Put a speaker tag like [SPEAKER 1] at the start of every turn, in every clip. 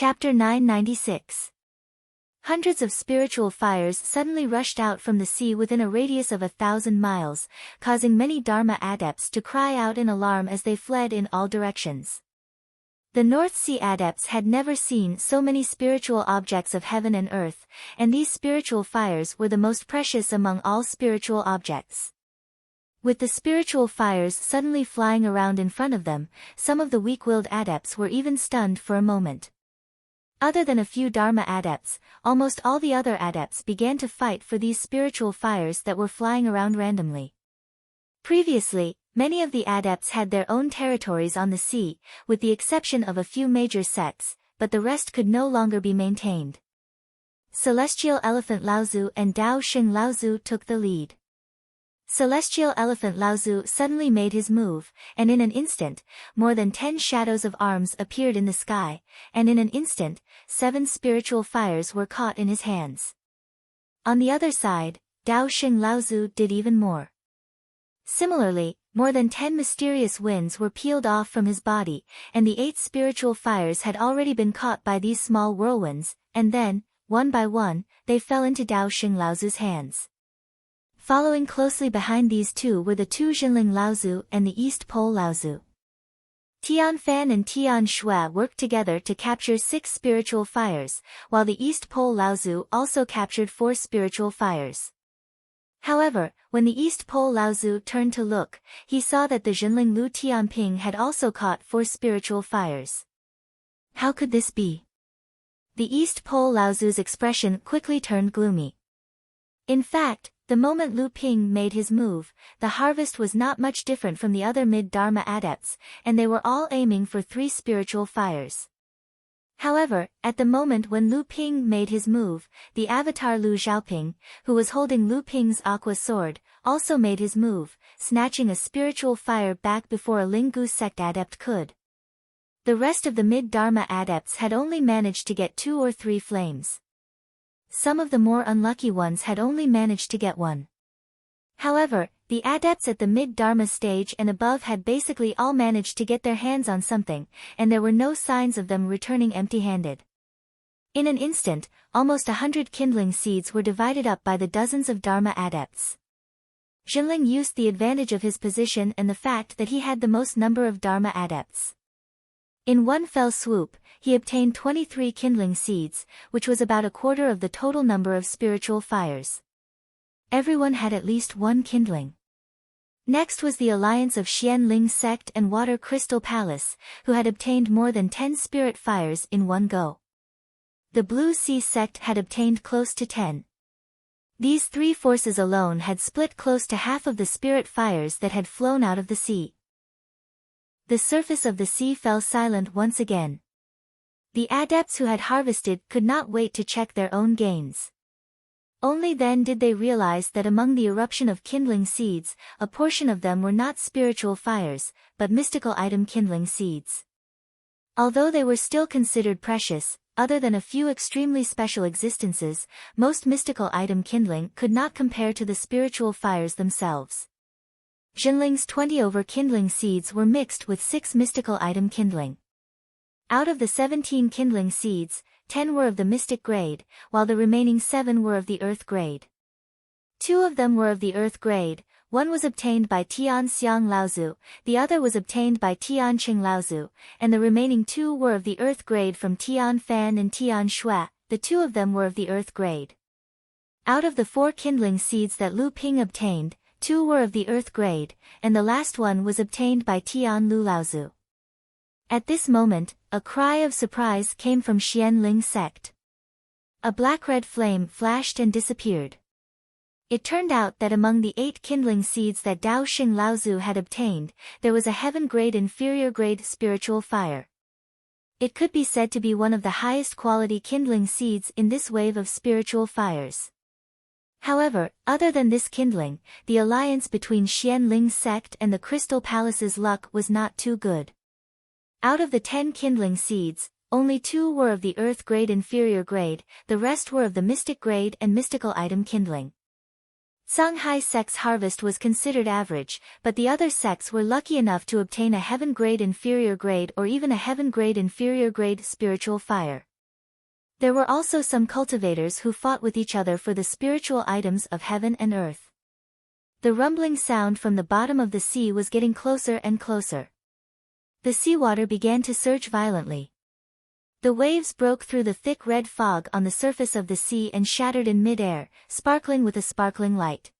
[SPEAKER 1] Chapter 996. Hundreds of spiritual fires suddenly rushed out from the sea within a radius of 1,000 miles, causing many Dharma adepts to cry out in alarm as they fled in all directions. The North Sea adepts had never seen so many spiritual objects of heaven and earth, and these spiritual fires were the most precious among all spiritual objects. With the spiritual fires suddenly flying around in front of them, some of the weak-willed adepts were even stunned for a moment. Other than a few Dharma adepts, almost all the other adepts began to fight for these spiritual fires that were flying around randomly. Previously, many of the adepts had their own territories on the sea, with the exception of a few major sects, but the rest could no longer be maintained. Celestial Elephant Laozu and Dao Xing Laozu took the lead. Celestial Elephant Laozu suddenly made his move, and in an instant, more than 10 shadows of arms appeared in the sky, and in an instant, 7 spiritual fires were caught in his hands. On the other side, Dao Xing Laozu did even more. Similarly, more than 10 mysterious winds were peeled off from his body, and the 8 spiritual fires had already been caught by these small whirlwinds, and then, one by one, they fell into Dao Xing Laozu's hands. Following closely behind these two were the 2 Jinling Laozu and the East Pole Laozu. Tian Fan and Tian Shui worked together to capture 6 spiritual fires, while the East Pole Laozu also captured 4 spiritual fires. However, when the East Pole Laozu turned to look, he saw that the Jinling Lu Tianping had also caught 4 spiritual fires. How could this be? The East Pole Laozu's expression quickly turned gloomy. In fact, the moment Lu Ping made his move, the harvest was not much different from the other mid-Dharma adepts, and they were all aiming for 3 spiritual fires. However, at the moment when Lu Ping made his move, the avatar Lu Xiaoping, who was holding Lu Ping's aqua sword, also made his move, snatching a spiritual fire back before a Linggu sect adept could. The rest of the mid-Dharma adepts had only managed to get 2 or 3 flames. Some of the more unlucky ones had only managed to get 1. However, the adepts at the mid-Dharma stage and above had basically all managed to get their hands on something, and there were no signs of them returning empty-handed. In an instant, almost 100 kindling seeds were divided up by the dozens of Dharma adepts. Jinling used the advantage of his position and the fact that he had the most number of Dharma adepts. In one fell swoop, he obtained 23 kindling seeds, which was about a quarter of the total number of spiritual fires. Everyone had at least 1 kindling. Next was the alliance of Xian Ling sect and Water Crystal Palace, who had obtained more than 10 spirit fires in one go. The Blue Sea sect had obtained close to 10. These 3 forces alone had split close to half of the spirit fires that had flown out of the sea. The surface of the sea fell silent once again. The adepts who had harvested could not wait to check their own gains. Only then did they realize that among the eruption of kindling seeds, a portion of them were not spiritual fires, but mystical item kindling seeds. Although they were still considered precious, other than a few extremely special existences, most mystical item kindling could not compare to the spiritual fires themselves. Jinling's 20 over kindling seeds were mixed with 6 mystical item kindling. Out of the 17 kindling seeds, 10 were of the mystic grade, while the remaining 7 were of the earth grade. 2 of them were of the earth grade, one was obtained by Tian Xiang Laozu, the other was obtained by Tian Qing Laozu, and the remaining 2 were of the earth grade from Tian Fan and Tian Shui, the 2 of them were of the earth grade. Out of the 4 kindling seeds that Lu Ping obtained, 2 were of the earth grade, and the last one was obtained by Tian Lu Laozu. At this moment, a cry of surprise came from Xian Ling sect. A black-red flame flashed and disappeared. It turned out that among the 8 kindling seeds that Dao Xing Laozu had obtained, there was a heaven-grade inferior grade spiritual fire. It could be said to be one of the highest quality kindling seeds in this wave of spiritual fires. However, other than this kindling, the alliance between Xian Ling's sect and the Crystal Palace's luck was not too good. Out of the 10 kindling seeds, only 2 were of the earth grade inferior grade, the rest were of the mystic grade and mystical item kindling. Songhai sect's harvest was considered average, but the other sects were lucky enough to obtain a heaven grade inferior grade or even a heaven grade inferior grade spiritual fire. There were also some cultivators who fought with each other for the spiritual items of heaven and earth. The rumbling sound from the bottom of the sea was getting closer and closer. The seawater began to surge violently. The waves broke through the thick red fog on the surface of the sea and shattered in mid-air, sparkling with a sparkling light.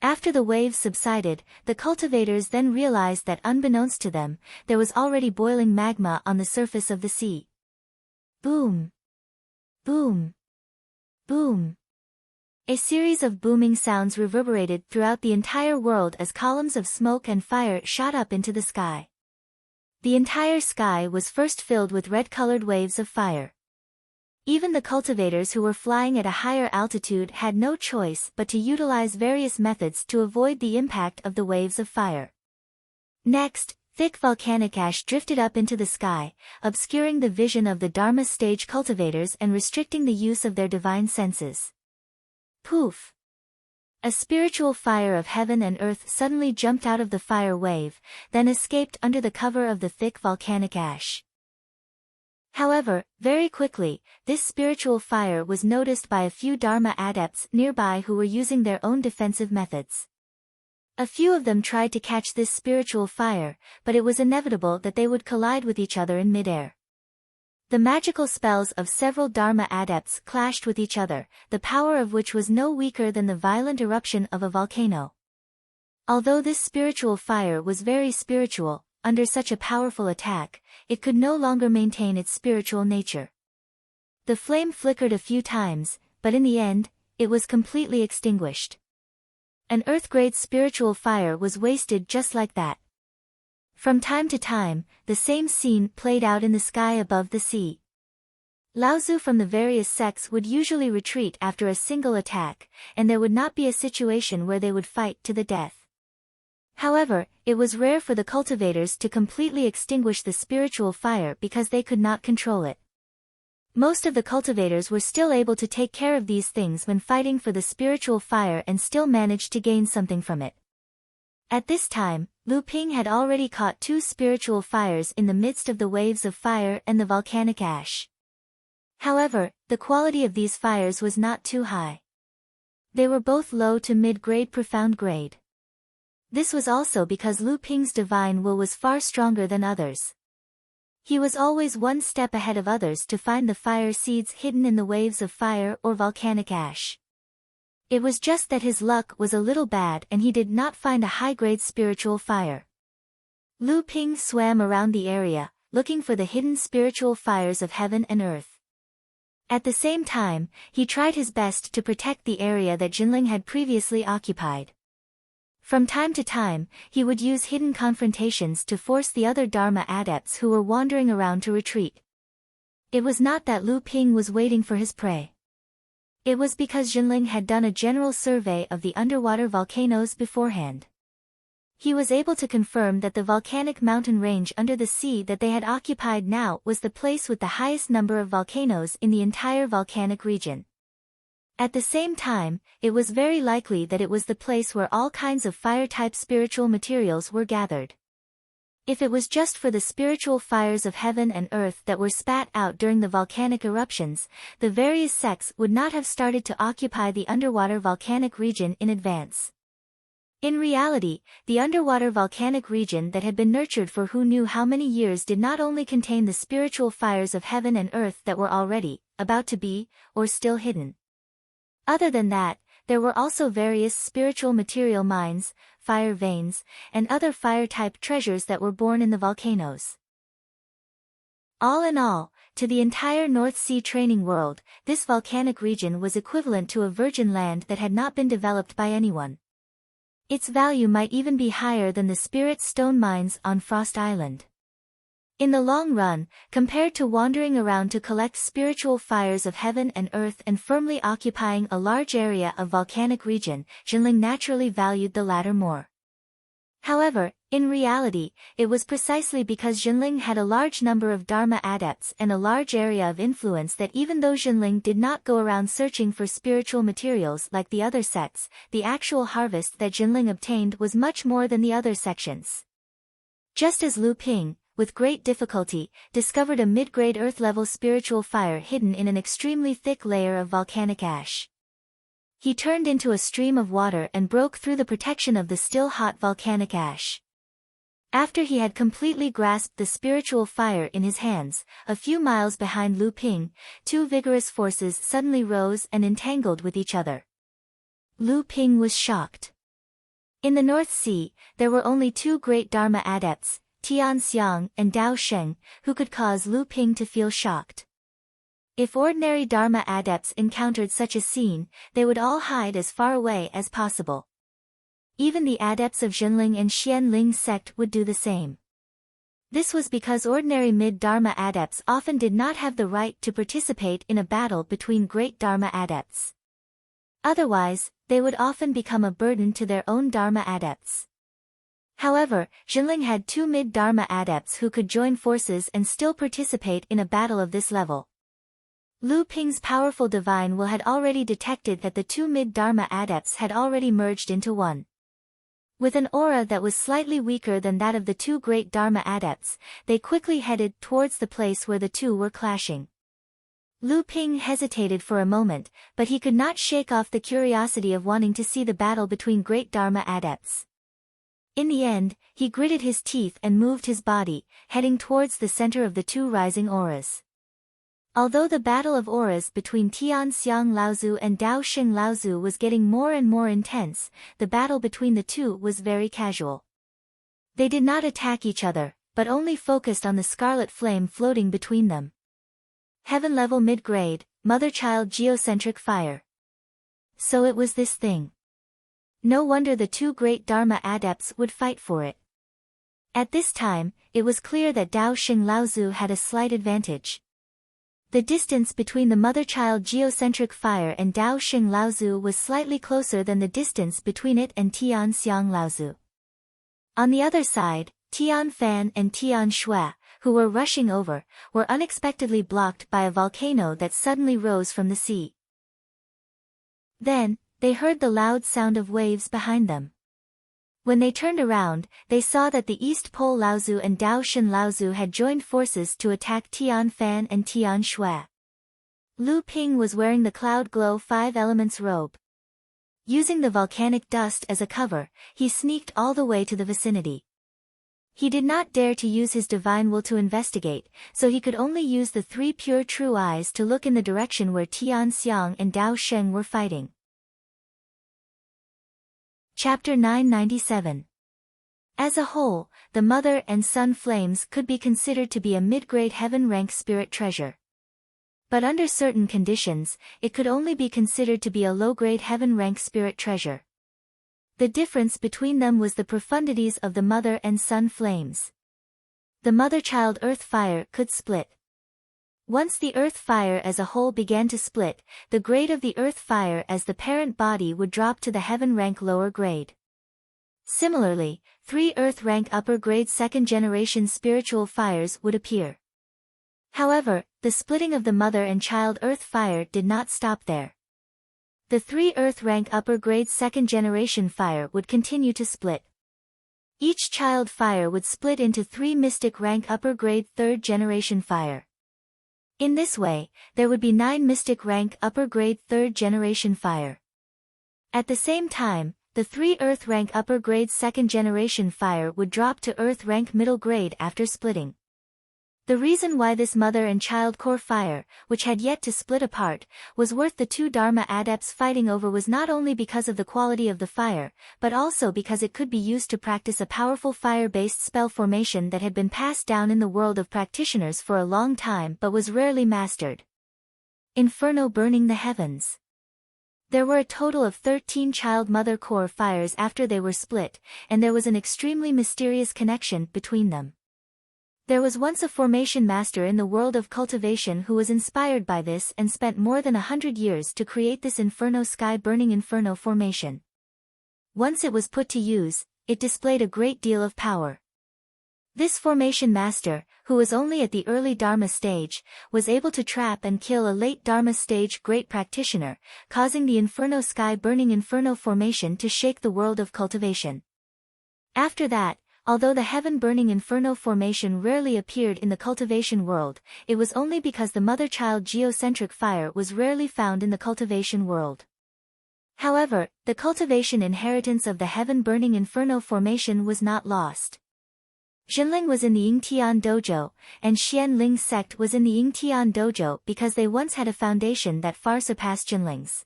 [SPEAKER 1] After the waves subsided, the cultivators then realized that unbeknownst to them, there was already boiling magma on the surface of the sea. Boom! Boom! Boom! A series of booming sounds reverberated throughout the entire world as columns of smoke and fire shot up into the sky. The entire sky was first filled with red-colored waves of fire. Even the cultivators who were flying at a higher altitude had no choice but to utilize various methods to avoid the impact of the waves of fire. Next, thick volcanic ash drifted up into the sky, obscuring the vision of the Dharma stage cultivators and restricting the use of their divine senses. Poof! A spiritual fire of heaven and earth suddenly jumped out of the fire wave, then escaped under the cover of the thick volcanic ash. However, very quickly, this spiritual fire was noticed by a few Dharma adepts nearby who were using their own defensive methods. A few of them tried to catch this spiritual fire, but it was inevitable that they would collide with each other in midair. The magical spells of several Dharma adepts clashed with each other, the power of which was no weaker than the violent eruption of a volcano. Although this spiritual fire was very spiritual, under such a powerful attack, it could no longer maintain its spiritual nature. The flame flickered a few times, but in the end, it was completely extinguished. An earth-grade spiritual fire was wasted just like that. From time to time, the same scene played out in the sky above the sea. Laozu from the various sects would usually retreat after a single attack, and there would not be a situation where they would fight to the death. However, it was rare for the cultivators to completely extinguish the spiritual fire because they could not control it. Most of the cultivators were still able to take care of these things when fighting for the spiritual fire and still managed to gain something from it. At this time, Lu Ping had already caught 2 spiritual fires in the midst of the waves of fire and the volcanic ash. However, the quality of these fires was not too high. They were both low to mid-grade profound grade. This was also because Lu Ping's divine will was far stronger than others. He was always one step ahead of others to find the fire seeds hidden in the waves of fire or volcanic ash. It was just that his luck was a little bad and he did not find a high-grade spiritual fire. Lu Ping swam around the area, looking for the hidden spiritual fires of heaven and earth. At the same time, he tried his best to protect the area that Jinling had previously occupied. From time to time, he would use hidden confrontations to force the other Dharma adepts who were wandering around to retreat. It was not that Lu Ping was waiting for his prey. It was because Jinling had done a general survey of the underwater volcanoes beforehand. He was able to confirm that the volcanic mountain range under the sea that they had occupied now was the place with the highest number of volcanoes in the entire volcanic region. At the same time, it was very likely that it was the place where all kinds of fire-type spiritual materials were gathered. If it was just for the spiritual fires of heaven and earth that were spat out during the volcanic eruptions, the various sects would not have started to occupy the underwater volcanic region in advance. In reality, the underwater volcanic region that had been nurtured for who knew how many years did not only contain the spiritual fires of heaven and earth that were already, about to be, or still hidden. Other than that, there were also various spiritual material mines, fire veins, and other fire-type treasures that were born in the volcanoes. All in all, to the entire North Sea training world, this volcanic region was equivalent to a virgin land that had not been developed by anyone. Its value might even be higher than the spirit stone mines on Frost Island. In the long run, compared to wandering around to collect spiritual fires of heaven and earth and firmly occupying a large area of volcanic region, Jinling naturally valued the latter more. However, in reality, it was precisely because Jinling had a large number of Dharma adepts and a large area of influence that even though Jinling did not go around searching for spiritual materials like the other sects, the actual harvest that Jinling obtained was much more than the other sections. Just as Lu Ping, with great difficulty, discovered a mid-grade Earth-level spiritual fire hidden in an extremely thick layer of volcanic ash. He turned into a stream of water and broke through the protection of the still hot volcanic ash. After he had completely grasped the spiritual fire in his hands, a few miles behind Lu Ping, two vigorous forces suddenly rose and entangled with each other. Lu Ping was shocked. In the North Sea, there were only two great Dharma adepts, Tian Xiang and Dao Sheng, who could cause Lu Ping to feel shocked. If ordinary Dharma adepts encountered such a scene, they would all hide as far away as possible. Even the adepts of Zhenling and Xianling sect would do the same. This was because ordinary mid-Dharma adepts often did not have the right to participate in a battle between great Dharma adepts. Otherwise, they would often become a burden to their own Dharma adepts. However, Zhenling had two mid-Dharma adepts who could join forces and still participate in a battle of this level. Lu Ping's powerful divine will had already detected that the two mid-Dharma adepts had already merged into one. With an aura that was slightly weaker than that of the two great Dharma adepts, they quickly headed towards the place where the two were clashing. Lu Ping hesitated for a moment, but he could not shake off the curiosity of wanting to see the battle between great Dharma adepts. In the end, he gritted his teeth and moved his body, heading towards the center of the two rising auras. Although the battle of auras between Tian Xiang Laozu and Dao Sheng Laozu was getting more and more intense, the battle between the two was very casual. They did not attack each other, but only focused on the scarlet flame floating between them. Heaven-level mid-grade, mother-child geocentric fire. So it was this thing. No wonder the two great Dharma adepts would fight for it. At this time, it was clear that Dao Sheng Laozu had a slight advantage. The distance between the mother-child geocentric fire and Dao Sheng Laozu was slightly closer than the distance between it and Tian Xiang Laozu. On the other side, Tian Fan and Tian Shui, who were rushing over, were unexpectedly blocked by a volcano that suddenly rose from the sea. Then, they heard the loud sound of waves behind them. When they turned around, they saw that the East Pole Laozu and Dao Shen Laozu had joined forces to attack Tian Fan and Tian Shui. Lu Ping was wearing the Cloud Glow 5 Elements robe. Using the volcanic dust as a cover, he sneaked all the way to the vicinity. He did not dare to use his divine will to investigate, so he could only use the three pure true eyes to look in the direction where Tian Xiang and Dao Sheng were fighting. Chapter 997. As a whole, the mother and son flames could be considered to be a mid-grade heaven-rank spirit treasure. But under certain conditions, it could only be considered to be a low-grade heaven-rank spirit treasure. The difference between them was the profundities of the mother and son flames. The mother-child earth fire could split. Once the earth fire as a whole began to split, the grade of the earth fire as the parent body would drop to the heaven rank lower grade. Similarly, 3 earth rank upper grade second generation spiritual fires would appear. However, the splitting of the mother and child earth fire did not stop there. The 3 earth rank upper grade second generation fire would continue to split. Each child fire would split into 3 mystic rank upper grade third generation fire. In this way, there would be 9 mystic rank upper grade third generation fire. At the same time, the 3 earth rank upper grade second generation fire would drop to earth rank middle grade after splitting. The reason why this mother and child core fire, which had yet to split apart, was worth the 2 Dharma adepts fighting over was not only because of the quality of the fire, but also because it could be used to practice a powerful fire-based spell formation that had been passed down in the world of practitioners for a long time but was rarely mastered. Inferno burning the heavens. There were a total of 13 child mother core fires after they were split, and there was an extremely mysterious connection between them. There was once a formation master in the world of cultivation who was inspired by this and spent more than 100 years to create this inferno sky-burning inferno formation. Once it was put to use, it displayed a great deal of power. This formation master, who was only at the early Dharma stage, was able to trap and kill a late Dharma stage great practitioner, causing the inferno sky-burning inferno formation to shake the world of cultivation. After that, although the heaven-burning inferno formation rarely appeared in the cultivation world, it was only because the mother-child geocentric fire was rarely found in the cultivation world. However, the cultivation inheritance of the heaven-burning inferno formation was not lost. Jinling was in the Yingtian dojo, and Xianling's sect was in the Yingtian dojo because they once had a foundation that far surpassed Jinling's.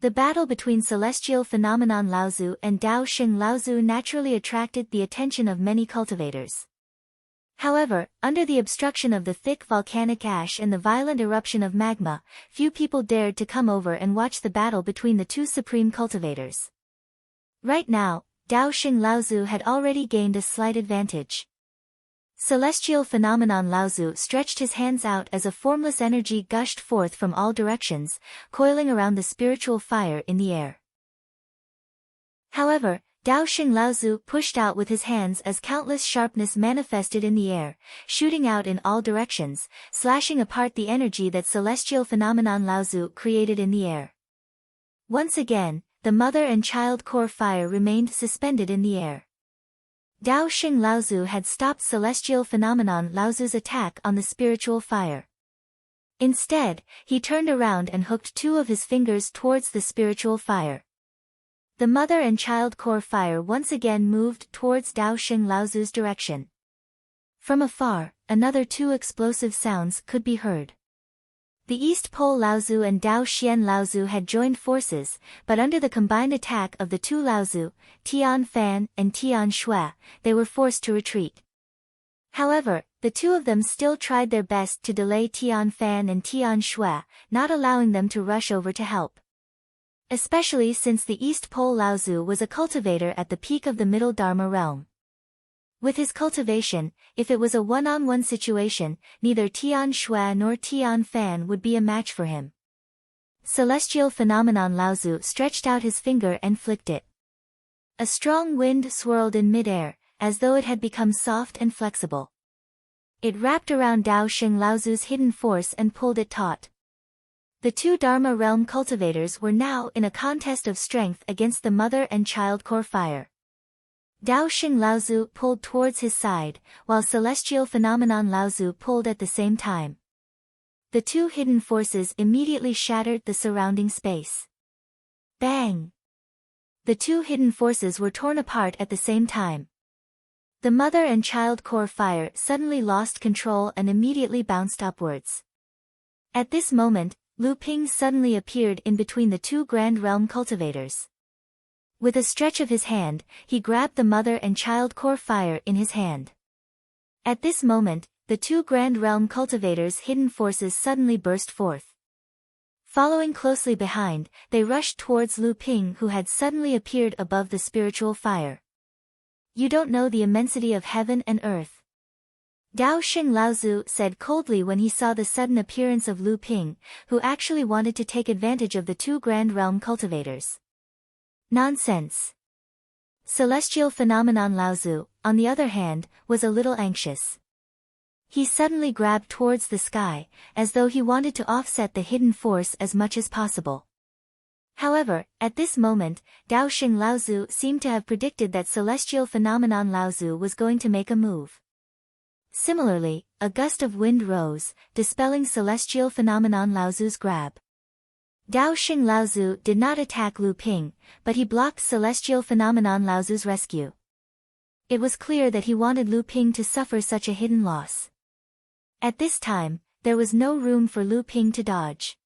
[SPEAKER 1] The battle between Celestial Phenomenon Laozu and Dao Xing Laozu naturally attracted the attention of many cultivators. However, under the obstruction of the thick volcanic ash and the violent eruption of magma, few people dared to come over and watch the battle between the two supreme cultivators. Right now, Dao Xing Laozu had already gained a slight advantage. Celestial Phenomenon Laozu stretched his hands out as a formless energy gushed forth from all directions, coiling around the spiritual fire in the air. However, Dao Xing Laozu pushed out with his hands as countless sharpness manifested in the air, shooting out in all directions, slashing apart the energy that Celestial Phenomenon Laozu created in the air. Once again, the mother and child core fire remained suspended in the air. Dao Xing Laozu had stopped Celestial Phenomenon Laozu's attack on the spiritual fire. Instead, he turned around and hooked two of his fingers towards the spiritual fire. The mother and child core fire once again moved towards Dao Xing Laozu's direction. From afar, another two explosive sounds could be heard. The East Pole Laozu and Dao Xian Laozu had joined forces, but under the combined attack of the two Laozu, Tian Fan and Tian Shui, they were forced to retreat. However, the two of them still tried their best to delay Tian Fan and Tian Shui, not allowing them to rush over to help. Especially since the East Pole Laozu was a cultivator at the peak of the Middle Dharma realm. With his cultivation, if it was a one-on-one situation, neither Tian Shui nor Tian Fan would be a match for him. Celestial Phenomenon Laozu stretched out his finger and flicked it. A strong wind swirled in mid-air, as though it had become soft and flexible. It wrapped around Dao Xing Laozu's hidden force and pulled it taut. The two Dharma realm cultivators were now in a contest of strength against the mother and child core fire. Dao Xing Laozu pulled towards his side, while Celestial Phenomenon Laozu pulled at the same time. The two hidden forces immediately shattered the surrounding space. Bang! The two hidden forces were torn apart at the same time. The mother and child core fire suddenly lost control and immediately bounced upwards. At this moment, Lu Ping suddenly appeared in between the two Grand Realm cultivators. With a stretch of his hand, he grabbed the mother and child core fire in his hand. At this moment, the two Grand Realm cultivators' hidden forces suddenly burst forth. Following closely behind, they rushed towards Lu Ping, who had suddenly appeared above the spiritual fire. You don't know the immensity of heaven and earth. Dao Xing Laozu said coldly when he saw the sudden appearance of Lu Ping, who actually wanted to take advantage of the two Grand Realm cultivators. Nonsense. Celestial Phenomenon Laozu, on the other hand, was a little anxious. He suddenly grabbed towards the sky, as though he wanted to offset the hidden force as much as possible. However, at this moment, Dao Xing Laozu seemed to have predicted that Celestial Phenomenon Laozu was going to make a move. Similarly, a gust of wind rose, dispelling Celestial Phenomenon Laozu's grab. Dao Xing Laozu did not attack Lu Ping, but he blocked Celestial Phenomenon Laozu's rescue. It was clear that he wanted Lu Ping to suffer such a hidden loss. At this time, there was no room for Lu Ping to dodge.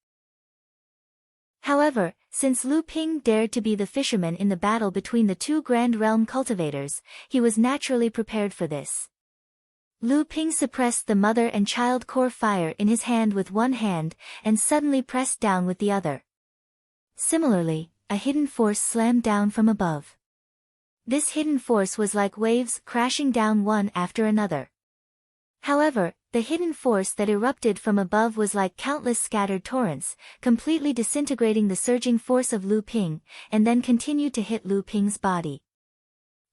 [SPEAKER 1] However, since Lu Ping dared to be the fisherman in the battle between the two Grand Realm cultivators, he was naturally prepared for this. Lu Ping suppressed the mother and child core fire in his hand with one hand, and suddenly pressed down with the other. Similarly, a hidden force slammed down from above. This hidden force was like waves crashing down one after another. However, the hidden force that erupted from above was like countless scattered torrents, completely disintegrating the surging force of Lu Ping, and then continued to hit Lu Ping's body.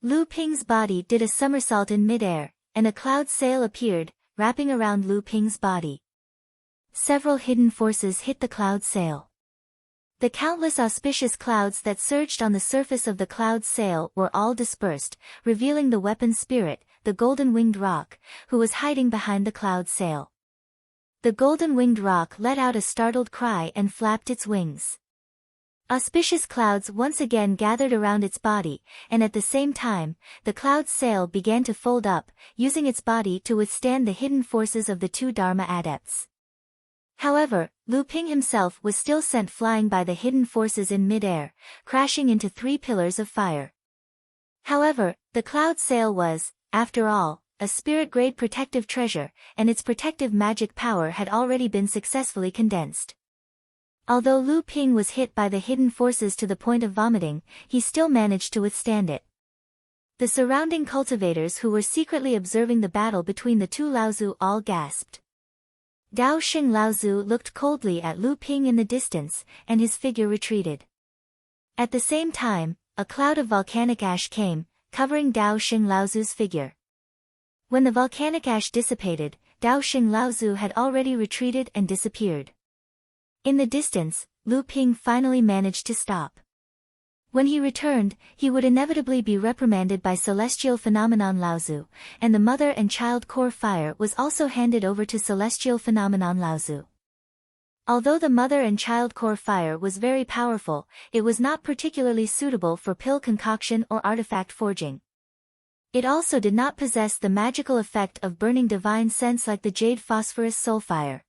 [SPEAKER 1] Lu Ping's body did a somersault in midair, and a cloud sail appeared, wrapping around Lu Ping's body. Several hidden forces hit the cloud sail. The countless auspicious clouds that surged on the surface of the cloud's sail were all dispersed, revealing the weapon spirit, the golden-winged roc, who was hiding behind the cloud's sail. The golden-winged roc let out a startled cry and flapped its wings. Auspicious clouds once again gathered around its body, and at the same time, the cloud's sail began to fold up, using its body to withstand the hidden forces of the two Dharma adepts. However, Lu Ping himself was still sent flying by the hidden forces in mid-air, crashing into 3 pillars of fire. However, the cloud sail was, after all, a spirit-grade protective treasure, and its protective magic power had already been successfully condensed. Although Lu Ping was hit by the hidden forces to the point of vomiting, he still managed to withstand it. The surrounding cultivators who were secretly observing the battle between the two Laozu all gasped. Dao Xing Laozu looked coldly at Lu Ping in the distance, and his figure retreated. At the same time, a cloud of volcanic ash came, covering Dao Xing Laozu's figure. When the volcanic ash dissipated, Dao Xing Laozu had already retreated and disappeared. In the distance, Lu Ping finally managed to stop. When he returned, he would inevitably be reprimanded by Celestial Phenomenon Laozu, and the Mother and Child Core Fire was also handed over to Celestial Phenomenon Laozu. Although the Mother and Child Core Fire was very powerful, it was not particularly suitable for pill concoction or artifact forging. It also did not possess the magical effect of burning divine sense like the Jade Phosphorus Soul Fire.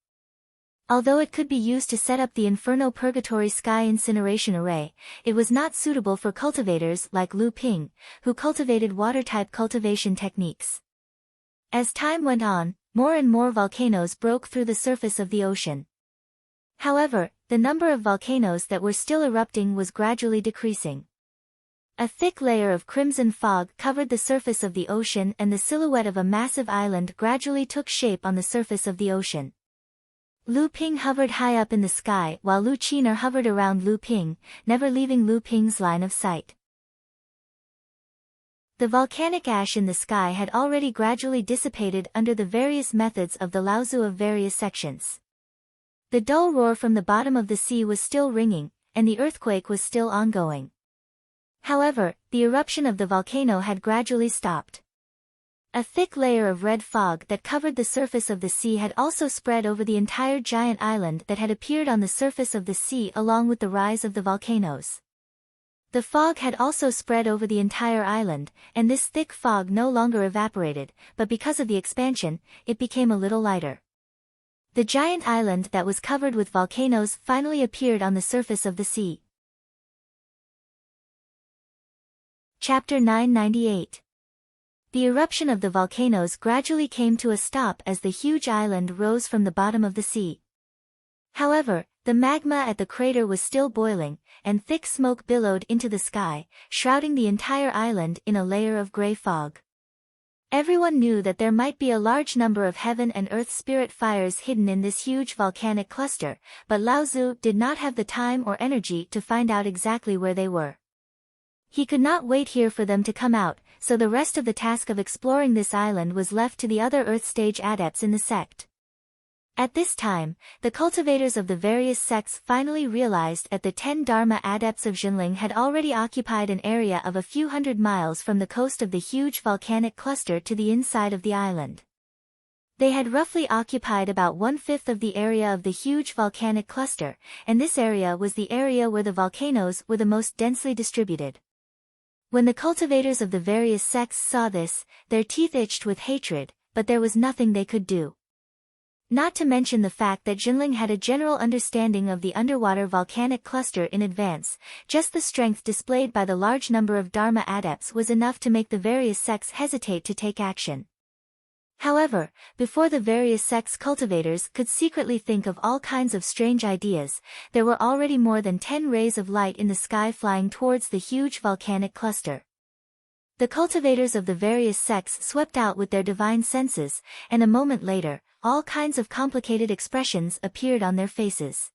[SPEAKER 1] Although it could be used to set up the Inferno Purgatory Sky Incineration Array, it was not suitable for cultivators like Lu Ping, who cultivated water-type cultivation techniques. As time went on, more and more volcanoes broke through the surface of the ocean. However, the number of volcanoes that were still erupting was gradually decreasing. A thick layer of crimson fog covered the surface of the ocean, and the silhouette of a massive island gradually took shape on the surface of the ocean. Lu Ping hovered high up in the sky while Lu Qiner hovered around Lu Ping, never leaving Lu Ping's line of sight. The volcanic ash in the sky had already gradually dissipated under the various methods of the Laozu of various sections. The dull roar from the bottom of the sea was still ringing, and the earthquake was still ongoing. However, the eruption of the volcano had gradually stopped. A thick layer of red fog that covered the surface of the sea had also spread over the entire giant island that had appeared on the surface of the sea along with the rise of the volcanoes. The fog had also spread over the entire island, and this thick fog no longer evaporated, but because of the expansion, it became a little lighter. The giant island that was covered with volcanoes finally appeared on the surface of the sea. Chapter 998. The eruption of the volcanoes gradually came to a stop as the huge island rose from the bottom of the sea. However, the magma at the crater was still boiling, and thick smoke billowed into the sky, shrouding the entire island in a layer of gray fog. Everyone knew that there might be a large number of heaven and earth spirit fires hidden in this huge volcanic cluster, but Laozu did not have the time or energy to find out exactly where they were. He could not wait here for them to come out, so the rest of the task of exploring this island was left to the other Earth Stage adepts in the sect. At this time, the cultivators of the various sects finally realized that the 10 Dharma adepts of Jinling had already occupied an area of a few hundred miles from the coast of the huge volcanic cluster to the inside of the island. They had roughly occupied about 1/5 of the area of the huge volcanic cluster, and this area was the area where the volcanoes were the most densely distributed. When the cultivators of the various sects saw this, their teeth itched with hatred, but there was nothing they could do. Not to mention the fact that Jinling had a general understanding of the underwater volcanic cluster in advance, just the strength displayed by the large number of Dharma adepts was enough to make the various sects hesitate to take action. However, before the various sects cultivators could secretly think of all kinds of strange ideas, there were already more than 10 rays of light in the sky flying towards the huge volcanic cluster. The cultivators of the various sects swept out with their divine senses, and a moment later, all kinds of complicated expressions appeared on their faces.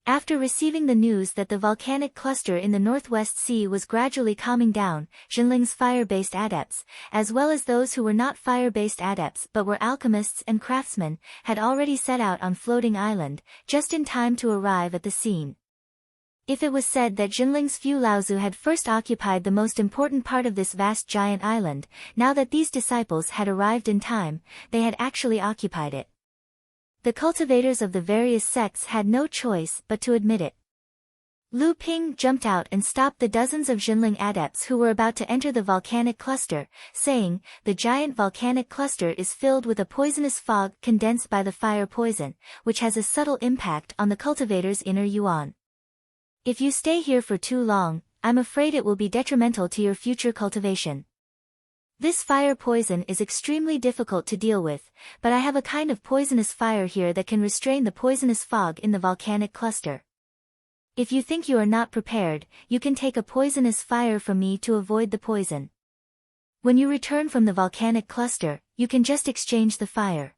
[SPEAKER 1] After receiving the news that the volcanic cluster in the Northwest Sea was gradually calming down, Jinling's fire-based adepts, as well as those who were not fire-based adepts but were alchemists and craftsmen, had already set out on Floating Island, just in time to arrive at the scene. If it was said that Jinling's few Laozu had first occupied the most important part of this vast giant island, now that these disciples had arrived in time, they had actually occupied it. The cultivators of the various sects had no choice but to admit it. Lu Ping jumped out and stopped the dozens of Jinling adepts who were about to enter the volcanic cluster, saying, "The giant volcanic cluster is filled with a poisonous fog condensed by the fire poison, which has a subtle impact on the cultivator's inner yuan. If you stay here for too long, I'm afraid it will be detrimental to your future cultivation. This fire poison is extremely difficult to deal with, but I have a kind of poisonous fire here that can restrain the poisonous fog in the volcanic cluster. If you think you are not prepared, you can take a poisonous fire from me to avoid the poison. When you return from the volcanic cluster, you can just exchange the fire."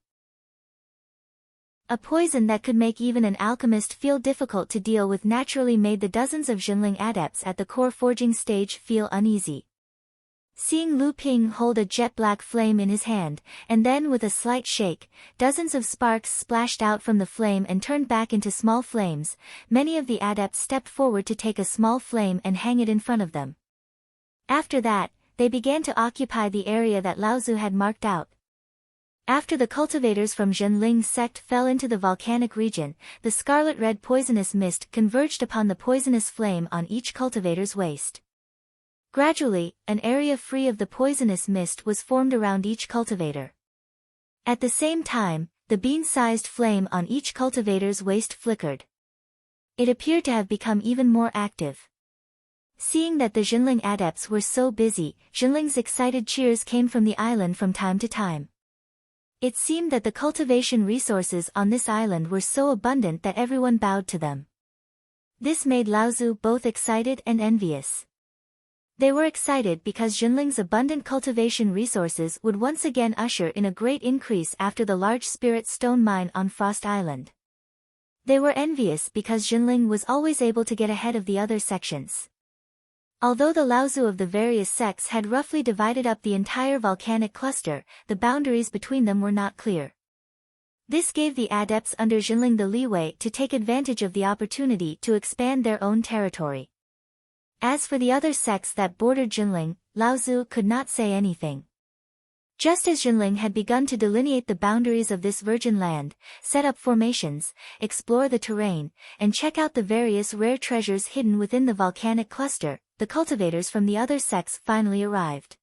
[SPEAKER 1] A poison that could make even an alchemist feel difficult to deal with naturally made the dozens of Jinling adepts at the core forging stage feel uneasy. Seeing Lu Ping hold a jet-black flame in his hand, and then with a slight shake, dozens of sparks splashed out from the flame and turned back into small flames, many of the adepts stepped forward to take a small flame and hang it in front of them. After that, they began to occupy the area that Laozu had marked out. After the cultivators from Zhenling's sect fell into the volcanic region, the scarlet-red poisonous mist converged upon the poisonous flame on each cultivator's waist. Gradually, an area free of the poisonous mist was formed around each cultivator. At the same time, the bean-sized flame on each cultivator's waist flickered. It appeared to have become even more active. Seeing that the Zhenling adepts were so busy, Zhenling's excited cheers came from the island from time to time. It seemed that the cultivation resources on this island were so abundant that everyone bowed to them. This made Laozu both excited and envious. They were excited because Zhenling's abundant cultivation resources would once again usher in a great increase after the large spirit stone mine on Frost Island. They were envious because Zhenling was always able to get ahead of the other sections. Although the Laozu of the various sects had roughly divided up the entire volcanic cluster, the boundaries between them were not clear. This gave the adepts under Zhenling the leeway to take advantage of the opportunity to expand their own territory. As for the other sects that bordered Zhenling, Laozu could not say anything. Just as Zhenling had begun to delineate the boundaries of this virgin land, set up formations, explore the terrain, and check out the various rare treasures hidden within the volcanic cluster, the cultivators from the other sects finally arrived.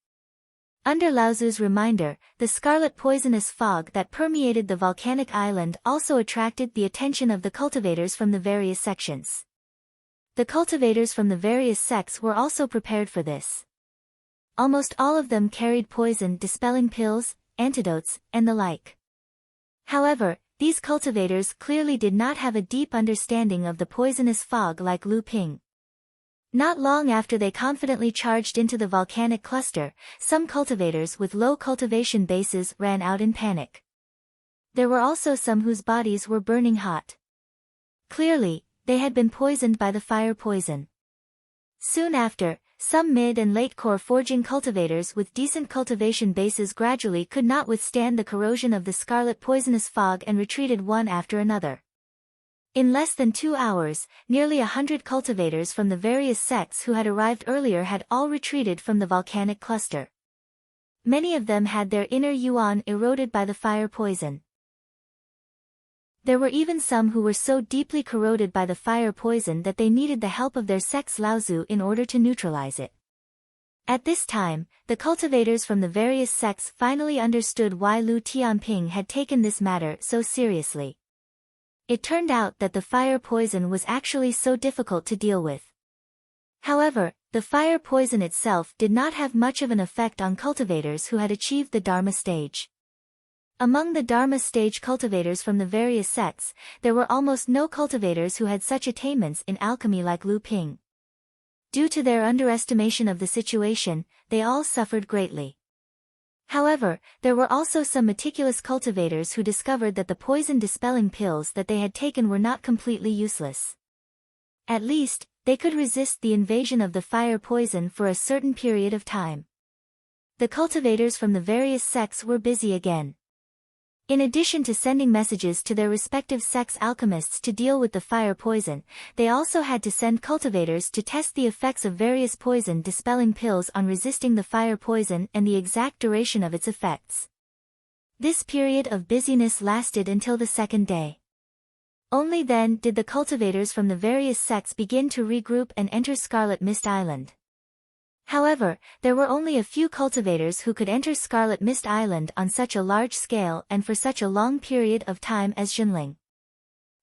[SPEAKER 1] Under Laozu's reminder, the scarlet poisonous fog that permeated the volcanic island also attracted the attention of the cultivators from the various sections. The cultivators from the various sects were also prepared for this. Almost all of them carried poison-dispelling pills, antidotes, and the like. However, these cultivators clearly did not have a deep understanding of the poisonous fog like Lu Ping. Not long after they confidently charged into the volcanic cluster, some cultivators with low cultivation bases ran out in panic. There were also some whose bodies were burning hot. Clearly, they had been poisoned by the fire poison. Soon after, some mid- and late-core forging cultivators with decent cultivation bases gradually could not withstand the corrosion of the scarlet poisonous fog and retreated one after another. In less than 2 hours, nearly 100 cultivators from the various sects who had arrived earlier had all retreated from the volcanic cluster. Many of them had their inner yuan eroded by the fire poison. There were even some who were so deeply corroded by the fire poison that they needed the help of their sect's Laozu in order to neutralize it. At this time, the cultivators from the various sects finally understood why Lu Tianping had taken this matter so seriously. It turned out that the fire poison was actually so difficult to deal with. However, the fire poison itself did not have much of an effect on cultivators who had achieved the Dharma stage. Among the Dharma stage cultivators from the various sects, there were almost no cultivators who had such attainments in alchemy like Lu Ping. Due to their underestimation of the situation, they all suffered greatly. However, there were also some meticulous cultivators who discovered that the poison-dispelling pills that they had taken were not completely useless. At least, they could resist the invasion of the fire poison for a certain period of time. The cultivators from the various sects were busy again. In addition to sending messages to their respective sects' alchemists to deal with the fire poison, they also had to send cultivators to test the effects of various poison-dispelling pills on resisting the fire poison and the exact duration of its effects. This period of busyness lasted until the second day. Only then did the cultivators from the various sects begin to regroup and enter Scarlet Mist Island. However, there were only a few cultivators who could enter Scarlet Mist Island on such a large scale and for such a long period of time as Jinling.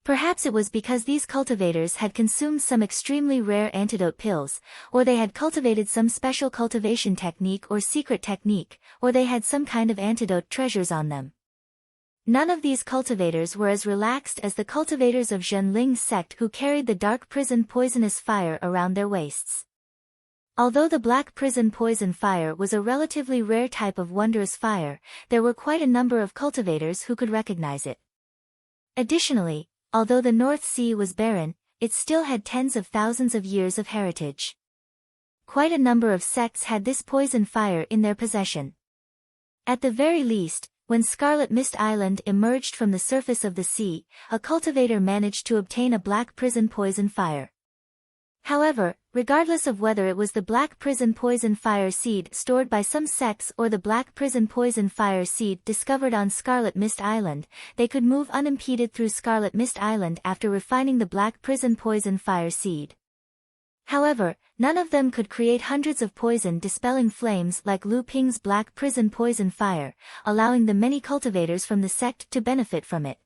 [SPEAKER 1] Perhaps it was because these cultivators had consumed some extremely rare antidote pills, or they had cultivated some special cultivation technique or secret technique, or they had some kind of antidote treasures on them. None of these cultivators were as relaxed as the cultivators of Zhenling's sect who carried the dark prison poisonous fire around their waists. Although the black prison poison fire was a relatively rare type of wondrous fire, there were quite a number of cultivators who could recognize it. Additionally, although the North Sea was barren, it still had tens of thousands of years of heritage. Quite a number of sects had this poison fire in their possession. At the very least, when Scarlet Mist Island emerged from the surface of the sea, a cultivator managed to obtain a black prison poison fire. However, regardless of whether it was the black prison poison fire seed stored by some sects or the black prison poison fire seed discovered on Scarlet Mist Island, they could move unimpeded through Scarlet Mist Island after refining the black prison poison fire seed. However, none of them could create hundreds of poison-dispelling flames like Lu Ping's black prison poison fire, allowing the many cultivators from the sect to benefit from it.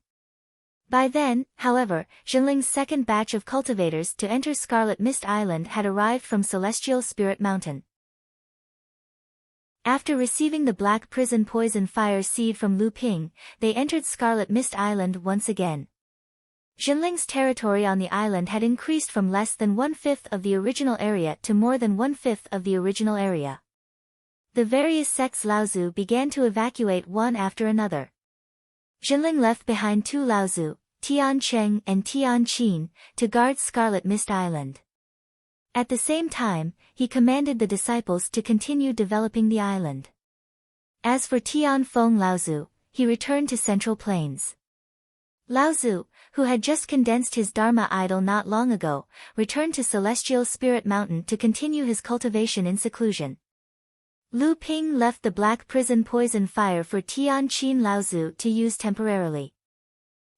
[SPEAKER 1] By then, however, Jinling's second batch of cultivators to enter Scarlet Mist Island had arrived from Celestial Spirit Mountain. After receiving the black prison poison fire seed from Lu Ping, they entered Scarlet Mist Island once again. Jinling's territory on the island had increased from less than 1/5 of the original area to more than 1/5 of the original area. The various sects Laozu began to evacuate one after another. Jinling left behind two Laozu, Tian Cheng and Tian Qin, to guard Scarlet Mist Island. At the same time, he commanded the disciples to continue developing the island. As for Tian Feng Laozu, he returned to Central Plains. Laozu, who had just condensed his Dharma idol not long ago, returned to Celestial Spirit Mountain to continue his cultivation in seclusion. Lu Ping left the black prison poison fire for Tian Qin Laozu to use temporarily.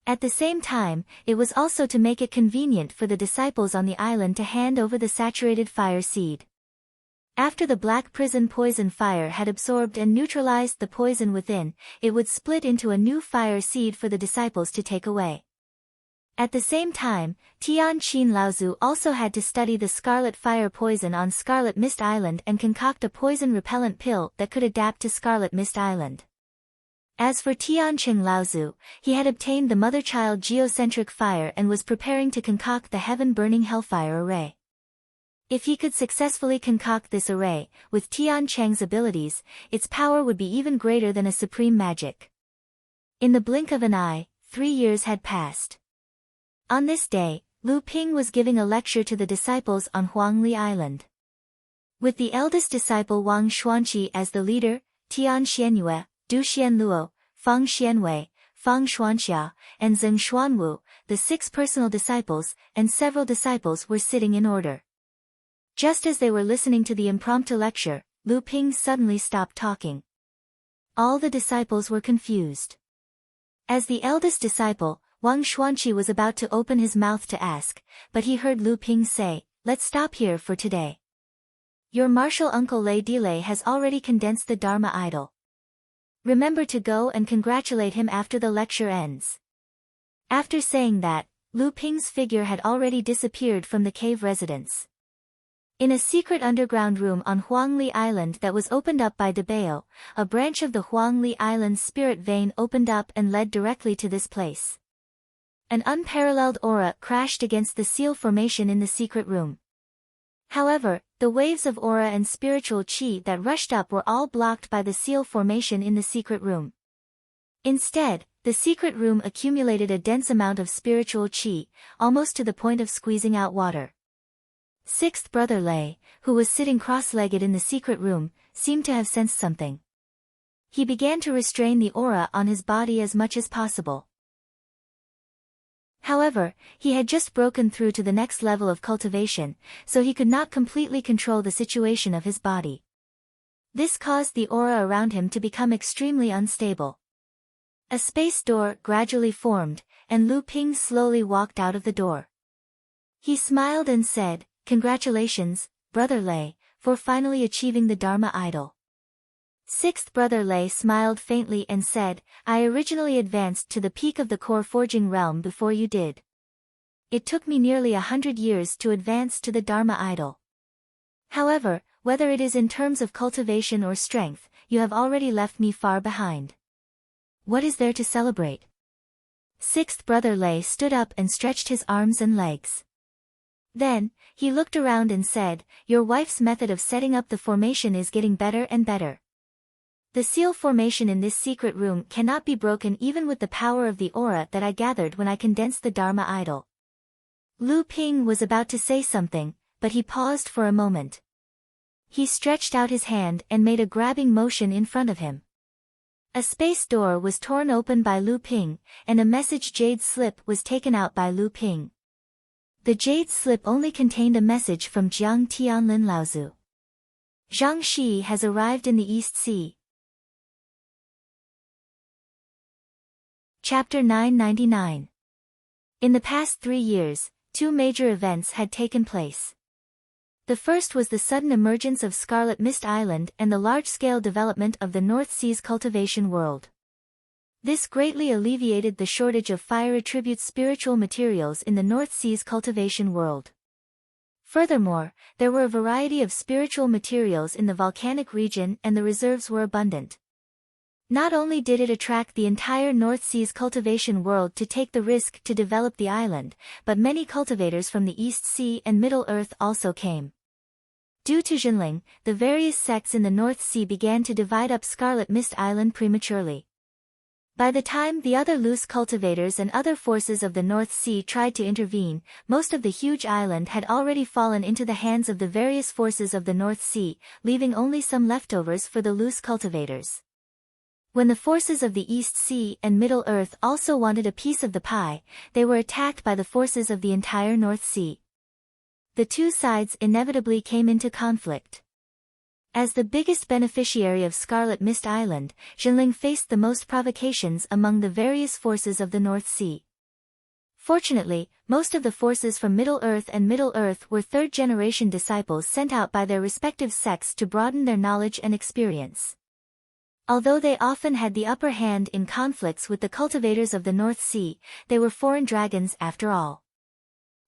[SPEAKER 1] At the same time, it was also to make it convenient for the disciples on the island to hand over the saturated fire seed. After the black prison poison fire had absorbed and neutralized the poison within, it would split into a new fire seed for the disciples to take away. At the same time, Tian Qin Laozu also had to study the scarlet fire poison on Scarlet Mist Island and concoct a poison-repellent pill that could adapt to Scarlet Mist Island. As for Tianqing Laozu, he had obtained the mother-child geocentric fire and was preparing to concoct the heaven-burning hellfire array. If he could successfully concoct this array, with Tiancheng's abilities, its power would be even greater than a supreme magic. In the blink of an eye, 3 years had passed. On this day, Lu Ping was giving a lecture to the disciples on Huangli Island. With the eldest disciple Wang Xuanqi as the leader, Tian Xianyue, Du Xianluo, Fang Xianwei, Fang Xuanxia, and Zheng Xuanwu, the 6 personal disciples, and several disciples were sitting in order. Just as they were listening to the impromptu lecture, Lu Ping suddenly stopped talking. All the disciples were confused. As the eldest disciple, Wang Xuanqi was about to open his mouth to ask, but he heard Lu Ping say, "Let's stop here for today. Your martial uncle Lei Delay has already condensed the Dharma idol. Remember to go and congratulate him after the lecture ends." After saying that, Lu Ping's figure had already disappeared from the cave residence. In a secret underground room on Huangli Island that was opened up by Debao, a branch of the Huangli Island's spirit vein opened up and led directly to this place. An unparalleled aura crashed against the seal formation in the secret room. However, the waves of aura and spiritual chi that rushed up were all blocked by the seal formation in the secret room. Instead, the secret room accumulated a dense amount of spiritual chi, almost to the point of squeezing out water. Sixth brother Lei, who was sitting cross-legged in the secret room, seemed to have sensed something. He began to restrain the aura on his body as much as possible. However, he had just broken through to the next level of cultivation, so he could not completely control the situation of his body. This caused the aura around him to become extremely unstable. A space door gradually formed, and Lu Ping slowly walked out of the door. He smiled and said, "Congratulations, Brother Lei, for finally achieving the Dharma idol." Sixth Brother Lei smiled faintly and said, "I originally advanced to the peak of the core forging realm before you did. It took me nearly 100 years to advance to the Dharma idol. However, whether it is in terms of cultivation or strength, you have already left me far behind. What is there to celebrate?" Sixth Brother Lei stood up and stretched his arms and legs. Then, he looked around and said, "Your wife's method of setting up the formation is getting better and better. The seal formation in this secret room cannot be broken even with the power of the aura that I gathered when I condensed the Dharma idol." Lu Ping was about to say something, but he paused for a moment. He stretched out his hand and made a grabbing motion in front of him. A space door was torn open by Lu Ping, and a message jade slip was taken out by Lu Ping. The jade slip only contained a message from Jiang Tianlin Laozu. "Zhang Shi has arrived in the East Sea." Chapter 999. In the past 3 years, 2 major events had taken place. The first was the sudden emergence of Scarlet Mist Island and the large-scale development of the North Sea's cultivation world. This greatly alleviated the shortage of fire attribute spiritual materials in the North Sea's cultivation world. Furthermore, there were a variety of spiritual materials in the volcanic region and the reserves were abundant. Not only did it attract the entire North Sea's cultivation world to take the risk to develop the island, but many cultivators from the East Sea and Middle Earth also came. Due to Jinling, the various sects in the North Sea began to divide up Scarlet Mist Island prematurely. By the time the other loose cultivators and other forces of the North Sea tried to intervene, most of the huge island had already fallen into the hands of the various forces of the North Sea, leaving only some leftovers for the loose cultivators. When the forces of the East Sea and Middle Earth also wanted a piece of the pie, they were attacked by the forces of the entire North Sea. The two sides inevitably came into conflict. As the biggest beneficiary of Scarlet Mist Island, Jinling faced the most provocations among the various forces of the North Sea. Fortunately, most of the forces from Middle Earth and Middle Earth were third-generation disciples sent out by their respective sects to broaden their knowledge and experience. Although they often had the upper hand in conflicts with the cultivators of the North Sea, they were foreign dragons after all.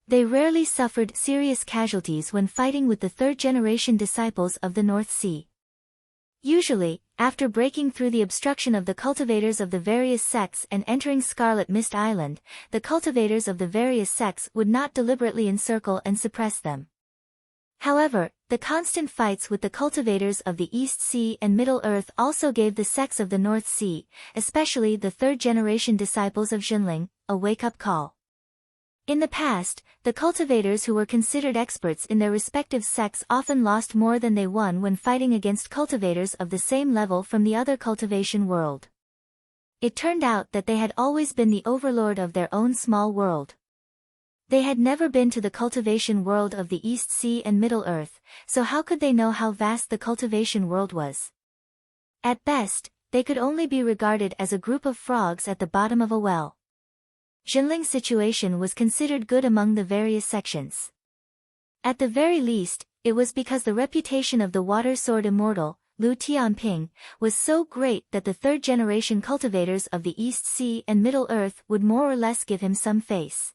[SPEAKER 1] They rarely suffered serious casualties when fighting with the third-generation disciples of the North Sea. Usually, after breaking through the obstruction of the cultivators of the various sects and entering Scarlet Mist Island, the cultivators of the various sects would not deliberately encircle and suppress them. However, the constant fights with the cultivators of the East Sea and Middle Earth also gave the sects of the North Sea, especially the third-generation disciples of Jinling, a wake-up call. In the past, the cultivators who were considered experts in their respective sects often lost more than they won when fighting against cultivators of the same level from the other cultivation world. It turned out that they had always been the overlord of their own small world. They had never been to the cultivation world of the East Sea and Middle Earth, so how could they know how vast the cultivation world was? At best, they could only be regarded as a group of frogs at the bottom of a well. Jinling's situation was considered good among the various sections. At the very least, it was because the reputation of the water sword immortal, Lu Tianping, was so great that the third-generation cultivators of the East Sea and Middle Earth would more or less give him some face.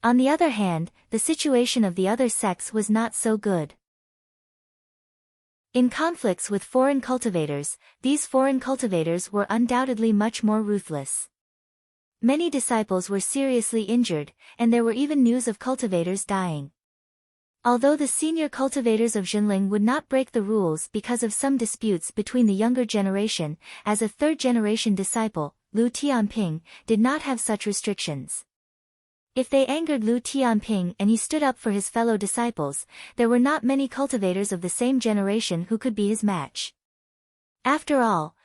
[SPEAKER 1] On the other hand, the situation of the other sects was not so good. In conflicts with foreign cultivators, these foreign cultivators were undoubtedly much more ruthless. Many disciples were seriously injured, and there were even news of cultivators dying. Although the senior cultivators of Jinling would not break the rules because of some disputes between the younger generation, as a third-generation disciple, Lu Tianping did not have such restrictions. If they angered Lu Tianping and he stood up for his fellow disciples, there were not many cultivators of the same generation who could be his match. After all,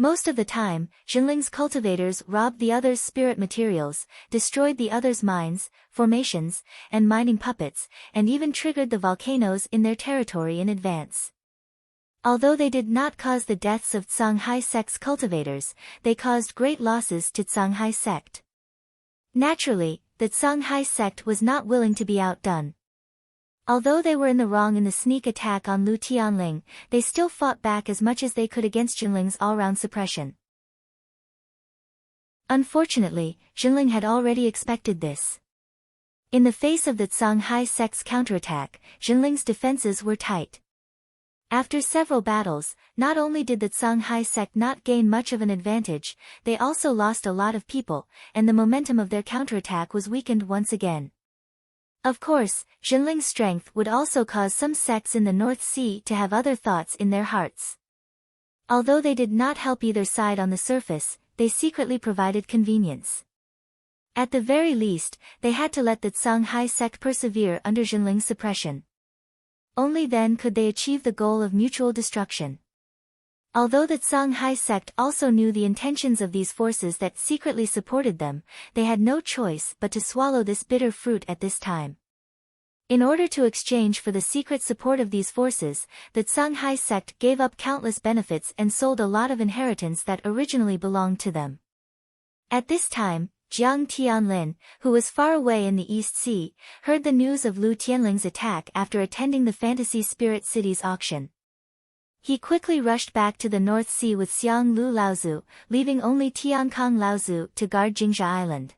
[SPEAKER 1] Most of the time, Jinling's cultivators robbed the other's spirit materials, destroyed the other's mines, formations, and mining puppets, and even triggered the volcanoes in their territory in advance. Although they did not cause the deaths of Songhai sect's cultivators, they caused great losses to Songhai sect. Naturally, the Songhai sect was not willing to be outdone. Although they were in the wrong in the sneak attack on Lu Tianling, they still fought back as much as they could against Jinling's all-round suppression. Unfortunately, Jinling had already expected this. In the face of the Songhai sect's counterattack, Jinling's defenses were tight. After several battles, not only did the Songhai sect not gain much of an advantage, they also lost a lot of people, and the momentum of their counterattack was weakened once again. Of course, Jinling's strength would also cause some sects in the North Sea to have other thoughts in their hearts. Although they did not help either side on the surface, they secretly provided convenience. At the very least, they had to let the Songhai sect persevere under Jinling's suppression. Only then could they achieve the goal of mutual destruction. Although the Songhai sect also knew the intentions of these forces that secretly supported them, they had no choice but to swallow this bitter fruit at this time. In order to exchange for the secret support of these forces, the Songhai sect gave up countless benefits and sold a lot of inheritance that originally belonged to them. At this time, Jiang Tianlin, who was far away in the East Sea, heard the news of Lu Tianling's attack after attending the Fantasy Spirit Cities auction. He quickly rushed back to the North Sea with Xiang Lu Laozu, leaving only Tiankang Laozu to guard Jingzha Island.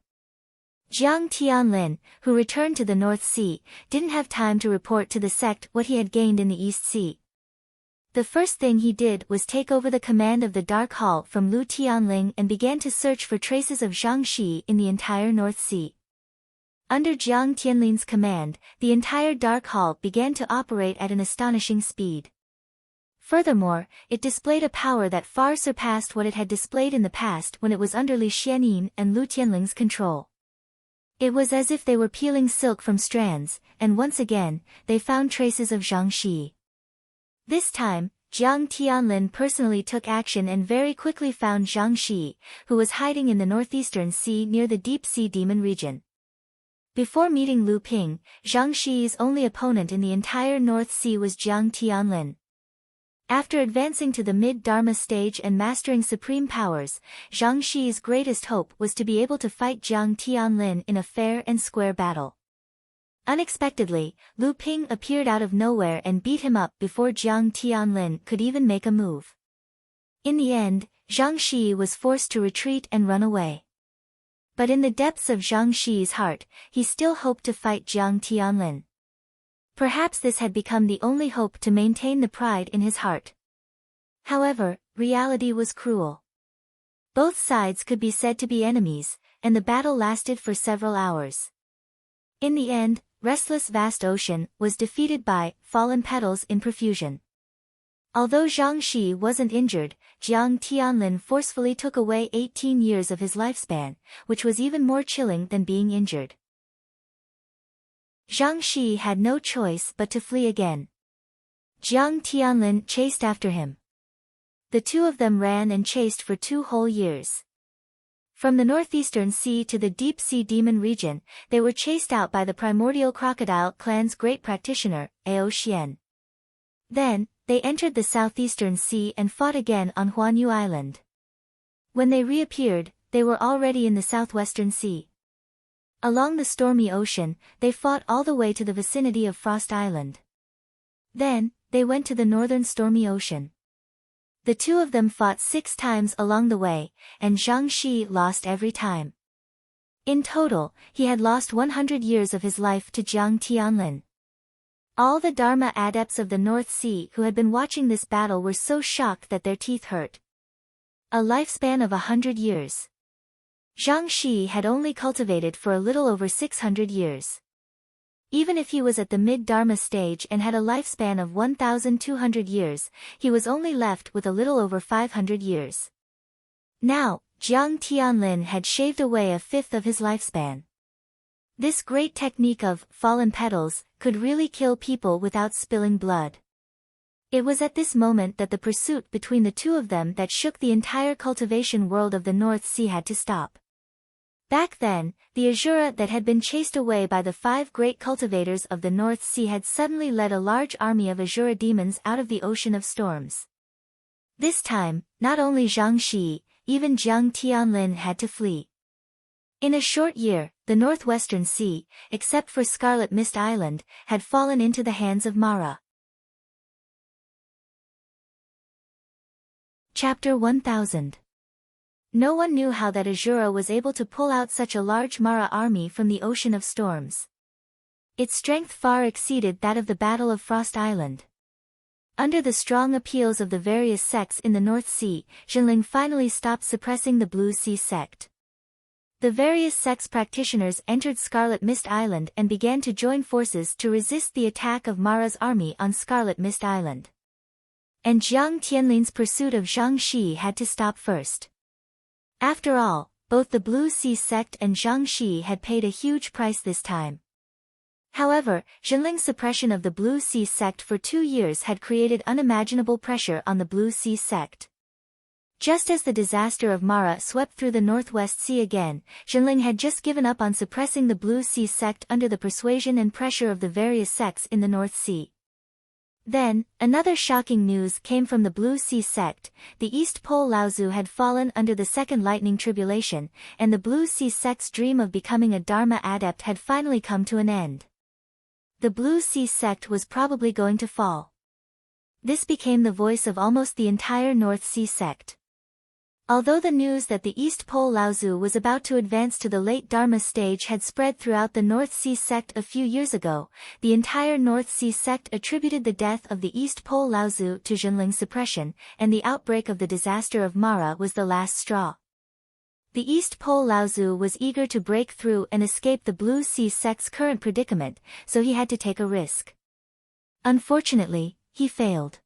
[SPEAKER 1] Jiang Tianlin, who returned to the North Sea, didn't have time to report to the sect what he had gained in the East Sea. The first thing he did was take over the command of the Dark Hall from Lu Tianling and began to search for traces of Zhang Shi in the entire North Sea. Under Jiang Tianlin's command, the entire Dark Hall began to operate at an astonishing speed. Furthermore, it displayed a power that far surpassed what it had displayed in the past when it was under Li Xianyin and Lu Tianling's control. It was as if they were peeling silk from strands, and once again, they found traces of Zhang Shi. This time, Jiang Tianlin personally took action and very quickly found Zhang Shi, who was hiding in the northeastern sea near the Deep Sea Demon region. Before meeting Lu Ping, Zhang Shi's only opponent in the entire North Sea was Jiang Tianlin. After advancing to the mid-Dharma stage and mastering supreme powers, Zhang Shi's greatest hope was to be able to fight Jiang Tianlin in a fair and square battle. Unexpectedly, Lu Ping appeared out of nowhere and beat him up before Jiang Tianlin could even make a move. In the end, Zhang Shi was forced to retreat and run away. But in the depths of Zhang Shi's heart, he still hoped to fight Jiang Tianlin. Perhaps this had become the only hope to maintain the pride in his heart. However, reality was cruel. Both sides could be said to be enemies, and the battle lasted for several hours. In the end, restless vast ocean was defeated by fallen petals in profusion. Although Zhang Shi wasn't injured, Jiang Tianlin forcefully took away 18 years of his lifespan, which was even more chilling than being injured. Zhang Shi had no choice but to flee again. Jiang Tianlin chased after him. The two of them ran and chased for 2 whole years. From the northeastern sea to the Deep Sea Demon region, they were chased out by the primordial crocodile clan's great practitioner, Ao Xian. Then, they entered the southeastern sea and fought again on Huanyu Island. When they reappeared, they were already in the southwestern sea. Along the stormy ocean, they fought all the way to the vicinity of Frost Island. Then, they went to the northern stormy ocean. The two of them fought 6 times along the way, and Zhang Shi lost every time. In total, he had lost 100 years of his life to Jiang Tianlin. All the Dharma adepts of the North Sea who had been watching this battle were so shocked that their teeth hurt. A lifespan of 100 years. Zhang Shi had only cultivated for a little over 600 years. Even if he was at the mid-Dharma stage and had a lifespan of 1,200 years, he was only left with a little over 500 years. Now, Jiang Tianlin had shaved away 1/5 of his lifespan. This great technique of fallen petals could really kill people without spilling blood. It was at this moment that the pursuit between the two of them that shook the entire cultivation world of the North Sea had to stop. Back then, the Azura that had been chased away by the 5 great cultivators of the North Sea had suddenly led a large army of Azura demons out of the ocean of storms. This time, not only Zhang Shi, even Jiang Tianlin had to flee. In a short year, the northwestern sea, except for Scarlet Mist Island, had fallen into the hands of Mara. Chapter 1000. No one knew how that Azura was able to pull out such a large Mara army from the ocean of storms. Its strength far exceeded that of the Battle of Frost Island. Under the strong appeals of the various sects in the North Sea, Jinling finally stopped suppressing the Blue Sea sect. The various sects practitioners entered Scarlet Mist Island and began to join forces to resist the attack of Mara's army on Scarlet Mist Island. And Jiang Tianlin's pursuit of Zhang Shi had to stop first. After all, both the Blue Sea sect and Zhang Shi had paid a huge price this time. However, Jinling's suppression of the Blue Sea sect for 2 years had created unimaginable pressure on the Blue Sea sect. Just as the disaster of Mara swept through the Northwest Sea again, Jinling had just given up on suppressing the Blue Sea sect under the persuasion and pressure of the various sects in the North Sea. Then, another shocking news came from the Blue Sea sect. The East Pole Laozu had fallen under the Second Lightning Tribulation, and the Blue Sea sect's dream of becoming a Dharma adept had finally come to an end. The Blue Sea sect was probably going to fall. This became the voice of almost the entire North Sea sect. Although the news that the East Pole Laozu was about to advance to the late Dharma stage had spread throughout the North Sea sect a few years ago, the entire North Sea sect attributed the death of the East Pole Laozu to Jinling's suppression, and the outbreak of the disaster of Mara was the last straw. The East Pole Laozu was eager to break through and escape the Blue Sea sect's current predicament, so he had to take a risk. Unfortunately, he failed.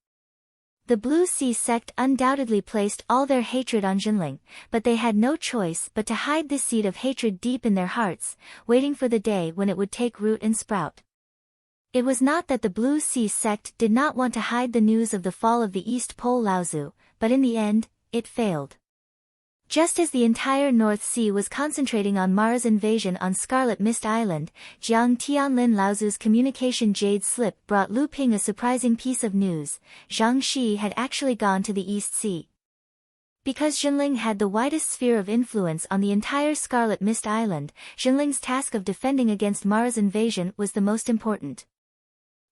[SPEAKER 1] The Blue Sea sect undoubtedly placed all their hatred on Jinling, but they had no choice but to hide this seed of hatred deep in their hearts, waiting for the day when it would take root and sprout. It was not that the Blue Sea sect did not want to hide the news of the fall of the East Pole Laozu, but in the end, it failed. Just as the entire North Sea was concentrating on Mara's invasion on Scarlet Mist Island, Jiang Tianlin Laozu's communication jade slip brought Lu Ping a surprising piece of news: Zhang Shi had actually gone to the East Sea. Because Jinling had the widest sphere of influence on the entire Scarlet Mist Island, Jinling's task of defending against Mara's invasion was the most important.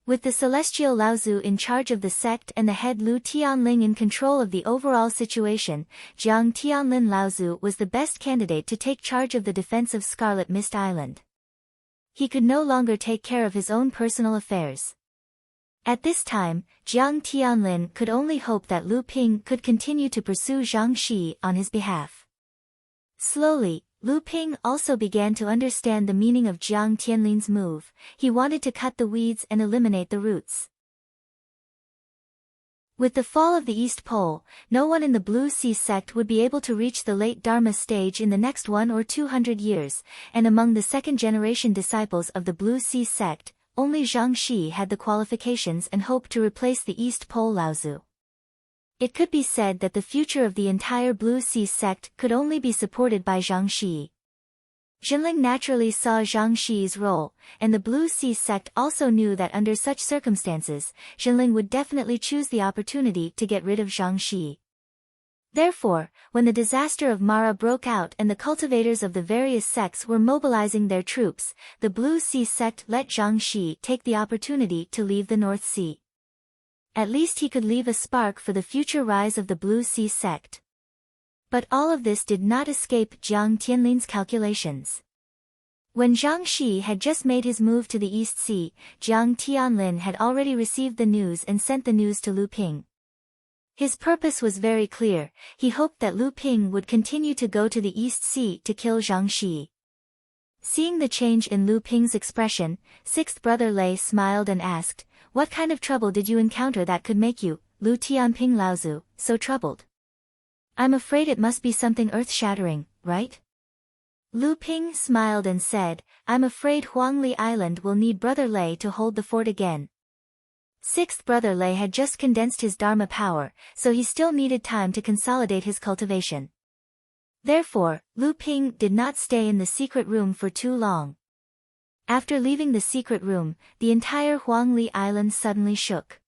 [SPEAKER 1] With the Celestial Laozu in charge of the sect and the head Lu Tianling in control of the overall situation, Jiang Tianlin Laozu was the best candidate to take charge of the defense of Scarlet Mist Island. He could no longer take care of his own personal affairs. At this time, Jiang Tianlin could only hope that Lu Ping could continue to pursue Zhang Shi on his behalf. Slowly, Lu Ping also began to understand the meaning of Jiang Tianlin's move. He wanted to cut the weeds and eliminate the roots. With the fall of the East Pole, no one in the Blue Sea sect would be able to reach the late Dharma stage in the next 100 or 200 years, and among the second-generation disciples of the Blue Sea sect, only Zhang Shi had the qualifications and hoped to replace the East Pole Laozu. It could be said that the future of the entire Blue Sea sect could only be supported by Zhang Shi. Jinling naturally saw Zhang Shi's role, and the Blue Sea sect also knew that under such circumstances, Jinling would definitely choose the opportunity to get rid of Zhang Shi. Therefore, when the disaster of Mara broke out and the cultivators of the various sects were mobilizing their troops, the Blue Sea sect let Zhang Shi take the opportunity to leave the North Sea. At least he could leave a spark for the future rise of the Blue Sea sect. But all of this did not escape Jiang Tianlin's calculations. When Zhang Shi had just made his move to the East Sea, Jiang Tianlin had already received the news and sent the news to Lu Ping. His purpose was very clear. He hoped that Lu Ping would continue to go to the East Sea to kill Zhang Shi. Seeing the change in Lu Ping's expression, sixth brother Lei smiled and asked, "What kind of trouble did you encounter that could make you, Lu Tianping Laozu, so troubled?" "I'm afraid it must be something earth-shattering, right?" Lu Ping smiled and said, "I'm afraid Huangli Island will need Brother Lei to hold the fort again." Sixth brother Lei had just condensed his Dharma power, so he still needed time to consolidate his cultivation. Therefore, Lu Ping did not stay in the secret room for too long. After leaving the secret room, the entire Huangli Island suddenly shook.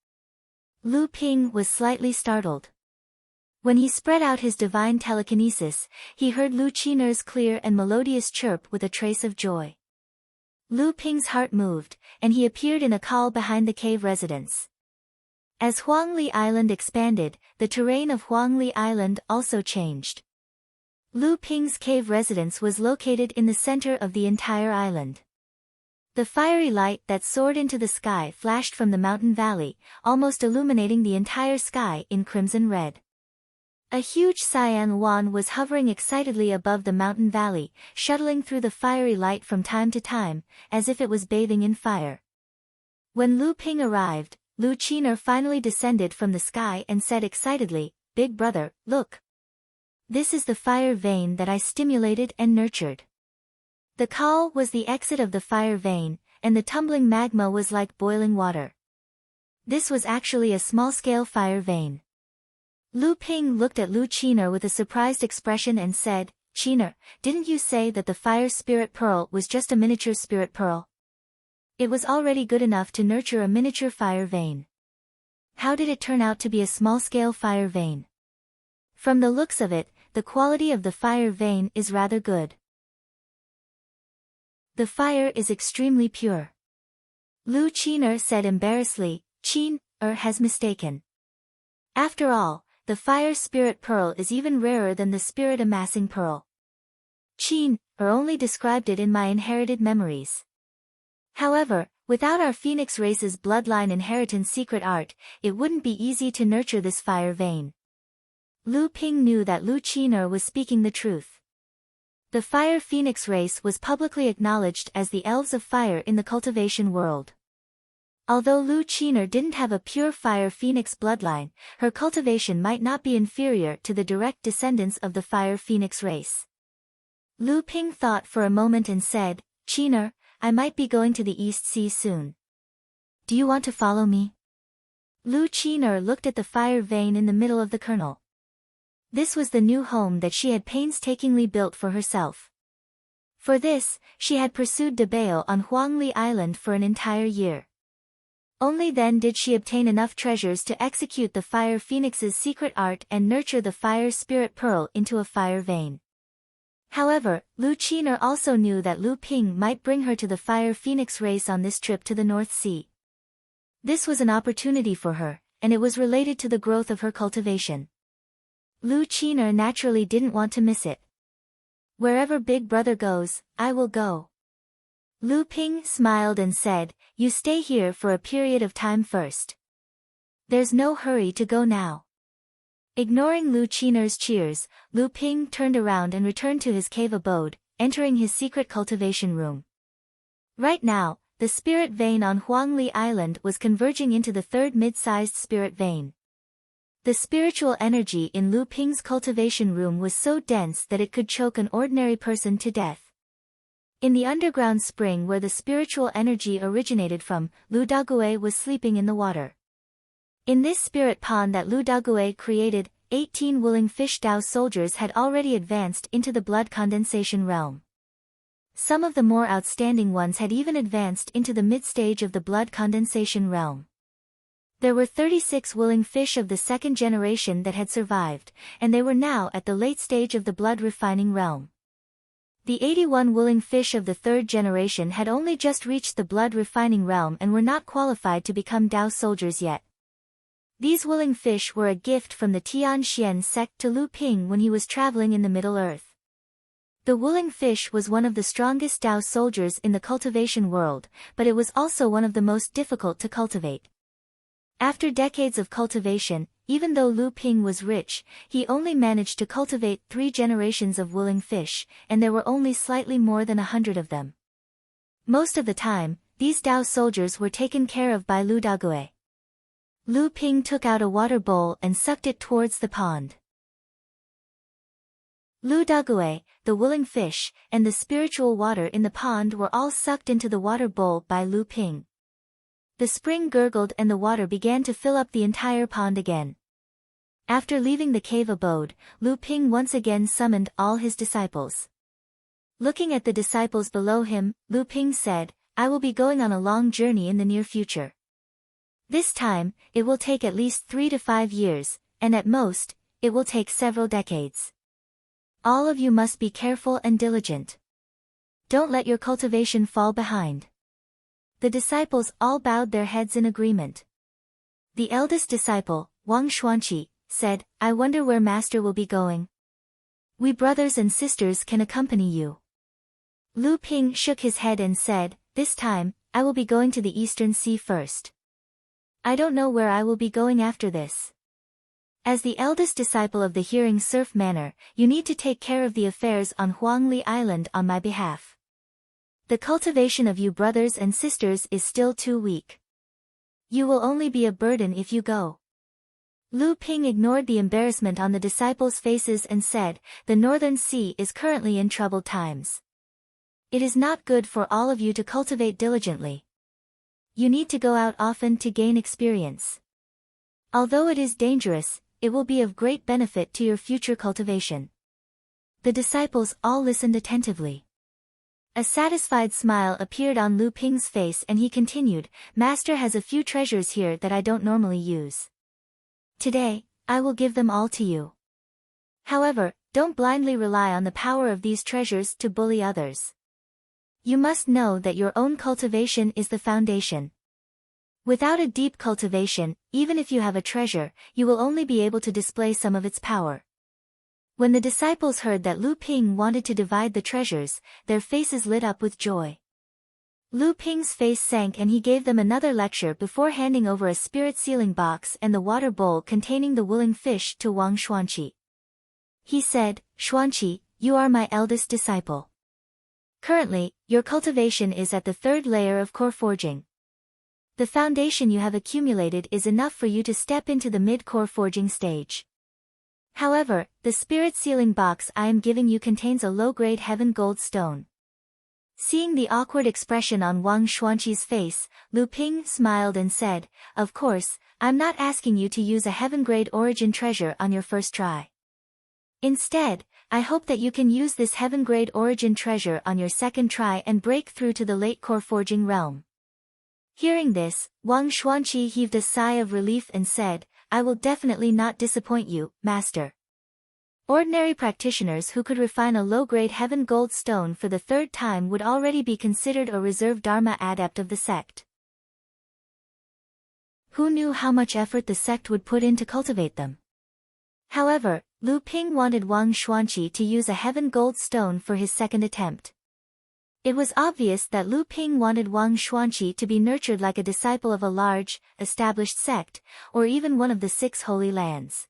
[SPEAKER 1] Lu Ping was slightly startled. When he spread out his divine telekinesis, he heard Lu Qiner's clear and melodious chirp with a trace of joy. Lu Ping's heart moved, and he appeared in a call behind the cave residence. As Huangli Island expanded, the terrain of Huangli Island also changed. Lu Ping's cave residence was located in the center of the entire island. The fiery light that soared into the sky flashed from the mountain valley, almost illuminating the entire sky in crimson red. A huge cyan yuan was hovering excitedly above the mountain valley, shuttling through the fiery light from time to time, as if it was bathing in fire. When Lu Ping arrived, Lu Qiner finally descended from the sky and said excitedly, "Big brother, look. This is the fire vein that I stimulated and nurtured." The call was the exit of the fire vein, and the tumbling magma was like boiling water. This was actually a small-scale fire vein. Lu Ping looked at Lu Qiner with a surprised expression and said, "Qiner, didn't you say that the fire spirit pearl was just a miniature spirit pearl? It was already good enough to nurture a miniature fire vein. How did it turn out to be a small-scale fire vein? From the looks of it, the quality of the fire vein is rather good. The fire is extremely pure." Lu Qiner said embarrassedly, "Qiner has mistaken. After all, the fire spirit pearl is even rarer than the spirit amassing pearl. Qiner only described it in my inherited memories. However, without our phoenix race's bloodline inheritance secret art, it wouldn't be easy to nurture this fire vein." Lu Ping knew that Lu Qiner was speaking the truth. The fire phoenix race was publicly acknowledged as the elves of fire in the cultivation world. Although Lu Qiner didn't have a pure fire phoenix bloodline, her cultivation might not be inferior to the direct descendants of the fire phoenix race. Lu Ping thought for a moment and said, "Qiner, I might be going to the East Sea soon. Do you want to follow me?" Lu Qiner looked at the fire vein in the middle of the kernel. This was the new home that she had painstakingly built for herself. For this, she had pursued Dabao on Huangli Island for an entire year. Only then did she obtain enough treasures to execute the fire phoenix's secret art and nurture the fire spirit pearl into a fire vein. However, Lu Qiner also knew that Lu Ping might bring her to the fire phoenix race on this trip to the North Sea. This was an opportunity for her, and it was related to the growth of her cultivation. Lu Qiner naturally didn't want to miss it. "Wherever Big Brother goes, I will go." Lu Ping smiled and said, "You stay here for a period of time first. There's no hurry to go now." Ignoring Lu Qiner's cheers, Lu Ping turned around and returned to his cave abode, entering his secret cultivation room. Right now, the spirit vein on Huangli Island was converging into the third mid-sized spirit vein. The spiritual energy in Lu Ping's cultivation room was so dense that it could choke an ordinary person to death. In the underground spring where the spiritual energy originated from, Lu Dague was sleeping in the water. In this spirit pond that Lu Dague created, 18 willing fish Dao soldiers had already advanced into the blood condensation realm. Some of the more outstanding ones had even advanced into the mid-stage of the blood condensation realm. There were 36 willing fish of the second generation that had survived, and they were now at the late stage of the blood refining realm. The 81 willing fish of the third generation had only just reached the blood refining realm and were not qualified to become Dao soldiers yet. These willing fish were a gift from the Tianxian sect to Lu Ping when he was traveling in the Middle Earth. The willing fish was one of the strongest Dao soldiers in the cultivation world, but it was also one of the most difficult to cultivate. After decades of cultivation, even though Lu Ping was rich, he only managed to cultivate 3 generations of willing fish, and there were only slightly more than 100 of them. Most of the time, these Dao soldiers were taken care of by Lu Dague. Lu Ping took out a water bowl and sucked it towards the pond. Lu Dague, the willing fish, and the spiritual water in the pond were all sucked into the water bowl by Lu Ping. The spring gurgled and the water began to fill up the entire pond again. After leaving the cave abode, Lu Ping once again summoned all his disciples. Looking at the disciples below him, Lu Ping said, I will be going on a long journey in the near future. This time, it will take at least 3 to 5 years, and at most, it will take several decades. All of you must be careful and diligent. Don't let your cultivation fall behind. The disciples all bowed their heads in agreement. The eldest disciple, Wang Xuanqi, said, I wonder where Master will be going. We brothers and sisters can accompany you. Lu Ping shook his head and said, This time, I will be going to the Eastern Sea first. I don't know where I will be going after this. As the eldest disciple of the Hearing Surf Manor, you need to take care of the affairs on Huangli Island on my behalf. The cultivation of you brothers and sisters is still too weak. You will only be a burden if you go. Lu Ping ignored the embarrassment on the disciples' faces and said, The Northern Sea is currently in troubled times. It is not good for all of you to cultivate diligently. You need to go out often to gain experience. Although it is dangerous, it will be of great benefit to your future cultivation. The disciples all listened attentively. A satisfied smile appeared on Lu Ping's face and he continued, Master has a few treasures here that I don't normally use. Today, I will give them all to you. However, don't blindly rely on the power of these treasures to bully others. You must know that your own cultivation is the foundation. Without a deep cultivation, even if you have a treasure, you will only be able to display some of its power. When the disciples heard that Lu Ping wanted to divide the treasures, their faces lit up with joy. Lu Ping's face sank and he gave them another lecture before handing over a spirit sealing box and the water bowl containing the willing fish to Wang Xuanqi. He said, Xuanqi, you are my eldest disciple. Currently, your cultivation is at the 3rd layer of core forging. The foundation you have accumulated is enough for you to step into the mid-core forging stage. However, the spirit sealing box I am giving you contains a low-grade heaven gold stone. Seeing the awkward expression on Wang Xuanqi's face, Lu Ping smiled and said, Of course, I'm not asking you to use a heaven-grade origin treasure on your first try. Instead, I hope that you can use this heaven-grade origin treasure on your second try and break through to the late core forging realm. Hearing this, Wang Xuanqi heaved a sigh of relief and said, I will definitely not disappoint you, Master. Ordinary practitioners who could refine a low-grade heaven gold stone for the 3rd time would already be considered a reserve Dharma adept of the sect. Who knew how much effort the sect would put in to cultivate them? However, Lu Ping wanted Wang Xuanqi to use a heaven gold stone for his second attempt. It was obvious that Lu Ping wanted Wang Xuanqi to be nurtured like a disciple of a large, established sect, or even one of the 6 holy lands.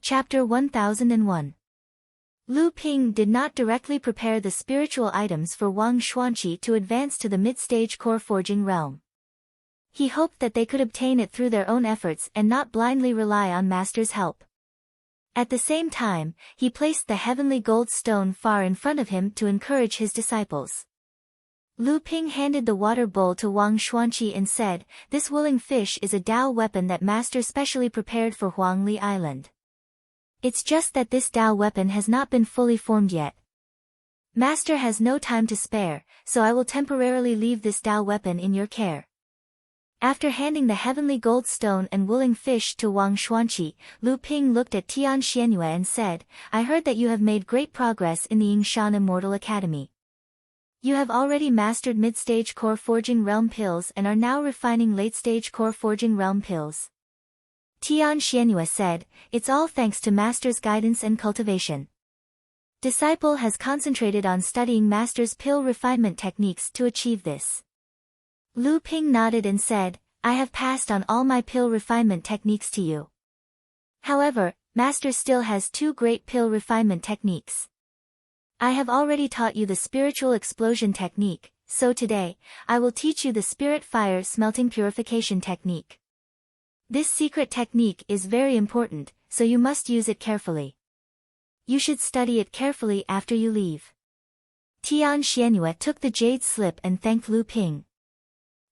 [SPEAKER 1] Chapter 1001. Lu Ping did not directly prepare the spiritual items for Wang Xuanqi to advance to the mid-stage core forging realm. He hoped that they could obtain it through their own efforts and not blindly rely on Master's help. At the same time, he placed the heavenly gold stone far in front of him to encourage his disciples. Lu Ping handed the water bowl to Wang Xuanqi and said, This willing fish is a Dao weapon that Master specially prepared for Huangli Island. It's just that this Dao weapon has not been fully formed yet. Master has no time to spare, so I will temporarily leave this Dao weapon in your care. After handing the heavenly gold stone and willing fish to Wang Xuanqi, Lu Ping looked at Tian Xianyue and said, I heard that you have made great progress in the Yingshan Immortal Academy. You have already mastered mid-stage core forging realm pills and are now refining late-stage core forging realm pills. Tian Xianyue said, It's all thanks to Master's guidance and cultivation. Disciple has concentrated on studying Master's pill refinement techniques to achieve this. Lu Ping nodded and said, I have passed on all my pill refinement techniques to you. However, Master still has 2 great pill refinement techniques. I have already taught you the spiritual explosion technique, so today, I will teach you the spirit fire smelting purification technique. This secret technique is very important, so you must use it carefully. You should study it carefully after you leave. Tian Xianyue took the jade slip and thanked Lu Ping.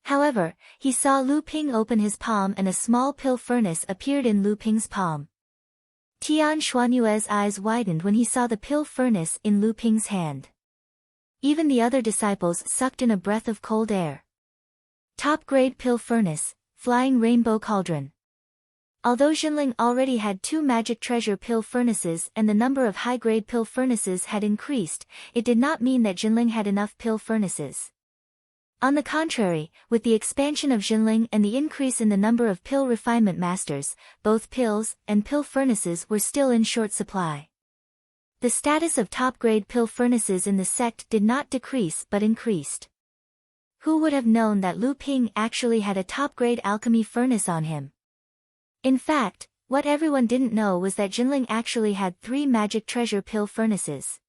[SPEAKER 1] However, he saw Lu Ping open his palm and a small pill furnace appeared in Lu Ping's palm. Tian Xuanyue's eyes widened when he saw the pill furnace in Lu Ping's hand. Even the other disciples sucked in a breath of cold air. Top-grade pill furnace, flying rainbow cauldron. Although Jinling already had 2 magic treasure pill furnaces and the number of high-grade pill furnaces had increased, it did not mean that Jinling had enough pill furnaces. On the contrary, with the expansion of Jinling and the increase in the number of pill refinement masters, both pills and pill furnaces were still in short supply. The status of top-grade pill furnaces in the sect did not decrease but increased. Who would have known that Lu Ping actually had a top-grade alchemy furnace on him? In fact, what everyone didn't know was that Jinling actually had 3 magic treasure pill furnaces.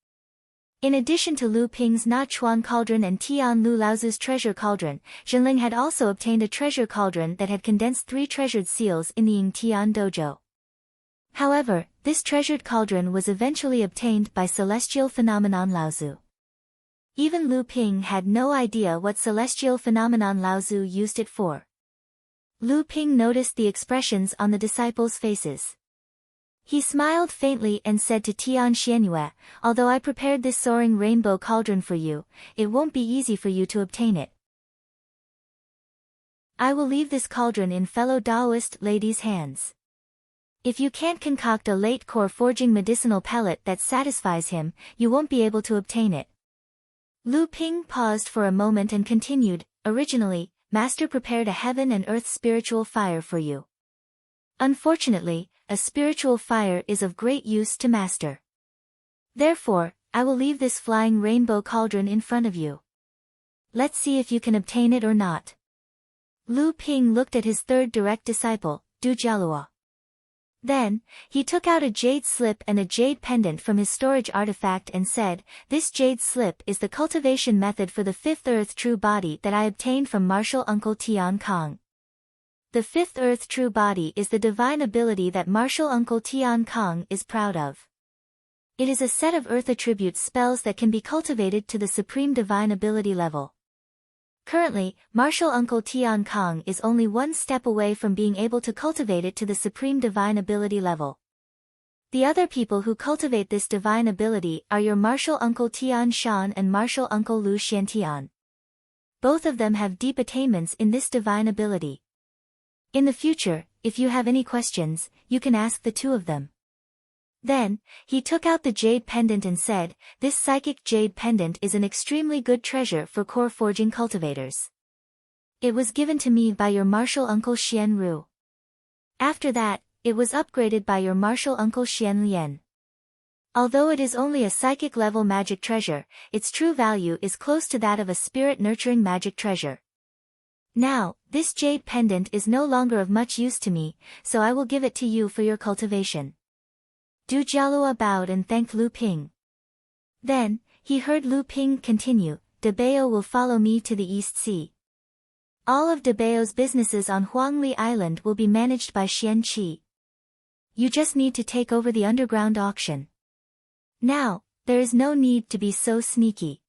[SPEAKER 1] In addition to Lu Ping's Na Chuan cauldron and Tian Lu Laozu's treasure cauldron, Jinling had also obtained a treasure cauldron that had condensed 3 treasured seals in the Ying Tian dojo. However, this treasured cauldron was eventually obtained by Celestial Phenomenon Laozu. Even Lu Ping had no idea what Celestial Phenomenon Laozu used it for. Lu Ping noticed the expressions on the disciples' faces. He smiled faintly and said to Tian Xianyue, although I prepared this soaring rainbow cauldron for you, it won't be easy for you to obtain it. I will leave this cauldron in fellow Taoist lady's hands. If you can't concoct a late core forging medicinal pellet that satisfies him, you won't be able to obtain it. Lu Ping paused for a moment and continued, originally, Master prepared a heaven and earth spiritual fire for you. Unfortunately, a spiritual fire is of great use to Master. Therefore, I will leave this flying rainbow cauldron in front of you. Let's see if you can obtain it or not. Lu Ping looked at his third direct disciple, Du Jialua. Then, he took out a jade slip and a jade pendant from his storage artifact and said, this jade slip is the cultivation method for the 5th Earth True Body that I obtained from martial uncle Tian Kong. The 5th Earth True Body is the divine ability that martial uncle Tian Kong is proud of. It is a set of earth attribute spells that can be cultivated to the supreme divine ability level. Currently, martial uncle Tian Kong is only 1 step away from being able to cultivate it to the supreme divine ability level. The other people who cultivate this divine ability are your martial uncle Tian Shan and martial uncle Lu Xiantian. Both of them have deep attainments in this divine ability. In the future, if you have any questions, you can ask the 2 of them. Then, he took out the jade pendant and said, this psychic jade pendant is an extremely good treasure for core forging cultivators. It was given to me by your martial uncle Xian Ru. After that, it was upgraded by your martial uncle Xian Lian. Although it is only a psychic level magic treasure, its true value is close to that of a spirit nurturing magic treasure. Now, this jade pendant is no longer of much use to me, so I will give it to you for your cultivation. Du Jialua bowed and thanked Lu Ping. Then, he heard Lu Ping continue, Debao will follow me to the East Sea. All of Debao's businesses on Huangli Island will be managed by Xian Qi. You just need to take over the underground auction. Now, there is no need to be so sneaky.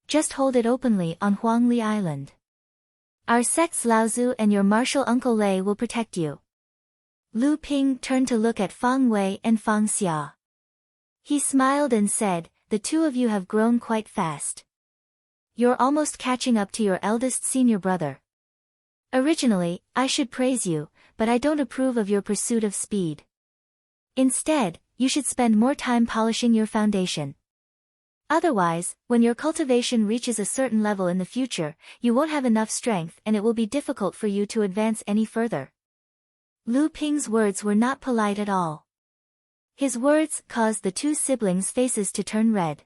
[SPEAKER 1] Just hold it openly on Huangli Island. Our sect's Laozu and your martial uncle Lei will protect you. Lu Ping turned to look at Fang Wei and Fang Xia. He smiled and said, the 2 of you have grown quite fast. You're almost catching up to your eldest senior brother. Originally, I should praise you, but I don't approve of your pursuit of speed. Instead, you should spend more time polishing your foundation. Otherwise, when your cultivation reaches a certain level in the future, you won't have enough strength and it will be difficult for you to advance any further. Lu Ping's words were not polite at all. His words caused the 2 siblings' faces to turn red.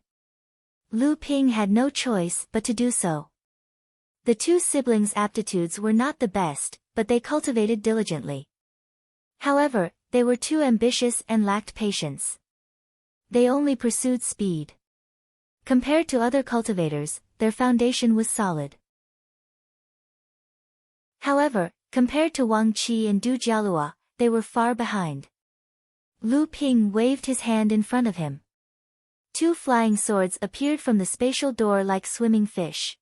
[SPEAKER 1] Lu Ping had no choice but to do so. The 2 siblings' aptitudes were not the best, but they cultivated diligently. However, they were too ambitious and lacked patience. They only pursued speed. Compared to other cultivators, their foundation was solid. However, compared to Wang Qi and Du Jialua, they were far behind. Lu Ping waved his hand in front of him. 2 flying swords appeared from the spatial door like swimming fish.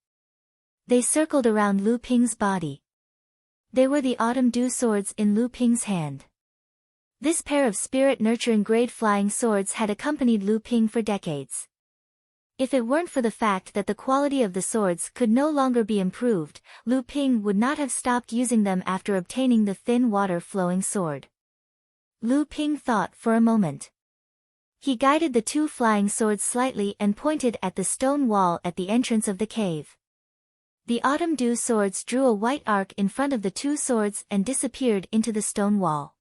[SPEAKER 1] They circled around Lu Ping's body. They were the autumn dew swords in Lu Ping's hand. This pair of spirit-nurturing grade flying swords had accompanied Lu Ping for decades. If it weren't for the fact that the quality of the swords could no longer be improved, Lu Ping would not have stopped using them after obtaining the thin water-flowing sword. Lu Ping thought for a moment. He guided the 2 flying swords slightly and pointed at the stone wall at the entrance of the cave. The autumn dew swords drew a white arc in front of the 2 swords and disappeared into the stone wall.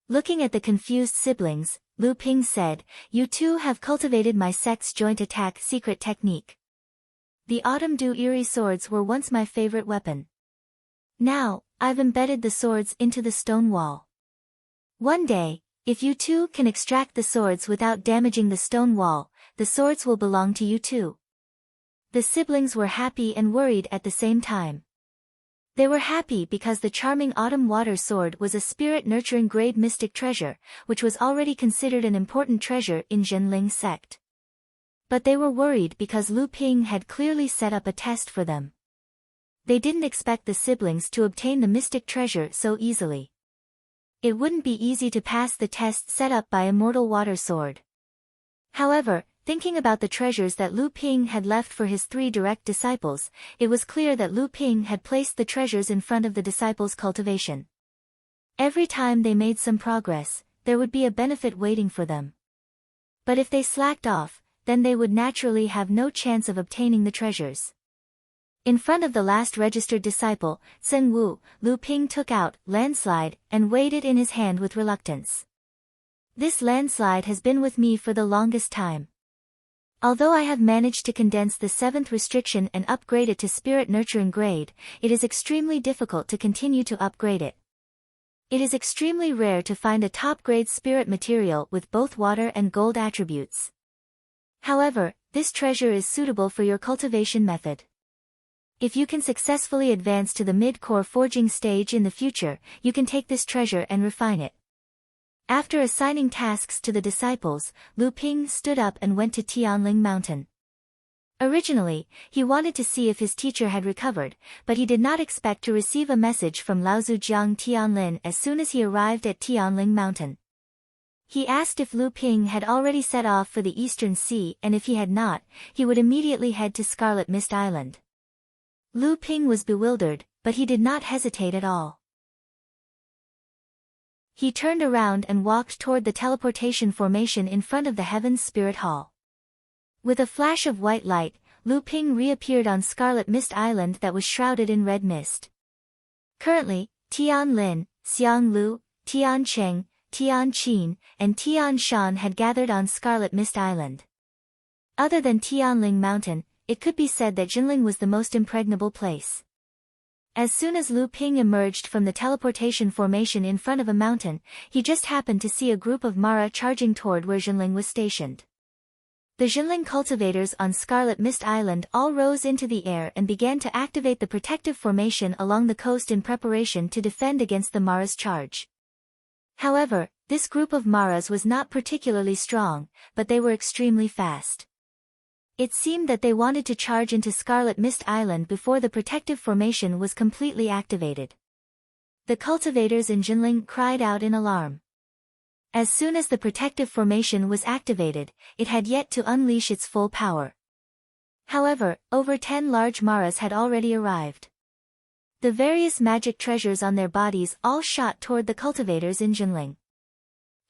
[SPEAKER 1] Looking at the confused siblings, Lu Ping said, "You 2 have cultivated my sect's joint attack secret technique. The autumn dew eerie swords were once my favorite weapon. Now, I've embedded the swords into the stone wall. One day, if you 2 can extract the swords without damaging the stone wall, the swords will belong to you too." The siblings were happy and worried at the same time. They were happy because the charming autumn water sword was a spirit-nurturing grade mystic treasure, which was already considered an important treasure in Zhenling's sect. But they were worried because Lu Ping had clearly set up a test for them. They didn't expect the siblings to obtain the mystic treasure so easily. It wouldn't be easy to pass the test set up by Immortal Water Sword. However, thinking about the treasures that Lu Ping had left for his 3 direct disciples, it was clear that Lu Ping had placed the treasures in front of the disciples' cultivation. Every time they made some progress, there would be a benefit waiting for them. But if they slacked off, then they would naturally have no chance of obtaining the treasures. In front of the last registered disciple, Sen Wu, Lu Ping took out Landslide and weighed it in his hand with reluctance. "This landslide has been with me for the longest time. Although I have managed to condense the 7th restriction and upgrade it to Spirit Nurturing grade, it is extremely difficult to continue to upgrade it. It is extremely rare to find a top-grade spirit material with both water and gold attributes. However, this treasure is suitable for your cultivation method. If you can successfully advance to the mid-core forging stage in the future, you can take this treasure and refine it." After assigning tasks to the disciples, Lu Ping stood up and went to Tianling Mountain. Originally, he wanted to see if his teacher had recovered, but he did not expect to receive a message from Laozu Jiang Tianlin as soon as he arrived at Tianling Mountain. He asked if Lu Ping had already set off for the Eastern Sea, and if he had not, he would immediately head to Scarlet Mist Island. Lu Ping was bewildered, but he did not hesitate at all. He turned around and walked toward the teleportation formation in front of the Heaven's Spirit Hall. With a flash of white light, Lu Ping reappeared on Scarlet Mist Island that was shrouded in red mist. Currently, Tian Lin, Xiang Lu, Tian Cheng, Tian Qin, and Tian Shan had gathered on Scarlet Mist Island. Other than Tianling Mountain, it could be said that Zhenling was the most impregnable place. As soon as Lu Ping emerged from the teleportation formation in front of a mountain, he just happened to see a group of Mara charging toward where Zhenling was stationed. The Zhenling cultivators on Scarlet Mist Island all rose into the air and began to activate the protective formation along the coast in preparation to defend against the Mara's charge. However, this group of Maras was not particularly strong, but they were extremely fast. It seemed that they wanted to charge into Scarlet Mist Island before the protective formation was completely activated. The cultivators in Zhenling cried out in alarm. As soon as the protective formation was activated, it had yet to unleash its full power. However, over 10 large Maras had already arrived. The various magic treasures on their bodies all shot toward the cultivators in Zhenling.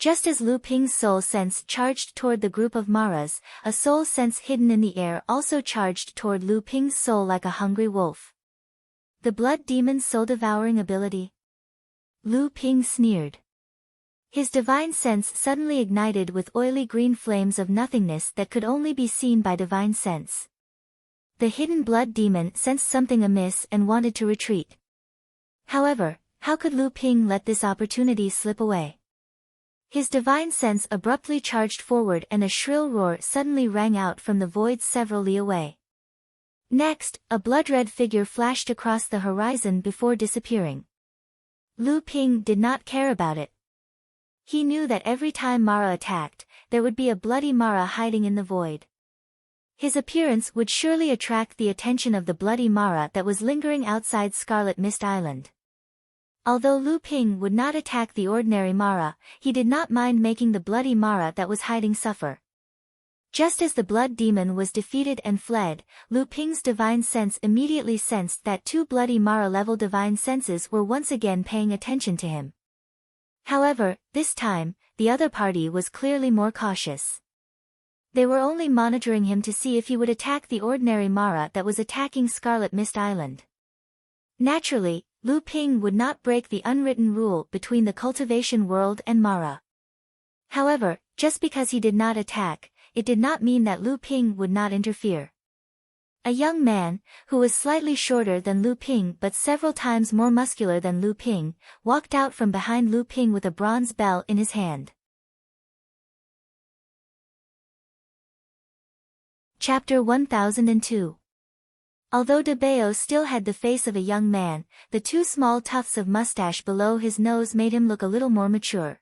[SPEAKER 1] Just as Lu Ping's soul sense charged toward the group of Maras, a soul sense hidden in the air also charged toward Lu Ping's soul like a hungry wolf. The blood demon's soul-devouring ability? Lu Ping sneered. His divine sense suddenly ignited with oily green flames of nothingness that could only be seen by divine sense. The hidden blood demon sensed something amiss and wanted to retreat. However, how could Lu Ping let this opportunity slip away? His divine sense abruptly charged forward and a shrill roar suddenly rang out from the void several li away. Next, a blood-red figure flashed across the horizon before disappearing. Lu Ping did not care about it. He knew that every time Mara attacked, there would be a bloody Mara hiding in the void. His appearance would surely attract the attention of the bloody Mara that was lingering outside Scarlet Mist Island. Although Lu Ping would not attack the ordinary Mara, he did not mind making the bloody Mara that was hiding suffer. Just as the blood demon was defeated and fled, Lu Ping's divine sense immediately sensed that two bloody Mara-level divine senses were once again paying attention to him. However, this time, the other party was clearly more cautious. They were only monitoring him to see if he would attack the ordinary Mara that was attacking Scarlet Mist Island. Naturally, Lu Ping would not break the unwritten rule between the cultivation world and Mara. However, just because he did not attack, it did not mean that Lu Ping would not interfere. A young man, who was slightly shorter than Lu Ping but several times more muscular than Lu Ping, walked out from behind Lu Ping with a bronze bell in his hand. Chapter 1002. Although De Bao still had the face of a young man, the two small tufts of mustache below his nose made him look a little more mature.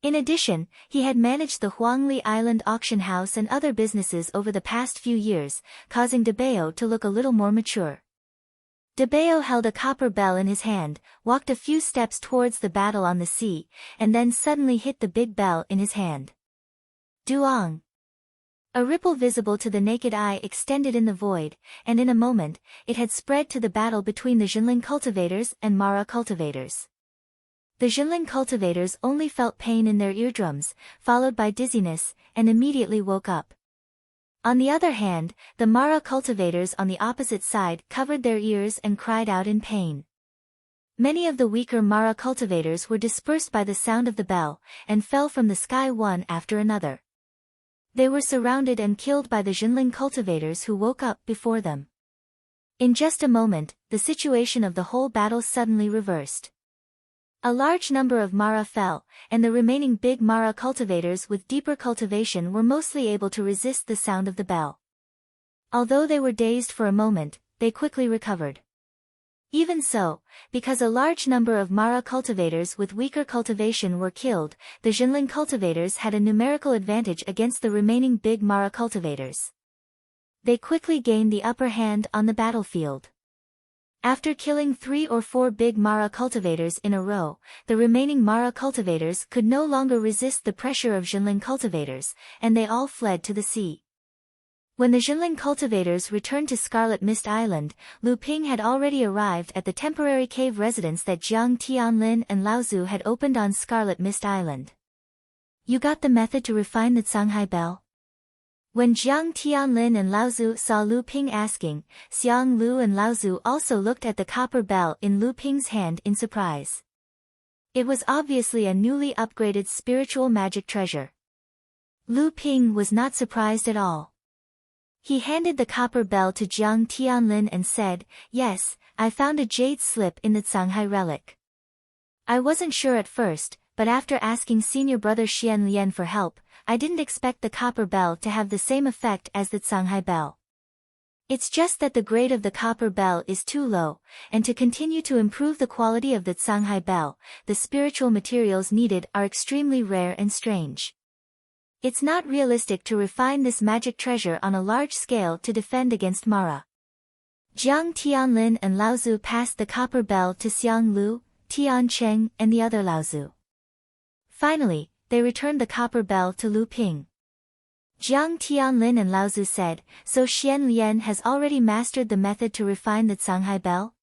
[SPEAKER 1] In addition, he had managed the Huangli Island auction house and other businesses over the past few years, causing De Bao to look a little more mature. De Bao held a copper bell in his hand, walked a few steps towards the battle on the sea, and then suddenly hit the big bell in his hand. Duong! A ripple visible to the naked eye extended in the void, and in a moment, it had spread to the battle between the Jinling cultivators and Mara cultivators. The Jinling cultivators only felt pain in their eardrums, followed by dizziness, and immediately woke up. On the other hand, the Mara cultivators on the opposite side covered their ears and cried out in pain. Many of the weaker Mara cultivators were dispersed by the sound of the bell, and fell from the sky one after another. They were surrounded and killed by the Jinling cultivators who woke up before them. In just a moment, the situation of the whole battle suddenly reversed. A large number of Mara fell, and the remaining big Mara cultivators with deeper cultivation were mostly able to resist the sound of the bell. Although they were dazed for a moment, they quickly recovered. Even so, because a large number of Mara cultivators with weaker cultivation were killed, the Jinling cultivators had a numerical advantage against the remaining big Mara cultivators. They quickly gained the upper hand on the battlefield. After killing 3 or 4 big Mara cultivators in a row, the remaining Mara cultivators could no longer resist the pressure of Jinling cultivators, and they all fled to the sea. When the Jinling cultivators returned to Scarlet Mist Island, Lu Ping had already arrived at the temporary cave residence that Jiang Tianlin and Laozu had opened on Scarlet Mist Island. "You got the method to refine the Shanghai bell?" When Jiang Tianlin and Laozu saw Lu Ping asking, Xiang Lu and Laozu also looked at the copper bell in Lu Ping's hand in surprise. It was obviously a newly upgraded spiritual magic treasure. Lu Ping was not surprised at all. He handed the copper bell to Jiang Tianlin and said, "Yes, I found a jade slip in the Shanghai relic. I wasn't sure at first, but after asking senior brother Xian Lian for help, I didn't expect the copper bell to have the same effect as the Shanghai bell. It's just that the grade of the copper bell is too low, and to continue to improve the quality of the Shanghai bell, the spiritual materials needed are extremely rare and strange. It's not realistic to refine this magic treasure on a large scale to defend against Mara." Jiang Tianlin and Laozu passed the copper bell to Xiang Lu, Tian Cheng and the other Laozu. Finally, they returned the copper bell to Lu Ping. Jiang Tianlin and Laozu said, "So Xian Lian has already mastered the method to refine the Shanghai bell?"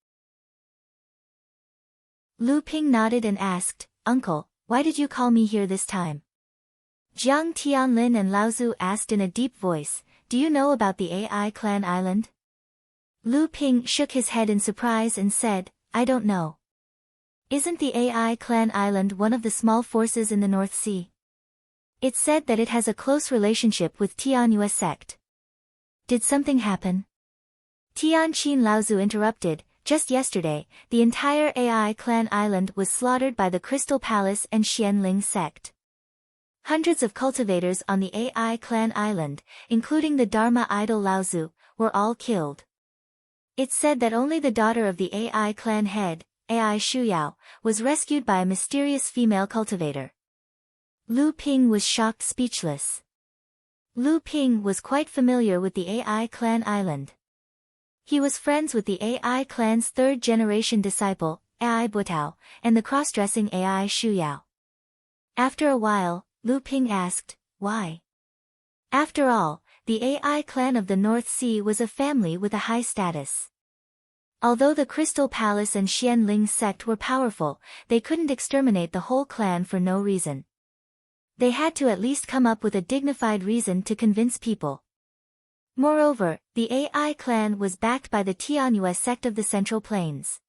[SPEAKER 1] Lu Ping nodded and asked, "Uncle, why did you call me here this time?" Jiang Tianlin and Laozu asked in a deep voice, "Do you know about the AI Clan Island?" Lu Ping shook his head in surprise and said, "I don't know. Isn't the AI Clan Island one of the small forces in the North Sea? It's said that it has a close relationship with Tianyue sect. Did something happen?" Tianqin Laozu interrupted, "Just yesterday, the entire AI Clan Island was slaughtered by the Crystal Palace and Xianling sect. Hundreds of cultivators on the AI Clan Island, including the Dharma idol Laozu, were all killed. It's said that only the daughter of the AI Clan head, AI Shuyao, was rescued by a mysterious female cultivator." Lu Ping was shocked speechless. Lu Ping was quite familiar with the AI clan island. He was friends with the AI clan's third-generation disciple, AI Butao, and the cross-dressing AI Shu Yao. After a while, Lu Ping asked, why? After all, the AI clan of the North Sea was a family with a high status. Although the Crystal Palace and Xianling sect were powerful, they couldn't exterminate the whole clan for no reason. They had to at least come up with a dignified reason to convince people. Moreover, the AI clan was backed by the Tianyue sect of the Central Plains.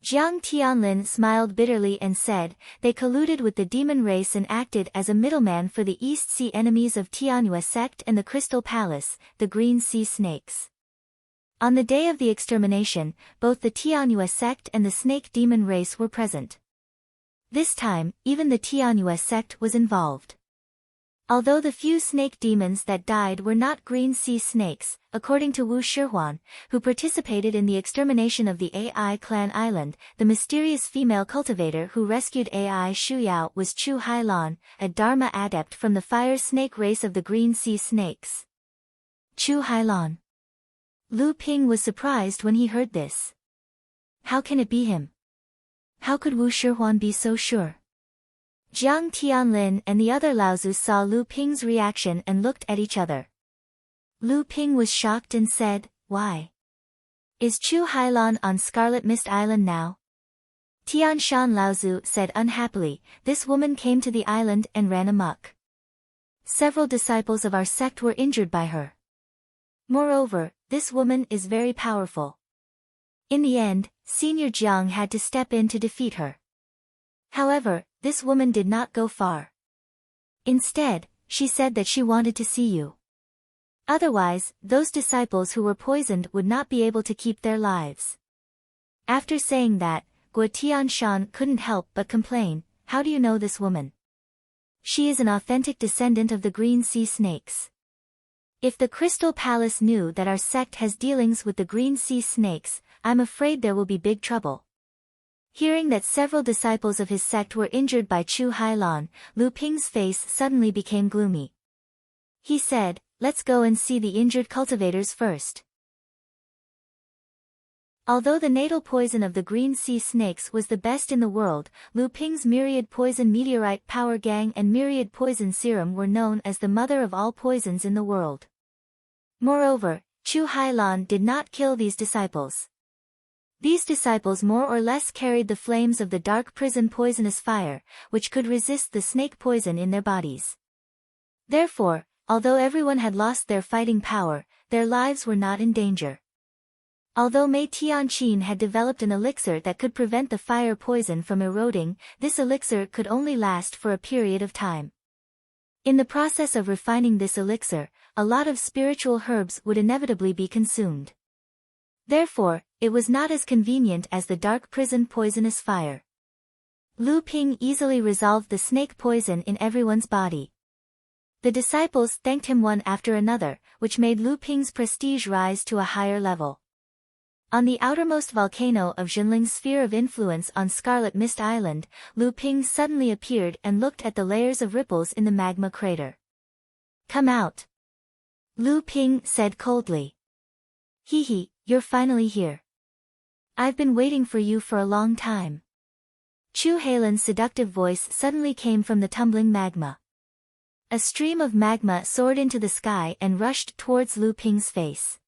[SPEAKER 1] Jiang Tianlin smiled bitterly and said, they colluded with the demon race and acted as a middleman for the East Sea enemies of Tianyue sect and the Crystal Palace, the Green Sea Snakes. On the day of the extermination, both the Tianyue sect and the snake demon race were present. This time, even the Tianyue sect was involved. Although the few snake demons that died were not green sea snakes, according to Wu Shihuan, who participated in the extermination of the AI clan island, the mysterious female cultivator who rescued AI Shu Yao was Chu Hailan, a Dharma adept from the fire snake race of the green sea snakes. Chu Hailan. Lu Ping was surprised when he heard this. How can it be him? How could Wu Shihuan be so sure? Jiang Tianlin and the other Laozu saw Lu Ping's reaction and looked at each other. Lu Ping was shocked and said, why? Is Chu Hailan on Scarlet Mist Island now? Tian Shan Laozu said unhappily, this woman came to the island and ran amok. Several disciples of our sect were injured by her. Moreover, this woman is very powerful. In the end, Senior Jiang had to step in to defeat her. However, this woman did not go far. Instead, she said that she wanted to see you. Otherwise, those disciples who were poisoned would not be able to keep their lives. After saying that, Guo Tianshan couldn't help but complain, how do you know this woman? She is an authentic descendant of the Green Sea Snakes. If the Crystal Palace knew that our sect has dealings with the Green Sea Snakes, I'm afraid there will be big trouble. Hearing that several disciples of his sect were injured by Chu Hailan, Lu Ping's face suddenly became gloomy. He said, let's go and see the injured cultivators first. Although the natal poison of the Green Sea Snakes was the best in the world, Lu Ping's Myriad Poison Meteorite Power Gang and Myriad Poison Serum were known as the mother of all poisons in the world. Moreover, Chu Hailan did not kill these disciples. These disciples more or less carried the flames of the dark prison poisonous fire, which could resist the snake poison in their bodies. Therefore, although everyone had lost their fighting power, their lives were not in danger. Although Mei Tianqin had developed an elixir that could prevent the fire poison from eroding, this elixir could only last for a period of time. In the process of refining this elixir, a lot of spiritual herbs would inevitably be consumed. Therefore, it was not as convenient as the dark prison poisonous fire. Lu Ping easily resolved the snake poison in everyone's body. The disciples thanked him one after another, which made Lu Ping's prestige rise to a higher level. On the outermost volcano of Jinling's sphere of influence on Scarlet Mist Island, Lu Ping suddenly appeared and looked at the layers of ripples in the magma crater. Come out. Lu Ping said coldly. Hee, you're finally here. I've been waiting for you for a long time. Chu Hailan's seductive voice suddenly came from the tumbling magma. A stream of magma soared into the sky and rushed towards Lu Ping's face.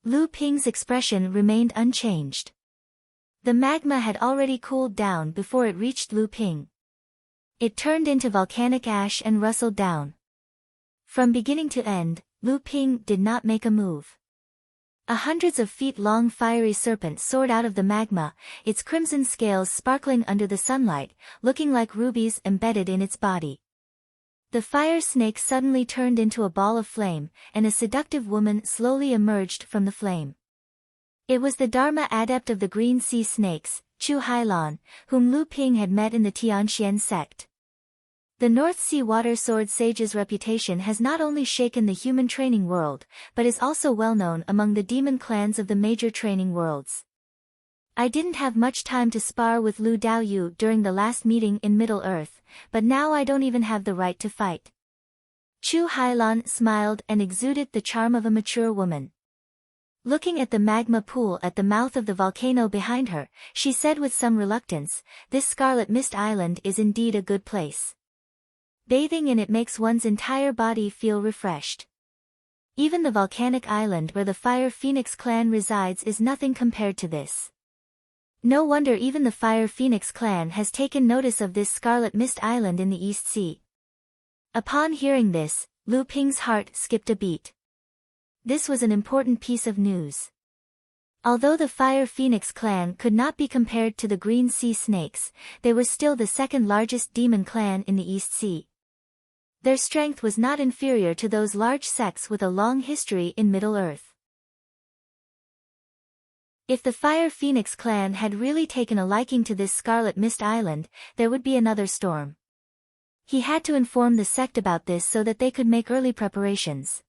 [SPEAKER 1] Lu Ping's expression remained unchanged. The magma had already cooled down before it reached Lu Ping. It turned into volcanic ash and rustled down. From beginning to end, Lu Ping did not make a move. A hundreds of feet long fiery serpent soared out of the magma, its crimson scales sparkling under the sunlight, looking like rubies embedded in its body. The fire snake suddenly turned into a ball of flame, and a seductive woman slowly emerged from the flame. It was the Dharma adept of the Green Sea Snakes, Chu Hailan, whom Lu Ping had met in the Tianxian sect. The North Sea Water Sword Sage's reputation has not only shaken the human training world, but is also well known among the demon clans of the major training worlds. I didn't have much time to spar with Lu Daoyu during the last meeting in Middle-earth, but now I don't even have the right to fight. Chu Hailan smiled and exuded the charm of a mature woman. Looking at the magma pool at the mouth of the volcano behind her, she said with some reluctance, "This Scarlet Mist Island is indeed a good place. Bathing in it makes one's entire body feel refreshed. Even the volcanic island where the Fire Phoenix clan resides is nothing compared to this." No wonder even the Fire Phoenix clan has taken notice of this Scarlet Mist Island in the East Sea. Upon hearing this, Lu Ping's heart skipped a beat. This was an important piece of news. Although the Fire Phoenix clan could not be compared to the Green Sea Snakes, they were still the second largest demon clan in the East Sea. Their strength was not inferior to those large sects with a long history in Middle-earth. If the Fire Phoenix clan had really taken a liking to this Scarlet Mist Island, there would be another storm. He had to inform the sect about this so that they could make early preparations.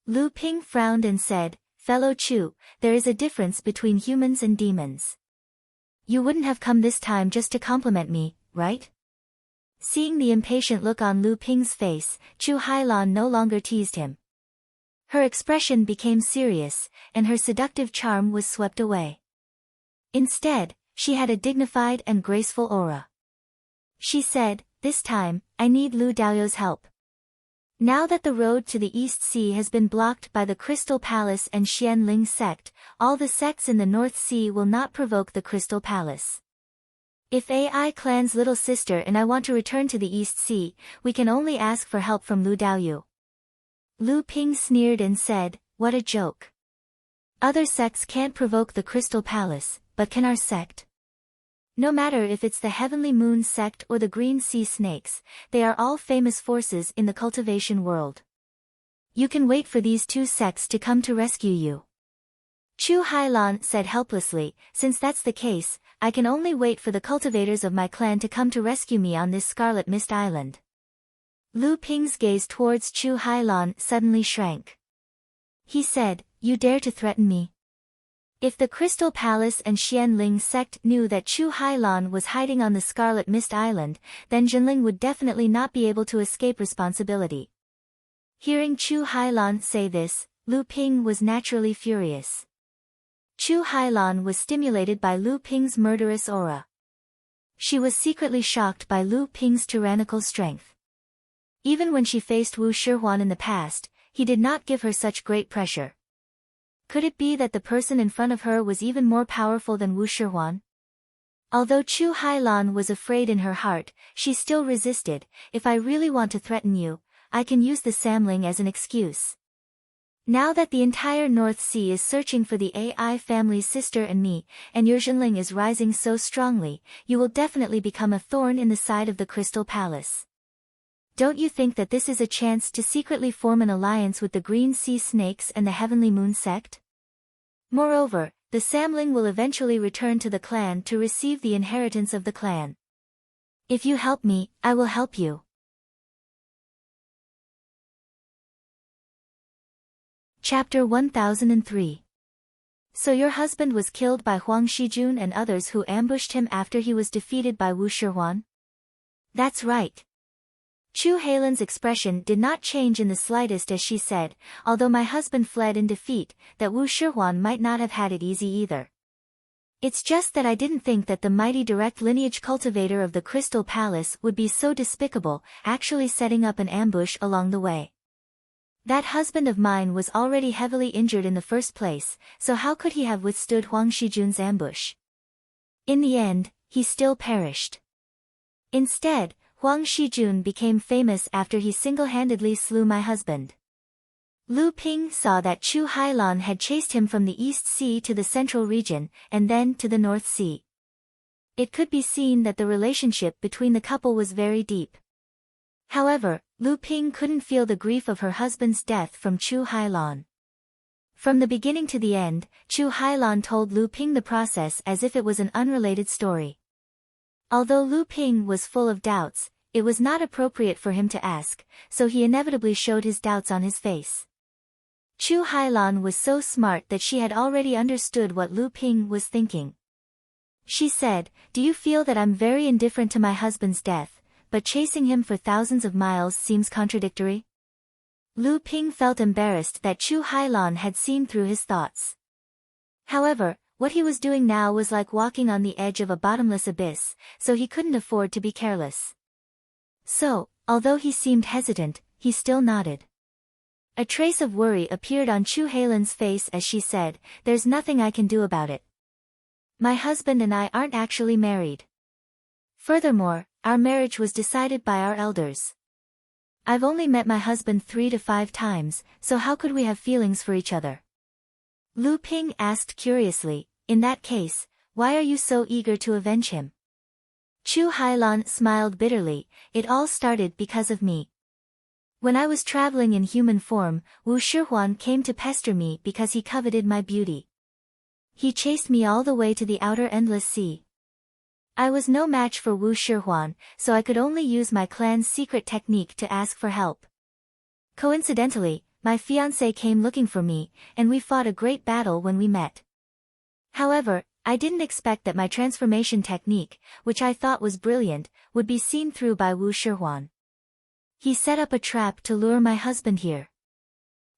[SPEAKER 1] Lu Ping frowned and said, "Fellow Chu, there is a difference between humans and demons. You wouldn't have come this time just to compliment me, right?" Seeing the impatient look on Lu Ping's face, Chu Hailan no longer teased him. Her expression became serious, and her seductive charm was swept away. Instead, she had a dignified and graceful aura. She said, "This time, I need Lu Daoyu's help. Now that the road to the East Sea has been blocked by the Crystal Palace and Xianling sect, all the sects in the North Sea will not provoke the Crystal Palace. If AI clan's little sister and I want to return to the East Sea, we can only ask for help from Lu Daoyu." Lu Ping sneered and said, "What a joke. Other sects can't provoke the Crystal Palace, but can our sect? No matter if it's the Heavenly Moon sect or the Green Sea Snakes, they are all famous forces in the cultivation world. You can wait for these two sects to come to rescue you." Chu Hailan said helplessly, "Since that's the case, I can only wait for the cultivators of my clan to come to rescue me on this Scarlet Mist Island." Lu Ping's gaze towards Chu Hailan suddenly shrank. He said, "You dare to threaten me?" If the Crystal Palace and Xianling sect knew that Chu Hailan was hiding on the Scarlet Mist Island, then Jinling would definitely not be able to escape responsibility. Hearing Chu Hailan say this, Lu Ping was naturally furious. Chu Hailan was stimulated by Lu Ping's murderous aura. She was secretly shocked by Lu Ping's tyrannical strength. Even when she faced Wu Shihuan in the past, he did not give her such great pressure. Could it be that the person in front of her was even more powerful than Wu Shihuan? Although Chu Hailan was afraid in her heart, she still resisted. "If I really want to threaten you, I can use the Samling as an excuse. Now that the entire North Sea is searching for the AI family's sister and me, and your Jinling is rising so strongly, you will definitely become a thorn in the side of the Crystal Palace. Don't you think that this is a chance to secretly form an alliance with the Green Sea Snakes and the Heavenly Moon sect? Moreover, the Samling will eventually return to the clan to receive the inheritance of the clan. If you help me, I will help you." Chapter 1003. So your husband was killed by Huang Shijun and others who ambushed him after he was defeated by Wu Shihuan? That's right. Chu Hailan's expression did not change in the slightest as she said, "Although my husband fled in defeat, that Wu Shihuan might not have had it easy either. It's just that I didn't think that the mighty direct lineage cultivator of the Crystal Palace would be so despicable, actually setting up an ambush along the way. That husband of mine was already heavily injured in the first place, so how could he have withstood Huang Shijun's ambush? In the end, he still perished. Instead, Huang Shijun became famous after he single-handedly slew my husband." Lu Ping saw that Chu Hailan had chased him from the East Sea to the Central region, and then to the North Sea. It could be seen that the relationship between the couple was very deep. However, Lu Ping couldn't feel the grief of her husband's death from Chu Hailan. From the beginning to the end, Chu Hailan told Lu Ping the process as if it was an unrelated story. Although Lu Ping was full of doubts, it was not appropriate for him to ask, so he inevitably showed his doubts on his face. Chu Hailan was so smart that she had already understood what Lu Ping was thinking. She said, "Do you feel that I'm very indifferent to my husband's death, but chasing him for thousands of miles seems contradictory?" Lu Ping felt embarrassed that Chu Hailan had seen through his thoughts. However, what he was doing now was like walking on the edge of a bottomless abyss, so he couldn't afford to be careless. So, although he seemed hesitant, he still nodded. A trace of worry appeared on Chu Hailan's face as she said, "There's nothing I can do about it. My husband and I aren't actually married. Furthermore, our marriage was decided by our elders. I've only met my husband 3 to 5 times, so how could we have feelings for each other?" Lu Ping asked curiously, "In that case, why are you so eager to avenge him?" Chu Hailan smiled bitterly, "It all started because of me. When I was traveling in human form, Wu Shihuan came to pester me because he coveted my beauty. He chased me all the way to the outer endless sea. I was no match for Wu Shihuan, so I could only use my clan's secret technique to ask for help. Coincidentally, my fiancé came looking for me, and we fought a great battle when we met. However, I didn't expect that my transformation technique, which I thought was brilliant, would be seen through by Wu Shihuan. He set up a trap to lure my husband here.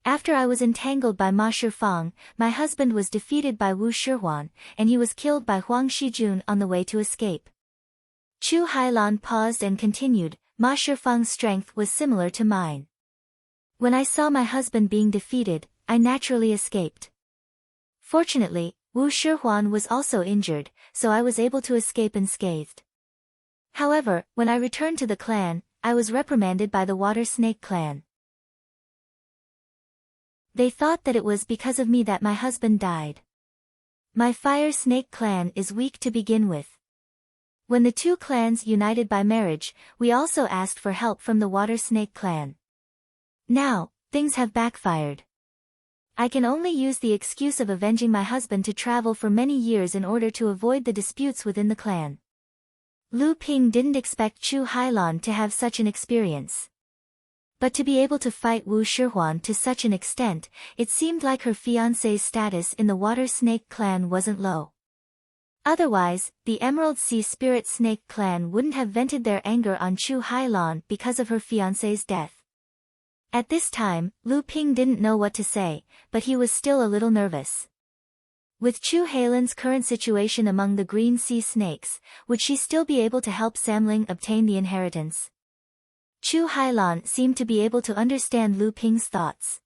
[SPEAKER 1] After I was entangled by Ma Shifang, my husband was defeated by Wu Shihuan, and he was killed by Huang Shijun on the way to escape." Chu Hailan paused and continued, "Ma Shifang's strength was similar to mine. When I saw my husband being defeated, I naturally escaped. Fortunately, Wu Shihuan was also injured, so I was able to escape unscathed. However, when I returned to the clan, I was reprimanded by the Water Snake clan. They thought that it was because of me that my husband died. My Fire Snake clan is weak to begin with. When the two clans united by marriage, we also asked for help from the Water Snake clan. Now, things have backfired. I can only use the excuse of avenging my husband to travel for many years in order to avoid the disputes within the clan." Lu Ping didn't expect Chu Hailan to have such an experience. But to be able to fight Wu Shihuan to such an extent, it seemed like her fiancé's status in the Water Snake clan wasn't low. Otherwise, the Emerald Sea Spirit Snake clan wouldn't have vented their anger on Chu Hailan because of her fiancé's death. At this time, Lu Ping didn't know what to say, but he was still a little nervous. With Chu Hailan's current situation among the Green Sea Snakes, would she still be able to help Samling obtain the inheritance? Chu Hailan seemed to be able to understand Lu Ping's thoughts.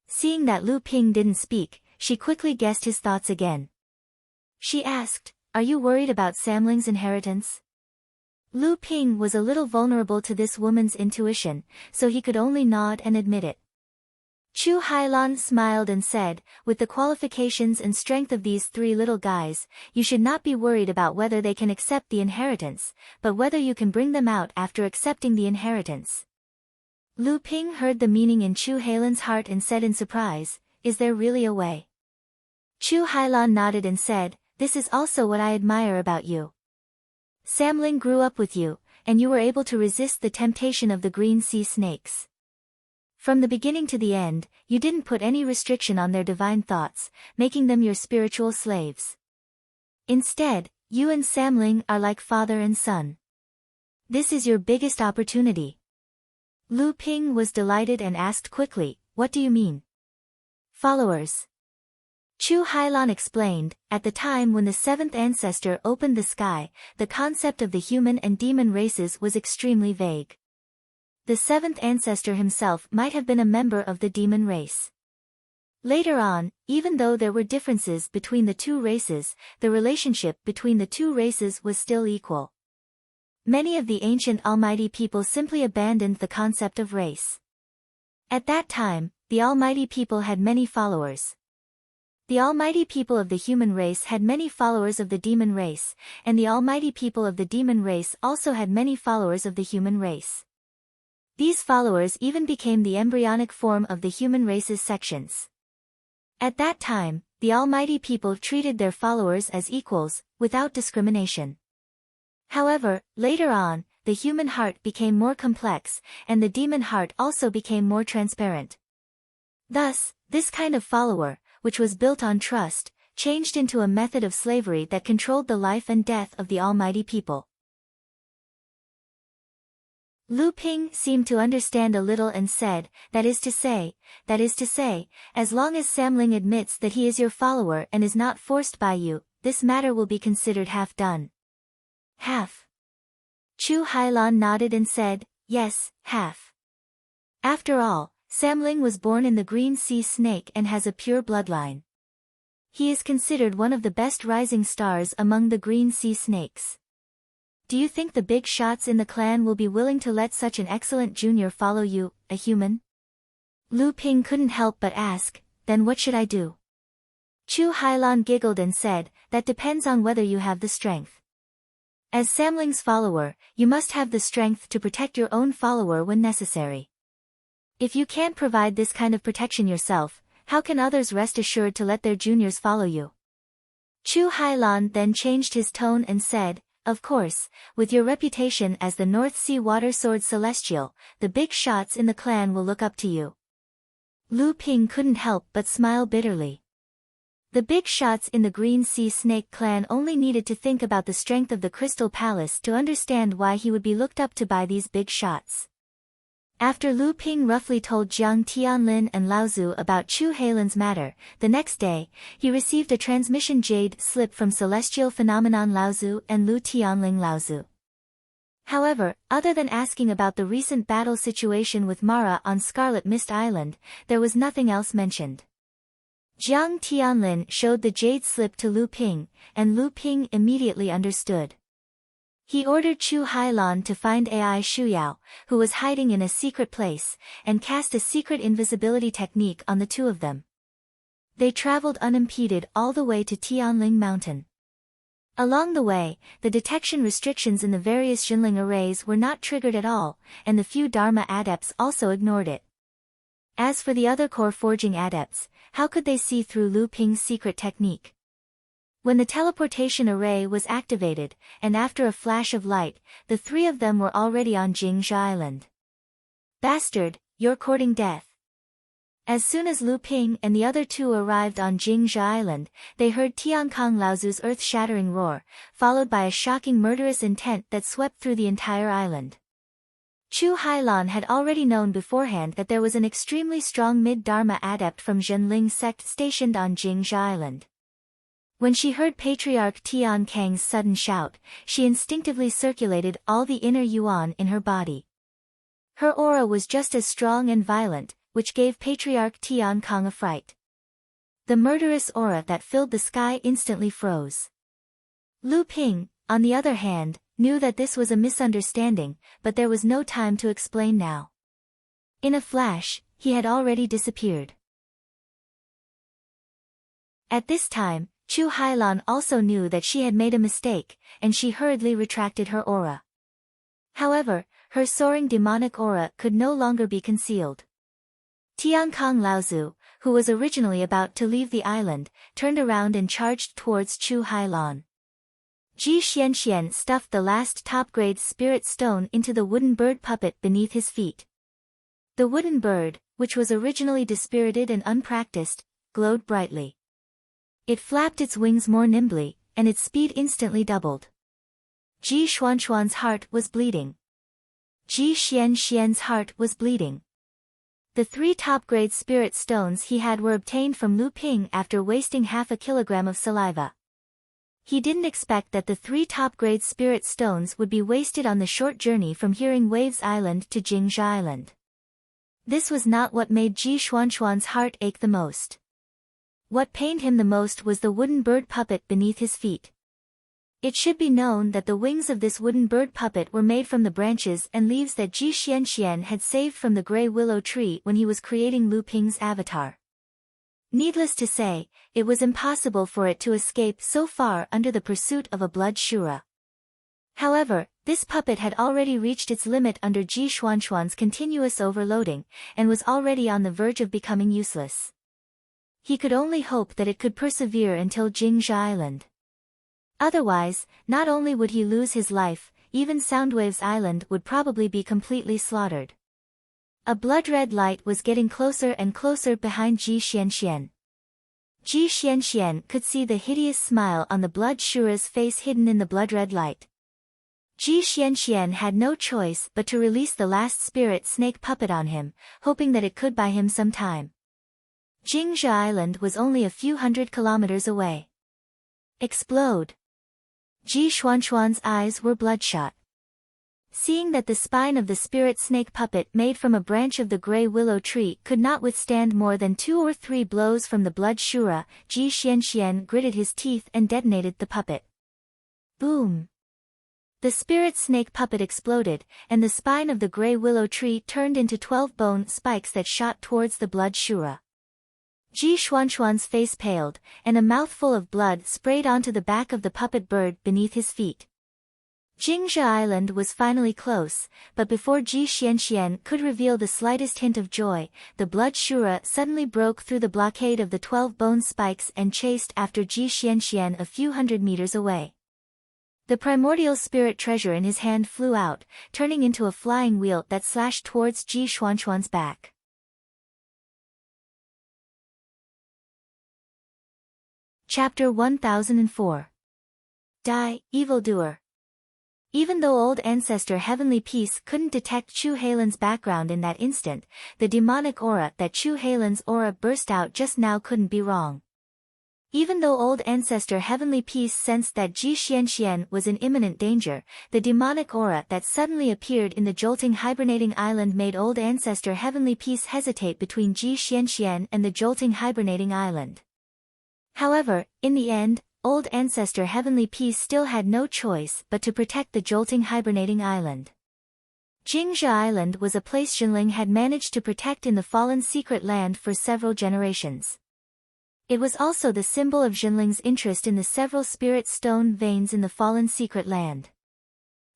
[SPEAKER 1] Seeing that Lu Ping didn't speak, she quickly guessed his thoughts again. She asked, "Are you worried about Samling's inheritance?" Lu Ping was a little vulnerable to this woman's intuition, so he could only nod and admit it. Chu Hailan smiled and said, "With the qualifications and strength of these 3 little guys, you should not be worried about whether they can accept the inheritance, but whether you can bring them out after accepting the inheritance." Lu Ping heard the meaning in Chu Hailan's heart and said in surprise, "Is there really a way?" Chu Hailan nodded and said, "This is also what I admire about you. Samling grew up with you, and you were able to resist the temptation of the Green Sea Snakes. From the beginning to the end, you didn't put any restriction on their divine thoughts, making them your spiritual slaves. Instead, you and Samling are like father and son. This is your biggest opportunity." Lu Ping was delighted and asked quickly, "What do you mean?" "Followers." Chu Hailan explained, "At the time when the 7th ancestor opened the sky, the concept of the human and demon races was extremely vague. The 7th ancestor himself might have been a member of the demon race. Later on, even though there were differences between the two races, the relationship between the two races was still equal. Many of the ancient Almighty people simply abandoned the concept of race. At that time, the Almighty people had many followers. The Almighty people of the human race had many followers of the demon race, and the Almighty people of the demon race also had many followers of the human race. These followers even became the embryonic form of the human race's sections. At that time, the Almighty people treated their followers as equals, without discrimination. However, later on, the human heart became more complex, and the demon heart also became more transparent. Thus, this kind of follower, which was built on trust, changed into a method of slavery that controlled the life and death of the almighty people. Lu Ping seemed to understand a little and said, that is to say, as long as Samling admits that he is your follower and is not forced by you, this matter will be considered half done. Half. Chu Hailan nodded and said, yes, half. After all, Samling was born in the Green Sea Snake and has a pure bloodline. He is considered one of the best rising stars among the Green Sea Snakes. Do you think the big shots in the clan will be willing to let such an excellent junior follow you, a human? Lu Ping couldn't help but ask, then what should I do? Chu Hailan giggled and said, that depends on whether you have the strength. As Samling's follower, you must have the strength to protect your own follower when necessary. If you can't provide this kind of protection yourself, how can others rest assured to let their juniors follow you? Chu Hailan then changed his tone and said, of course, with your reputation as the North Sea Water Sword Celestial, the big shots in the clan will look up to you. Lu Ping couldn't help but smile bitterly. The big shots in the Green Sea Snake clan only needed to think about the strength of the Crystal Palace to understand why he would be looked up to by these big shots. After Lu Ping roughly told Jiang Tianlin and Laozu about Chu Hailan's matter, the next day, he received a transmission jade slip from Celestial Phenomenon Laozu and Lu Tianling Laozu. However, other than asking about the recent battle situation with Mara on Scarlet Mist Island, there was nothing else mentioned. Jiang Tianlin showed the jade slip to Lu Ping, and Lu Ping immediately understood. He ordered Chu Hailan to find Ai Shuyao, who was hiding in a secret place, and cast a secret invisibility technique on the two of them. They traveled unimpeded all the way to Tianling Mountain. Along the way, the detection restrictions in the various Xunling arrays were not triggered at all, and the few Dharma adepts also ignored it. As for the other core forging adepts, how could they see through Lu Ping's secret technique? When the teleportation array was activated, and after a flash of light, the three of them were already on Jingzhi Island. Bastard, you're courting death. As soon as Lu Ping and the other two arrived on Jingzhi Island, they heard Tiankang Laozu's earth-shattering roar, followed by a shocking murderous intent that swept through the entire island. Chu Hailan had already known beforehand that there was an extremely strong mid-Dharma adept from Zhenling sect stationed on Jingzhi Island. When she heard Patriarch Tian Kang's sudden shout, she instinctively circulated all the inner yuan in her body. Her aura was just as strong and violent, which gave Patriarch Tian Kang a fright. The murderous aura that filled the sky instantly froze. Lu Ping, on the other hand, knew that this was a misunderstanding, but there was no time to explain now. In a flash, he had already disappeared. At this time, Chu Hailan also knew that she had made a mistake, and she hurriedly retracted her aura. However, her soaring demonic aura could no longer be concealed. Tiankang Laozu, who was originally about to leave the island, turned around and charged towards Chu Hailan. Ji Xianxian stuffed the last top-grade spirit stone into the wooden bird puppet beneath his feet. The wooden bird, which was originally dispirited and unpracticed, glowed brightly. It flapped its wings more nimbly, and its speed instantly doubled. Ji Xuanxuan's heart was bleeding. Ji Xianxian's heart was bleeding. The 3 top-grade spirit stones he had were obtained from Lu Ping after wasting half a kilogram of saliva. He didn't expect that the 3 top-grade spirit stones would be wasted on the short journey from Hearing Waves Island to Jingzhi Island. This was not what made Ji Xuanxuan's heart ache the most. What pained him the most was the wooden bird puppet beneath his feet. It should be known that the wings of this wooden bird puppet were made from the branches and leaves that Ji Xianxian had saved from the gray willow tree when he was creating Lu Ping's avatar. Needless to say, it was impossible for it to escape so far under the pursuit of a blood Shura. However, this puppet had already reached its limit under Ji Xuanxuan's continuous overloading, and was already on the verge of becoming useless. He could only hope that it could persevere until Jingzhi Island. Otherwise, not only would he lose his life, even Soundwaves Island would probably be completely slaughtered. A blood-red light was getting closer and closer behind Ji Xianxian. Ji Xianxian could see the hideous smile on the blood Shura's face hidden in the blood-red light. Ji Xianxian had no choice but to release the last spirit snake puppet on him, hoping that it could buy him some time. Jingzhe Island was only a few hundred kilometers away. Explode! Ji Xuanxuan's eyes were bloodshot. Seeing that the spine of the spirit snake puppet made from a branch of the gray willow tree could not withstand more than 2 or 3 blows from the blood Shura, Ji Xianxian gritted his teeth and detonated the puppet. Boom! The spirit snake puppet exploded, and the spine of the gray willow tree turned into 12 bone spikes that shot towards the blood Shura. Ji Xuanxuan's face paled, and a mouthful of blood sprayed onto the back of the puppet bird beneath his feet. Jingzhe Island was finally close, but before Ji Xianxian could reveal the slightest hint of joy, the blood Shura suddenly broke through the blockade of the 12 bone spikes and chased after Ji Xianxian a few hundred meters away. The primordial spirit treasure in his hand flew out, turning into a flying wheel that slashed towards Ji Xuanxuan's back. Chapter 1004. Die, Evildoer. Even though old ancestor Heavenly Peace couldn't detect Chu Halan's background in that instant, the demonic aura that Chu Halan's aura burst out just now couldn't be wrong. Even though old ancestor Heavenly Peace sensed that Ji Xianxian was in imminent danger, the demonic aura that suddenly appeared in the jolting hibernating island made old ancestor Heavenly Peace hesitate between Ji Xianxian and the jolting hibernating island. However, in the end, old ancestor Heavenly Peace still had no choice but to protect the jolting hibernating island. Jingzhe Island was a place Jinling had managed to protect in the fallen secret land for several generations. It was also the symbol of Jinling's interest in the several spirit stone veins in the fallen secret land.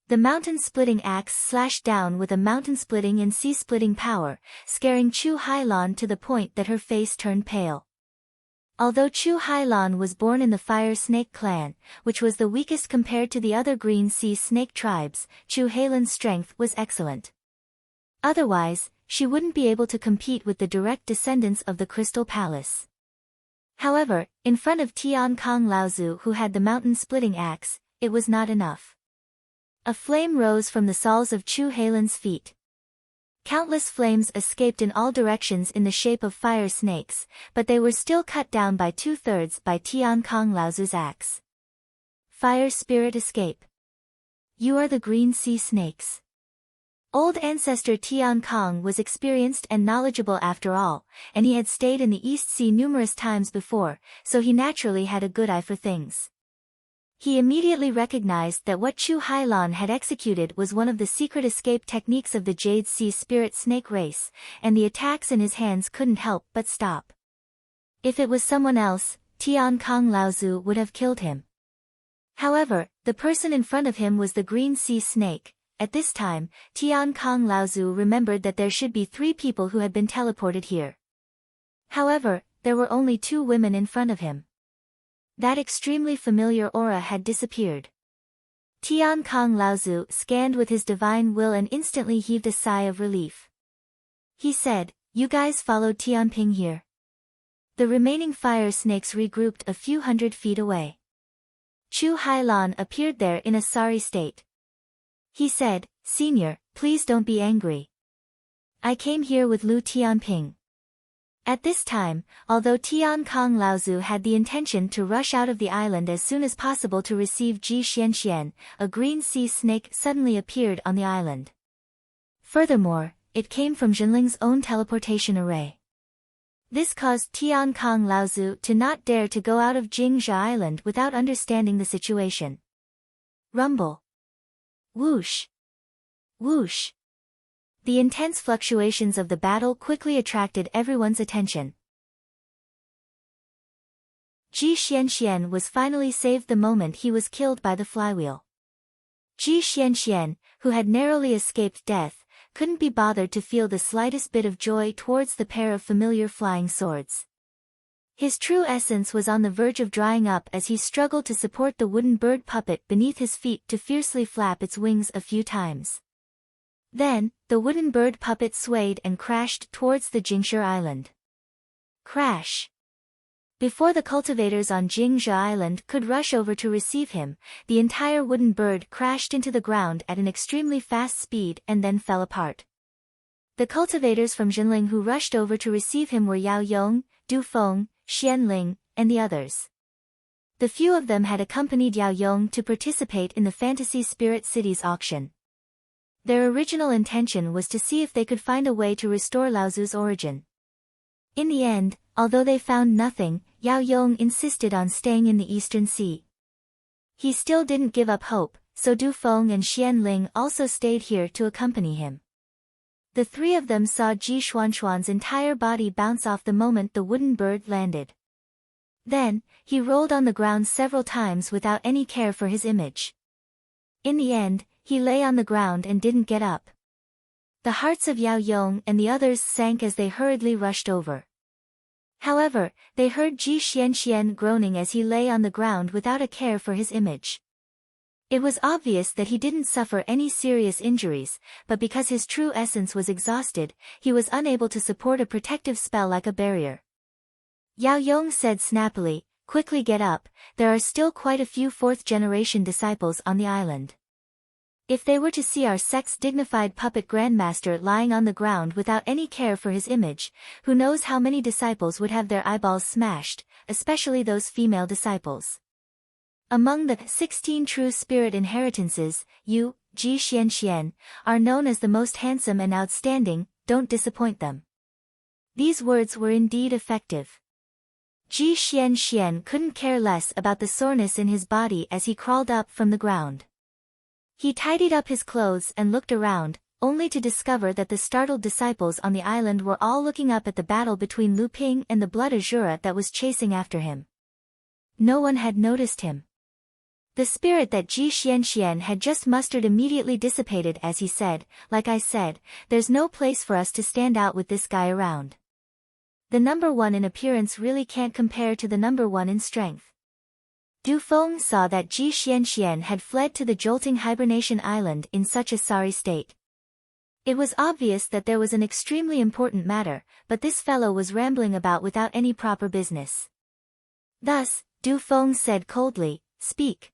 [SPEAKER 1] The mountain-splitting axe slashed down with a mountain-splitting and sea-splitting power, scaring Chu Hailan to the point that her face turned pale. Although Chu Hailan was born in the Fire Snake clan, which was the weakest compared to the other Green Sea Snake tribes, Chu Hailan's strength was excellent. Otherwise, she wouldn't be able to compete with the direct descendants of the Crystal Palace. However, in front of Tian Kong Laozu who had the mountain-splitting axe, it was not enough. A flame rose from the soles of Chu Hailan's feet. Countless flames escaped in all directions in the shape of fire snakes, but they were still cut down by 2/3 by Tian Kong Laozu's axe. Fire spirit escape. You are the Green Sea Snakes. Old ancestor Tian Kong was experienced and knowledgeable after all, and he had stayed in the East Sea numerous times before, so he naturally had a good eye for things. He immediately recognized that what Chu Hailan had executed was one of the secret escape techniques of the Jade Sea Spirit Snake race, and the attacks in his hands couldn't help but stop. If it was someone else, Tian Kong Laozu would have killed him. However, the person in front of him was the Green Sea Snake. At this time, Tian Kong Laozu remembered that there should be 3 people who had been teleported here. However, there were only 2 women in front of him. That extremely familiar aura had disappeared. Tian Kong Laozu scanned with his divine will and instantly heaved a sigh of relief. He said, "You guys followed Tianping here." The remaining fire snakes regrouped a few hundred feet away. Chu Hailan appeared there in a sorry state. He said, "Senior, please don't be angry. I came here with Lu Tianping." At this time, although Tian Kong Laozu had the intention to rush out of the island as soon as possible to receive Ji Xianxian, a green sea snake suddenly appeared on the island. Furthermore, it came from Jinling's own teleportation array. This caused Tian Kong Laozu to not dare to go out of Jingzhe Island without understanding the situation. Rumble. Whoosh. Whoosh. The intense fluctuations of the battle quickly attracted everyone's attention. Ji Xianxian was finally saved the moment he was killed by the flywheel. Ji Xianxian, who had narrowly escaped death, couldn't be bothered to feel the slightest bit of joy towards the pair of familiar flying swords. His true essence was on the verge of drying up as he struggled to support the wooden bird puppet beneath his feet to fiercely flap its wings a few times. Then, the wooden bird puppet swayed and crashed towards the Jingzhe Island. Crash! Before the cultivators on Jingzhe Island could rush over to receive him, the entire wooden bird crashed into the ground at an extremely fast speed and then fell apart. The cultivators from Jinling who rushed over to receive him were Yao Yong, Du Feng, Xianling, and the others. The few of them had accompanied Yao Yong to participate in the Fantasy Spirit Cities auction. Their original intention was to see if they could find a way to restore Laozu's origin. In the end, although they found nothing, Yao Yong insisted on staying in the Eastern Sea. He still didn't give up hope, so Du Feng and Xianling also stayed here to accompany him. The three of them saw Ji Xuanxuan's entire body bounce off the moment the wooden bird landed. Then, he rolled on the ground several times without any care for his image. In the end, he lay on the ground and didn't get up. The hearts of Yao Yong and the others sank as they hurriedly rushed over. However, they heard Ji Xianxian groaning as he lay on the ground without a care for his image. It was obvious that he didn't suffer any serious injuries, but because his true essence was exhausted, he was unable to support a protective spell like a barrier. Yao Yong said snappily, "Quickly get up, there are still quite a few fourth-generation disciples on the island. If they were to see our sect's dignified puppet grandmaster lying on the ground without any care for his image, who knows how many disciples would have their eyeballs smashed, especially those female disciples. Among the 16 true spirit inheritances, you, Ji Xianxian, are known as the most handsome and outstanding, don't disappoint them." These words were indeed effective. Ji Xianxian couldn't care less about the soreness in his body as he crawled up from the ground. He tidied up his clothes and looked around, only to discover that the startled disciples on the island were all looking up at the battle between Lu Ping and the blood azura that was chasing after him. No one had noticed him. The spirit that Ji Xianxian had just mustered immediately dissipated as he said, "Like I said, there's no place for us to stand out with this guy around. The number one in appearance really can't compare to the number one in strength." Du Feng saw that Ji Xianxian had fled to the jolting hibernation island in such a sorry state. It was obvious that there was an extremely important matter, but this fellow was rambling about without any proper business. Thus, Du Feng said coldly, "Speak."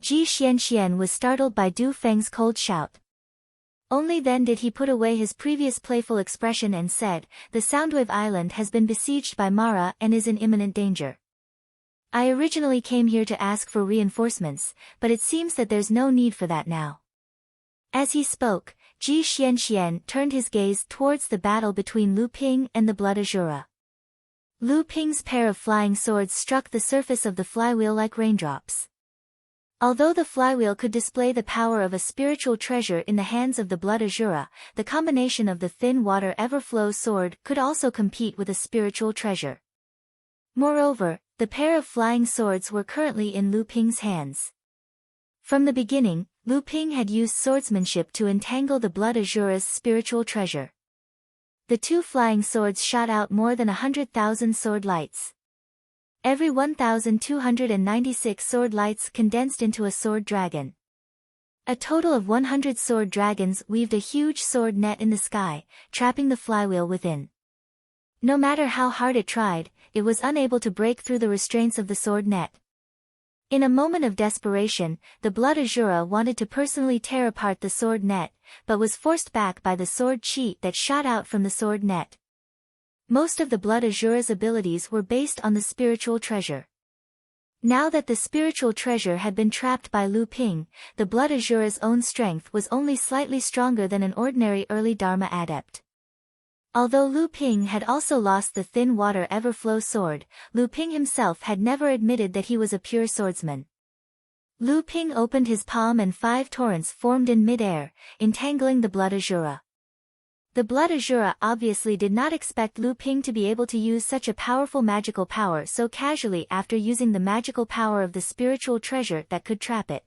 [SPEAKER 1] Ji Xianxian was startled by Du Feng's cold shout. Only then did he put away his previous playful expression and said, "The Soundwave Island has been besieged by Mara and is in imminent danger. I originally came here to ask for reinforcements, but it seems that there's no need for that now." As he spoke, Ji Xianxian turned his gaze towards the battle between Lu Ping and the blood azura. Lu Ping's pair of flying swords struck the surface of the flywheel like raindrops. Although the flywheel could display the power of a spiritual treasure in the hands of the blood azura, the combination of the thin water everflow sword could also compete with a spiritual treasure. Moreover, the pair of flying swords were currently in Lu Ping's hands. From the beginning, Lu Ping had used swordsmanship to entangle the blood azura's spiritual treasure. The two flying swords shot out more than 100,000 sword lights. Every 1,296 sword lights condensed into a sword dragon. A total of 100 sword dragons weaved a huge sword net in the sky, trapping the flywheel within. No matter how hard it tried, it was unable to break through the restraints of the sword net. In a moment of desperation, the blood azura wanted to personally tear apart the sword net, but was forced back by the sword chi that shot out from the sword net. Most of the blood azura's abilities were based on the spiritual treasure. Now that the spiritual treasure had been trapped by Lu Ping, the blood azura's own strength was only slightly stronger than an ordinary early Dharma adept. Although Lu Ping had also lost the thin water everflow sword, Lu Ping himself had never admitted that he was a pure swordsman. Lu Ping opened his palm and 5 torrents formed in mid-air, entangling the blood azura. The blood azura obviously did not expect Lu Ping to be able to use such a powerful magical power so casually after using the magical power of the spiritual treasure that could trap it.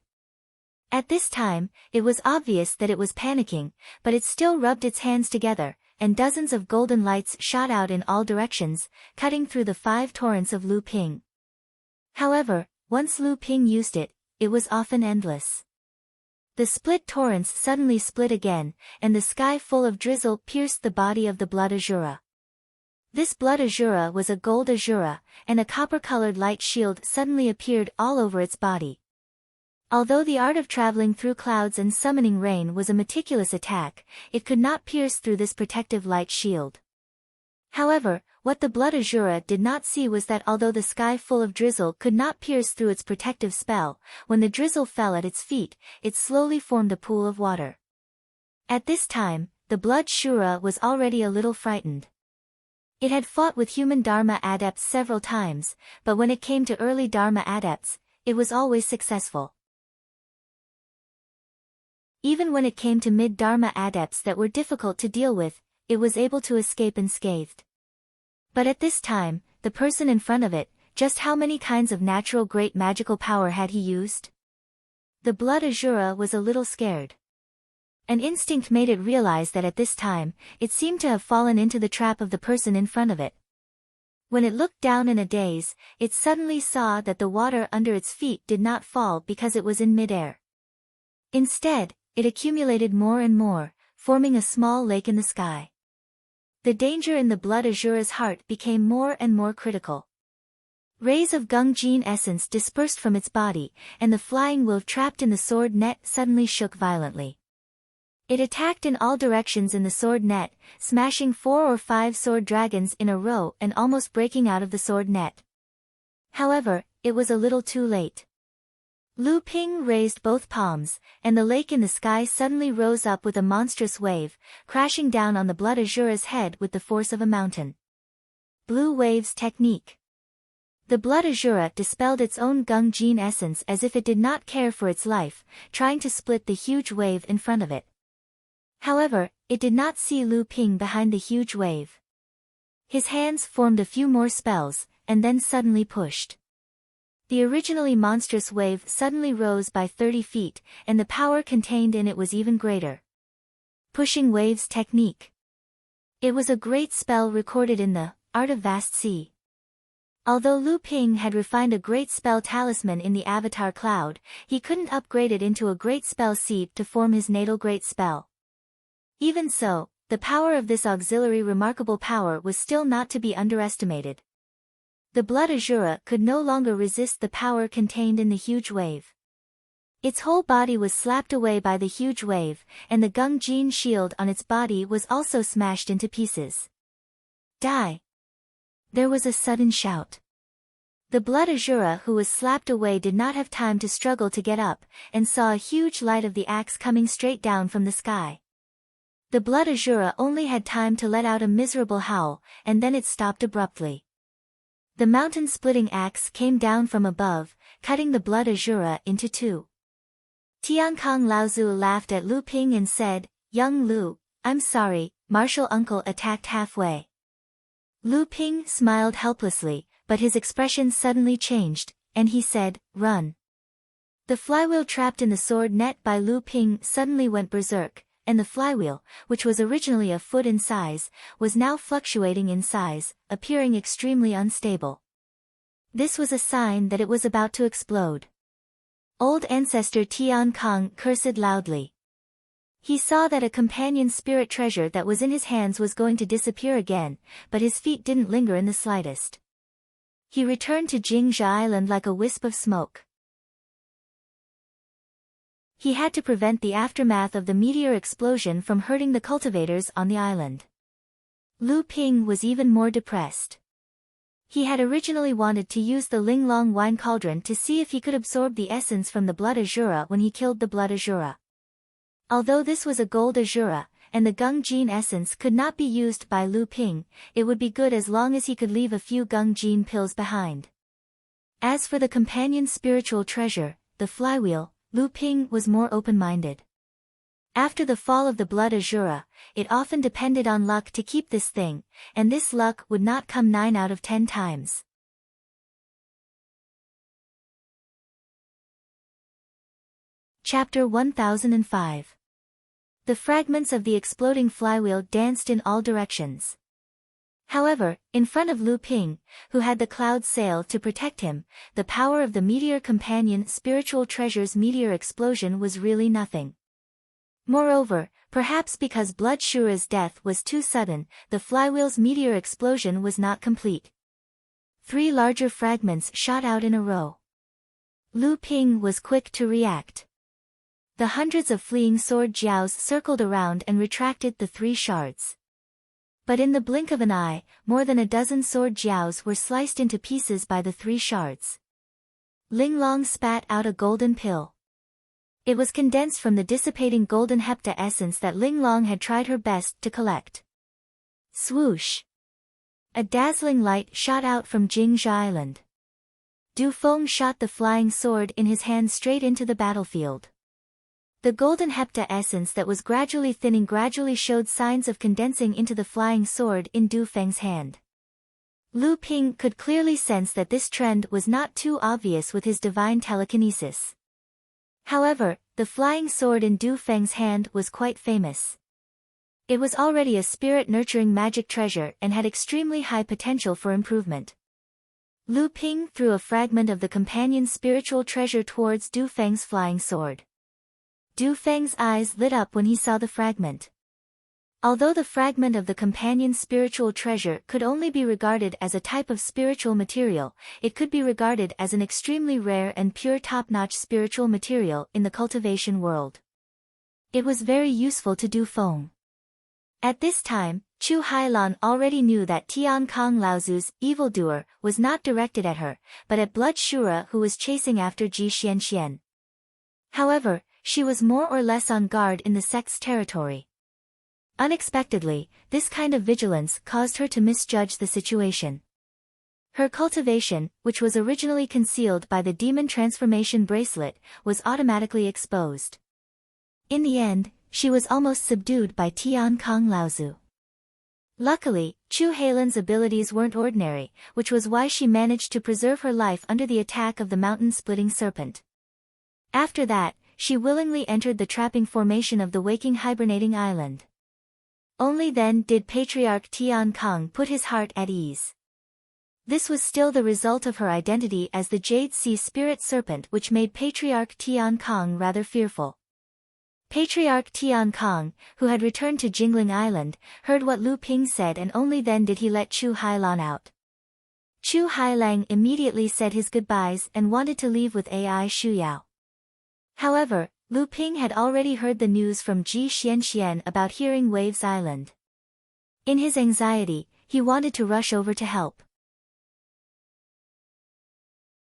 [SPEAKER 1] At this time, it was obvious that it was panicking, but it still rubbed its hands together, and dozens of golden lights shot out in all directions, cutting through the 5 torrents of Lu Ping. However, once Lu Ping used it, it was often endless. The split torrents suddenly split again, and the sky full of drizzle pierced the body of the blood azura. This blood azura was a gold azura, and a copper-colored light shield suddenly appeared all over its body. Although the art of traveling through clouds and summoning rain was a meticulous attack, it could not pierce through this protective light shield. However, what the blood azura did not see was that although the sky full of drizzle could not pierce through its protective spell, when the drizzle fell at its feet, it slowly formed a pool of water. At this time, the blood shura was already a little frightened. It had fought with human Dharma adepts several times, but when it came to early Dharma adepts, it was always successful. Even when it came to mid-Dharma adepts that were difficult to deal with, it was able to escape unscathed. But at this time, the person in front of it, just how many kinds of natural great magical power had he used? The blood azura was a little scared. An instinct made it realize that at this time, it seemed to have fallen into the trap of the person in front of it. When it looked down in a daze, it suddenly saw that the water under its feet did not fall because it was in midair. Instead, it accumulated more and more, forming a small lake in the sky. The danger in the blood azura's heart became more and more critical. Rays of Gung-Jin essence dispersed from its body, and the flying wolf trapped in the sword net suddenly shook violently. It attacked in all directions in the sword net, smashing 4 or 5 sword dragons in a row and almost breaking out of the sword net. However, it was a little too late. Lu Ping raised both palms, and the lake in the sky suddenly rose up with a monstrous wave, crashing down on the blood azura's head with the force of a mountain. Blue Wave's technique. The blood azura dispelled its own Gung-Jin essence as if it did not care for its life, trying to split the huge wave in front of it. However, it did not see Lu Ping behind the huge wave. His hands formed a few more spells, and then suddenly pushed. The originally monstrous wave suddenly rose by 30 feet, and the power contained in it was even greater. Pushing Wave's technique. It was a great spell recorded in the Art of Vast Sea. Although Lu Ping had refined a great spell talisman in the avatar cloud, he couldn't upgrade it into a great spell seed to form his natal great spell. Even so, the power of this auxiliary remarkable power was still not to be underestimated. The blood azura could no longer resist the power contained in the huge wave. Its whole body was slapped away by the huge wave, and the Gung-Jin shield on its body was also smashed into pieces. Die! There was a sudden shout. The blood azura who was slapped away did not have time to struggle to get up, and saw a huge light of the axe coming straight down from the sky. The blood azura only had time to let out a miserable howl, and then it stopped abruptly. The mountain-splitting axe came down from above, cutting the blood azura into 2. Tiankong Laozu laughed at Lu Ping and said, "Young Lu, I'm sorry, martial uncle attacked halfway." Lu Ping smiled helplessly, but his expression suddenly changed, and he said, "Run." The flywheel trapped in the sword net by Lu Ping suddenly went berserk, and the flywheel, which was originally a foot in size, was now fluctuating in size, appearing extremely unstable. This was a sign that it was about to explode. Old ancestor Tian Kong cursed loudly. He saw that a companion spirit treasure that was in his hands was going to disappear again, but his feet didn't linger in the slightest. He returned to Jingzha Island like a wisp of smoke. He had to prevent the aftermath of the meteor explosion from hurting the cultivators on the island. Lu Ping was even more depressed. He had originally wanted to use the Linglong wine cauldron to see if he could absorb the essence from the blood azura when he killed the blood azura. Although this was a gold azura, and the Gung-Jin essence could not be used by Lu Ping, it would be good as long as he could leave a few Gung-Jin pills behind. As for the companion spiritual treasure, the flywheel, Lu Ping was more open-minded. After the fall of the blood azura, it often depended on luck to keep this thing, and this luck would not come 9 out of 10 times. Chapter 1005. The fragments of the exploding flywheel danced in all directions. However, in front of Lu Ping, who had the cloud sail to protect him, the power of the meteor companion spiritual treasure's meteor explosion was really nothing. Moreover, perhaps because Blood Shura's death was too sudden, the flywheel's meteor explosion was not complete. 3 larger fragments shot out in a row. Lu Ping was quick to react. The hundreds of fleeing sword jiaos circled around and retracted the 3 shards. But in the blink of an eye, more than a dozen sword jiaos were sliced into pieces by the 3 shards. Ling Long spat out a golden pill. It was condensed from the dissipating golden hepta essence that Ling Long had tried her best to collect. Swoosh! A dazzling light shot out from Jingzha Island. Du Feng shot the flying sword in his hand straight into the battlefield. The golden hepta essence that was gradually thinning gradually showed signs of condensing into the flying sword in Du Feng's hand. Lu Ping could clearly sense that this trend was not too obvious with his divine telekinesis. However, the flying sword in Du Feng's hand was quite famous. It was already a spirit-nurturing magic treasure and had extremely high potential for improvement. Lu Ping threw a fragment of the companion's spiritual treasure towards Du Feng's flying sword. Du Feng's eyes lit up when he saw the fragment. Although the fragment of the companion's spiritual treasure could only be regarded as a type of spiritual material, it could be regarded as an extremely rare and pure top-notch spiritual material in the cultivation world. It was very useful to Du Feng. At this time, Chu Hailan already knew that Tian Kong Laozu's evildoer was not directed at her, but at Blood Shura, who was chasing after Ji Xianxian. However, she was more or less on guard in the sect's territory. Unexpectedly, this kind of vigilance caused her to misjudge the situation. Her cultivation, which was originally concealed by the demon transformation bracelet, was automatically exposed. In the end, she was almost subdued by Tian Kong Laozu. Luckily, Chu Hailan's abilities weren't ordinary, which was why she managed to preserve her life under the attack of the mountain-splitting serpent. After that, she willingly entered the trapping formation of the waking hibernating island. Only then did Patriarch Tian Kong put his heart at ease. This was still the result of her identity as the Jade Sea Spirit Serpent, which made Patriarch Tian Kong rather fearful. Patriarch Tian Kong, who had returned to Jingling Island, heard what Lu Ping said, and only then did he let Chu Hailan out. Chu Hailang immediately said his goodbyes and wanted to leave with Ai Shuyao. However, Lu Ping had already heard the news from Ji Xianxian about Hearing Waves Island. In his anxiety, he wanted to rush over to help.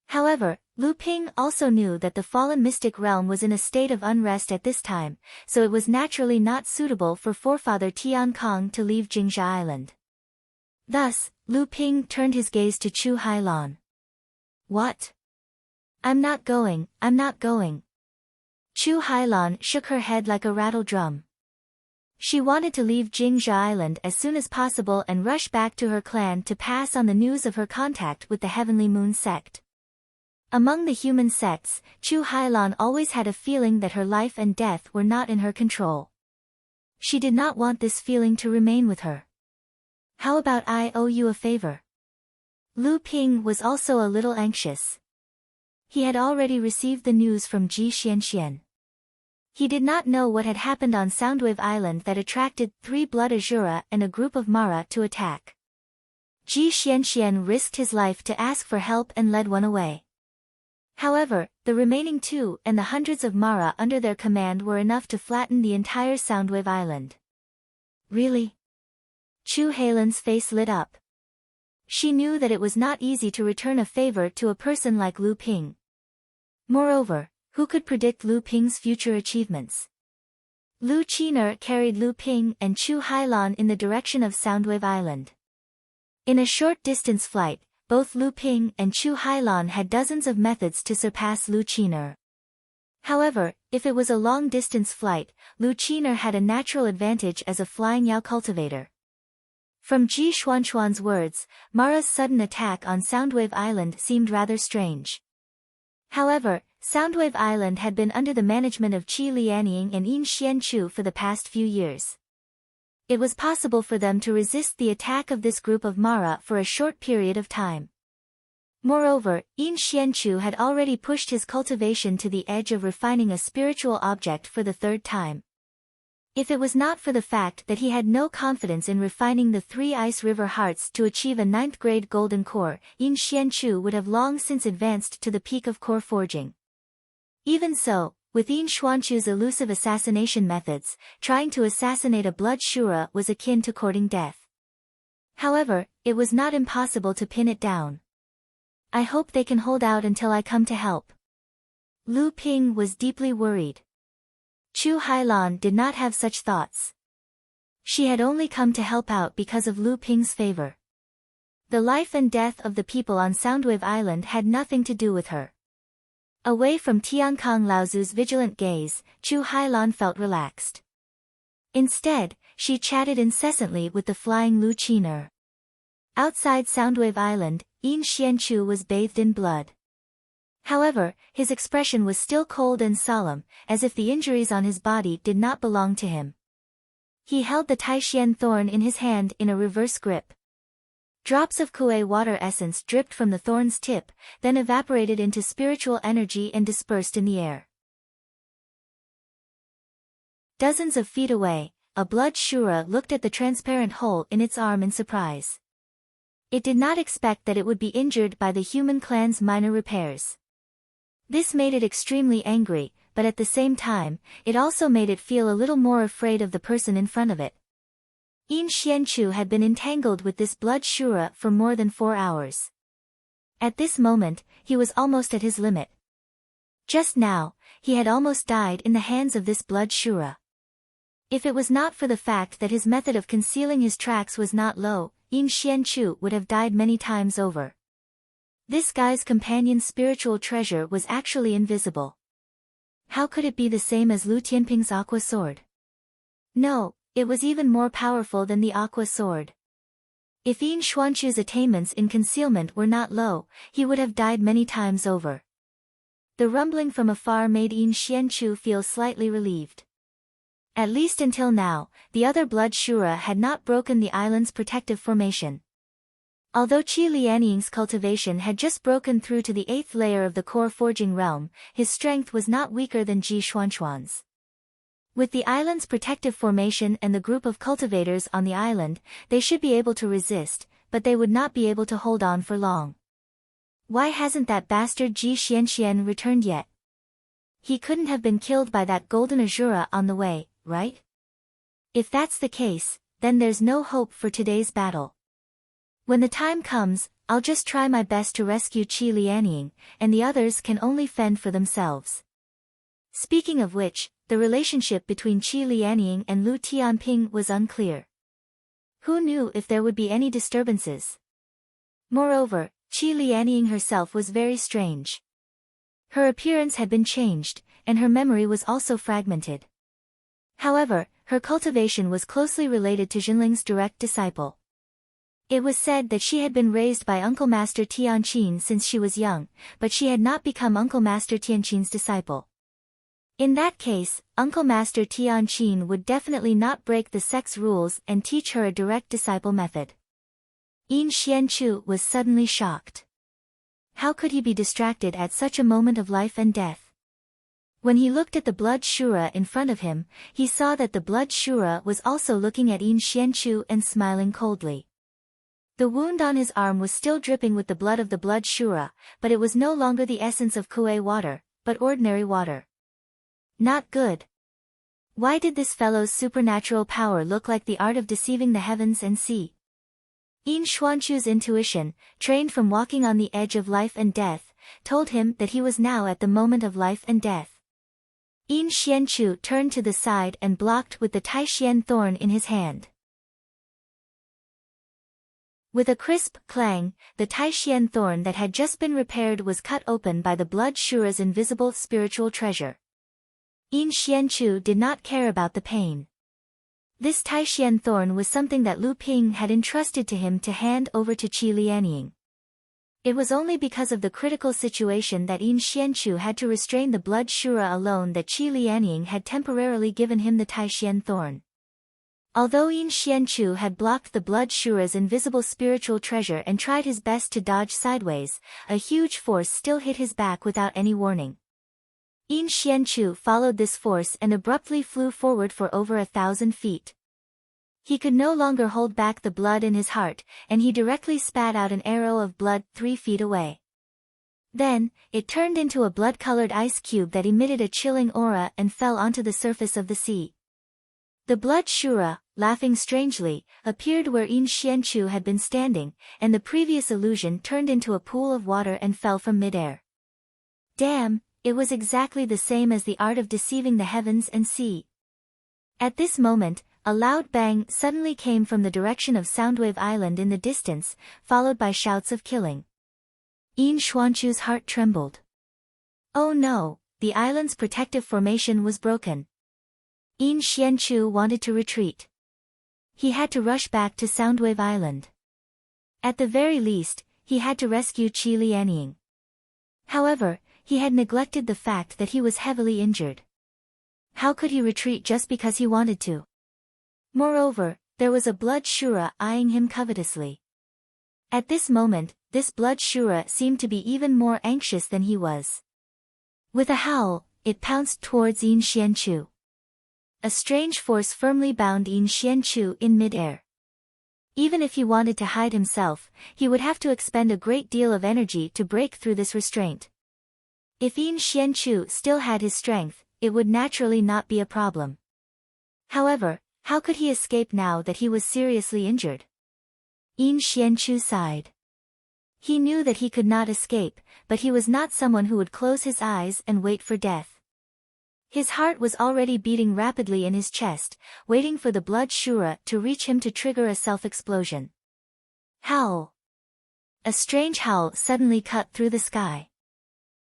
[SPEAKER 1] However, Lu Ping also knew that the fallen mystic realm was in a state of unrest at this time, so it was naturally not suitable for forefather Tian Kong to leave Jingzha Island. Thus, Lu Ping turned his gaze to Chu Hailan. What? I'm not going. Chu Hailan shook her head like a rattle drum. She wanted to leave Jingzha Island as soon as possible and rush back to her clan to pass on the news of her contact with the Heavenly Moon sect. Among the human sects, Chu Hailan always had a feeling that her life and death were not in her control. She did not want this feeling to remain with her. How about I owe you a favor? Lu Ping was also a little anxious. He had already received the news from Ji Xianxian. He did not know what had happened on Soundwave Island that attracted 3 Blood Azura and a group of Mara to attack. Ji Xianxian risked his life to ask for help and led one away. However, the remaining 2 and the hundreds of Mara under their command were enough to flatten the entire Soundwave Island. Really? Chu Hailan's face lit up. She knew that it was not easy to return a favor to a person like Lu Ping. Moreover, who could predict Lu Ping's future achievements? Lu Qiner carried Lu Ping and Chu Hailan in the direction of Soundwave Island. In a short distance flight, both Lu Ping and Chu Hailan had dozens of methods to surpass Lu Qiner. However, if it was a long-distance flight, Lu Qiner had a natural advantage as a flying Yao cultivator. From Ji Xuanxuan's words, Mara's sudden attack on Soundwave Island seemed rather strange. However, Soundwave Island had been under the management of Qi Lianying and Yin Xianchu for the past few years. It was possible for them to resist the attack of this group of Mara for a short period of time. Moreover, Yin Xianchu had already pushed his cultivation to the edge of refining a spiritual object for the 3rd time. If it was not for the fact that he had no confidence in refining the 3 ice river hearts to achieve a 9th grade golden core, Yin Xianchu would have long since advanced to the peak of core forging. Even so, with Yin Xuanchu's elusive assassination methods, trying to assassinate a blood Shura was akin to courting death. However, it was not impossible to pin it down. I hope they can hold out until I come to help. Lu Ping was deeply worried. Chu Hailan did not have such thoughts. She had only come to help out because of Lu Ping's favor. The life and death of the people on Soundwave Island had nothing to do with her. Away from Tiankong Laozu's vigilant gaze, Chu Hailan felt relaxed. Instead, she chatted incessantly with the flying Lu Qiner. Outside Soundwave Island, Yin Xianchu was bathed in blood. However, his expression was still cold and solemn, as if the injuries on his body did not belong to him. He held the Taishian thorn in his hand in a reverse grip. Drops of Kuei water essence dripped from the thorn's tip, then evaporated into spiritual energy and dispersed in the air. Dozens of feet away, a blood Shura looked at the transparent hole in its arm in surprise. It did not expect that it would be injured by the human clan's minor repairs. This made it extremely angry, but at the same time, it also made it feel a little more afraid of the person in front of it. Yin Xianchu had been entangled with this blood Shura for more than 4 hours. At this moment, he was almost at his limit. Just now, he had almost died in the hands of this blood Shura. If it was not for the fact that his method of concealing his tracks was not low, Yin Xianchu would have died many times over. This guy's companion's spiritual treasure was actually invisible. How could it be the same as Lu Tianping's aqua sword? No, it was even more powerful than the aqua sword. If Yin Xuanchu's attainments in concealment were not low, he would have died many times over. The rumbling from afar made Yin Xianchu feel slightly relieved. At least until now, the other blood Shura had not broken the island's protective formation. Although Qi Lianying's cultivation had just broken through to the 8th layer of the core forging realm, his strength was not weaker than Ji Xuanchuan's. With the island's protective formation and the group of cultivators on the island, they should be able to resist, but they would not be able to hold on for long. Why hasn't that bastard Ji Xianxian returned yet? He couldn't have been killed by that golden Azura on the way, right? If that's the case, then there's no hope for today's battle. When the time comes, I'll just try my best to rescue Qi Lianying, and the others can only fend for themselves. Speaking of which, the relationship between Qi Lianying and Lu Tianping was unclear. Who knew if there would be any disturbances? Moreover, Qi Lianying herself was very strange. Her appearance had been changed, and her memory was also fragmented. However, her cultivation was closely related to Jinling's direct disciple. It was said that she had been raised by Uncle Master Tianqin since she was young, but she had not become Uncle Master Tianqin's disciple. In that case, Uncle Master Tianqin would definitely not break the sex rules and teach her a direct disciple method. Yin Xianchu was suddenly shocked. How could he be distracted at such a moment of life and death? When he looked at the blood Shura in front of him, he saw that the blood Shura was also looking at Yin Xianchu and smiling coldly. The wound on his arm was still dripping with the blood of the blood Shura, but it was no longer the essence of Kuei water, but ordinary water. Not good. Why did this fellow's supernatural power look like the art of deceiving the heavens and sea? Yin Xuanchu's intuition, trained from walking on the edge of life and death, told him that he was now at the moment of life and death. Yin Xianchu turned to the side and blocked with the Taishian thorn in his hand. With a crisp clang, the Taishian thorn that had just been repaired was cut open by the blood Shura's invisible spiritual treasure. Yin Xianchu did not care about the pain. This Taishian thorn was something that Lu Ping had entrusted to him to hand over to Qi Lianying. It was only because of the critical situation that Yin Xianchu had to restrain the blood Shura alone that Qi Lianying had temporarily given him the Taishian thorn. Although Yin Xianchu had blocked the blood Shura's invisible spiritual treasure and tried his best to dodge sideways, a huge force still hit his back without any warning. Yin Xianchu followed this force and abruptly flew forward for over 1,000 feet. He could no longer hold back the blood in his heart, and he directly spat out an arrow of blood 3 feet away. Then, it turned into a blood-colored ice cube that emitted a chilling aura and fell onto the surface of the sea. The blood Shura, laughing strangely, appeared where Yin Xianchu had been standing, and the previous illusion turned into a pool of water and fell from midair. Damn, it was exactly the same as the art of deceiving the heavens and sea. At this moment, a loud bang suddenly came from the direction of Soundwave Island in the distance, followed by shouts of killing. Yin Xuanchu's heart trembled. Oh no, the island's protective formation was broken. Yin Xianchu wanted to retreat. He had to rush back to Soundwave Island. At the very least, he had to rescue Qi Lianying. However, he had neglected the fact that he was heavily injured. How could he retreat just because he wanted to? Moreover, there was a blood Shura eyeing him covetously. At this moment, this blood Shura seemed to be even more anxious than he was. With a howl, it pounced towards Yin Xianchu. A strange force firmly bound Yin Xianchu in mid-air. Even if he wanted to hide himself, he would have to expend a great deal of energy to break through this restraint. If Yin Xianchu still had his strength, it would naturally not be a problem. However, how could he escape now that he was seriously injured? Yin Xianchu sighed. He knew that he could not escape, but he was not someone who would close his eyes and wait for death. His heart was already beating rapidly in his chest, waiting for the blood Shura to reach him to trigger a self-explosion. Howl! A strange howl suddenly cut through the sky.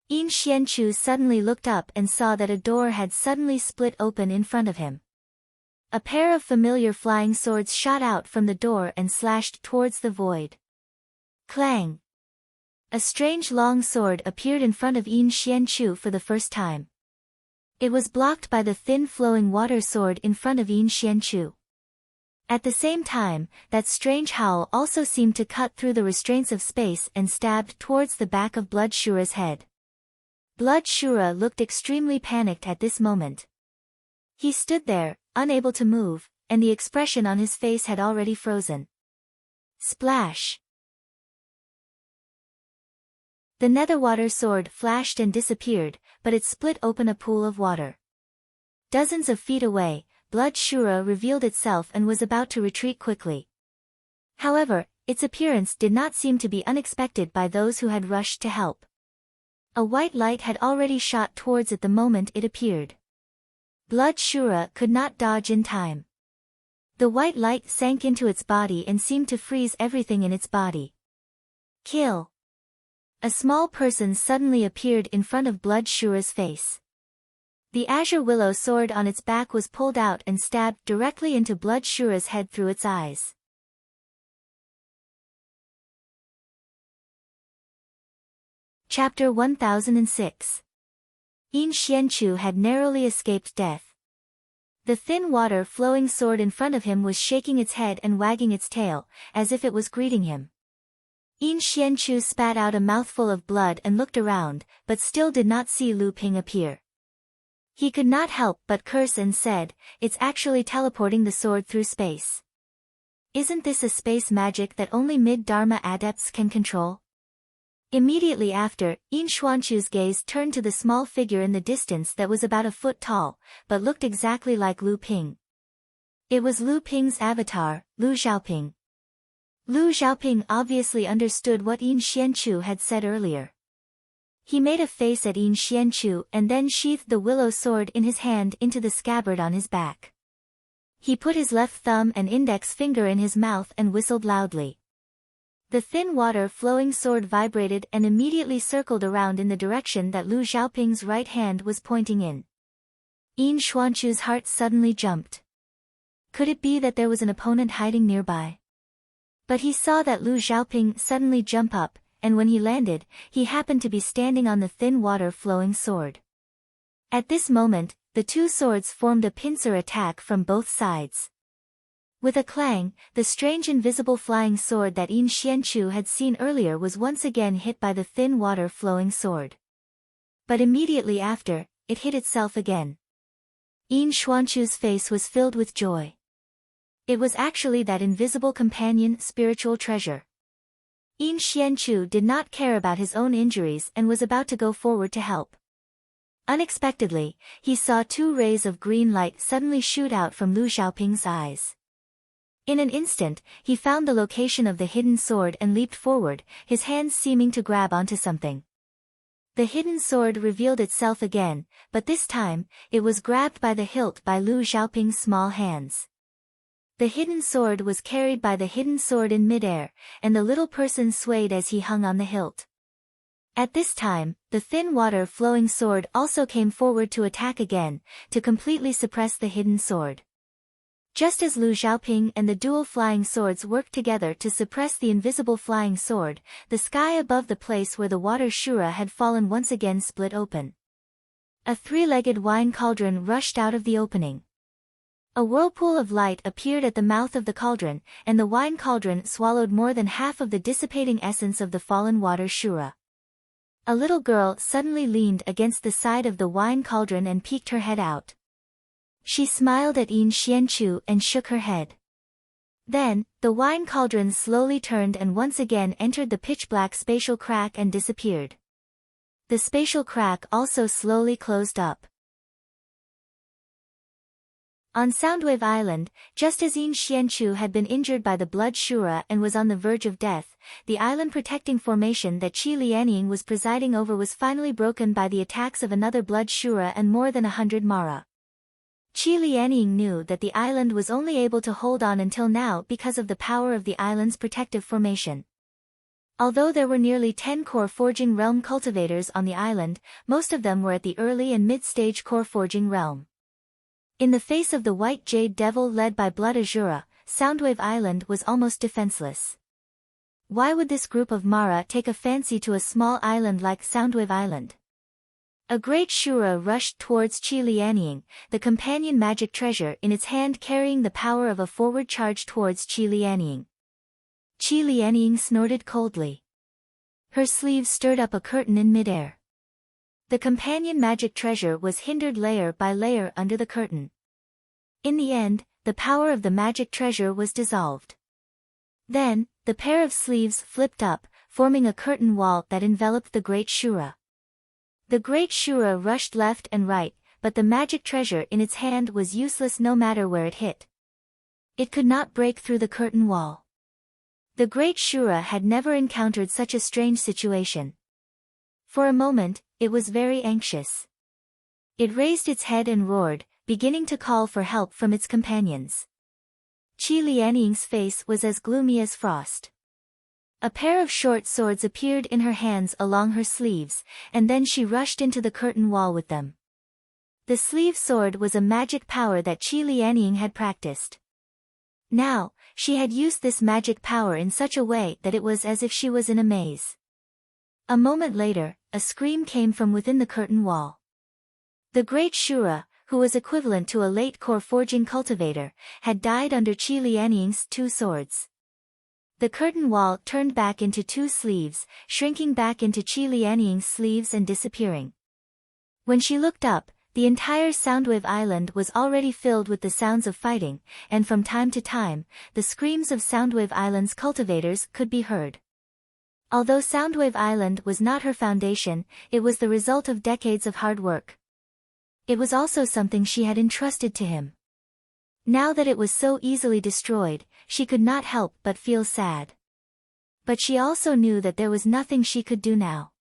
[SPEAKER 1] Yin Xianchu suddenly looked up and saw that a door had suddenly split open in front of him. A pair of familiar flying swords shot out from the door and slashed towards the void. Clang! A strange long sword appeared in front of Yin Xianchu for the first time. It was blocked by the thin flowing water sword in front of Yin Xianchu. At the same time, that strange howl also seemed to cut through the restraints of space and stabbed towards the back of Blood Shura's head. Blood Shura looked extremely panicked at this moment. He stood there, unable to move, and the expression on his face had already frozen. Splash! The netherwater sword flashed and disappeared, but it split open a pool of water. Dozens of feet away, Blood Shura revealed itself and was about to retreat quickly. However, its appearance did not seem to be unexpected by those who had rushed to help. A white light had already shot towards it the moment it appeared. Blood Shura could not dodge in time. The white light sank into its body and seemed to freeze everything in its body. Kill! A small person suddenly appeared in front of Blood Shura's face. The azure willow sword on its back was pulled out and stabbed directly into Blood Shura's head through its eyes. Chapter 1006. Yin Xianchu had narrowly escaped death. The thin water-flowing sword in front of him was shaking its head and wagging its tail, as if it was greeting him. Yin Xianchu spat out a mouthful of blood and looked around, but still did not see Lu Ping appear. He could not help but curse and said, "It's actually teleporting the sword through space. Isn't this a space magic that only mid-Dharma adepts can control?" Immediately after, Yin Xuanchu's gaze turned to the small figure in the distance that was about a foot tall, but looked exactly like Lu Ping. It was Lu Ping's avatar, Lu Xiaoping. Lu Xiaoping obviously understood what Yin Xianchu had said earlier. He made a face at Yin Xianchu and then sheathed the willow sword in his hand into the scabbard on his back. He put his left thumb and index finger in his mouth and whistled loudly. The thin water-flowing sword vibrated and immediately circled around in the direction that Lu Xiaoping's right hand was pointing in. Yin Xuanchu's heart suddenly jumped. Could it be that there was an opponent hiding nearby? But he saw that Lu Xiaoping suddenly jump up, and when he landed, he happened to be standing on the thin water-flowing sword. At this moment, the two swords formed a pincer attack from both sides. With a clang, the strange invisible flying sword that Yin Xianchu had seen earlier was once again hit by the thin water-flowing sword. But immediately after, it hid itself again. Yin Xuanchu's face was filled with joy. It was actually that invisible companion, spiritual treasure. Yin Xianchu did not care about his own injuries and was about to go forward to help. Unexpectedly, he saw two rays of green light suddenly shoot out from Lu Xiaoping's eyes. In an instant, he found the location of the hidden sword and leaped forward, his hands seeming to grab onto something. The hidden sword revealed itself again, but this time, it was grabbed by the hilt by Lu Xiaoping's small hands. The hidden sword was carried by the hidden sword in midair, and the little person swayed as he hung on the hilt. At this time, the thin water-flowing sword also came forward to attack again, to completely suppress the hidden sword. Just as Lu Xiaoping and the dual flying swords worked together to suppress the invisible flying sword, the sky above the place where the water Shura had fallen once again split open. A three-legged wine cauldron rushed out of the opening. A whirlpool of light appeared at the mouth of the cauldron, and the wine cauldron swallowed more than half of the dissipating essence of the fallen water Shura. A little girl suddenly leaned against the side of the wine cauldron and peeked her head out. She smiled at Yin Xianchu and shook her head. Then, the wine cauldron slowly turned and once again entered the pitch-black spatial crack and disappeared. The spatial crack also slowly closed up. On Soundwave Island, just as Yin Xianchu had been injured by the blood Shura and was on the verge of death, the island-protecting formation that Qi Lianying was presiding over was finally broken by the attacks of another blood Shura and more than 100 Mara. Qi Lianying knew that the island was only able to hold on until now because of the power of the island's protective formation. Although there were nearly 10 core forging realm cultivators on the island, most of them were at the early and mid-stage core forging realm. In the face of the White Jade Devil led by Blood Azura, Soundwave Island was almost defenseless. Why would this group of Mara take a fancy to a small island like Soundwave Island? A great Shura rushed towards Qi Lianying, the companion magic treasure in its hand carrying the power of a forward charge towards Qi Lianying. Qi Lianying snorted coldly. Her sleeves stirred up a curtain in midair. The companion magic treasure was hindered layer by layer under the curtain. In the end, the power of the magic treasure was dissolved. Then, the pair of sleeves flipped up, forming a curtain wall that enveloped the Great Shura. The Great Shura rushed left and right, but the magic treasure in its hand was useless no matter where it hit. It could not break through the curtain wall. The Great Shura had never encountered such a strange situation. For a moment, it was very anxious. It raised its head and roared, beginning to call for help from its companions. Qi Lianying's face was as gloomy as frost. A pair of short swords appeared in her hands along her sleeves, and then she rushed into the curtain wall with them. The sleeve sword was a magic power that Qi Lianying had practiced. Now, she had used this magic power in such a way that it was as if she was in a maze. A moment later, a scream came from within the curtain wall. The Great Shura, who was equivalent to a late core forging cultivator, had died under Qi Lianying's two swords. The curtain wall turned back into two sleeves, shrinking back into Qi Lianying's sleeves and disappearing. When she looked up, the entire Soundwave Island was already filled with the sounds of fighting, and from time to time, the screams of Soundwave Island's cultivators could be heard. Although Soundwave Island was not her foundation, it was the result of decades of hard work. It was also something she had entrusted to him. Now that it was so easily destroyed, she could not help but feel sad. But she also knew that there was nothing she could do now.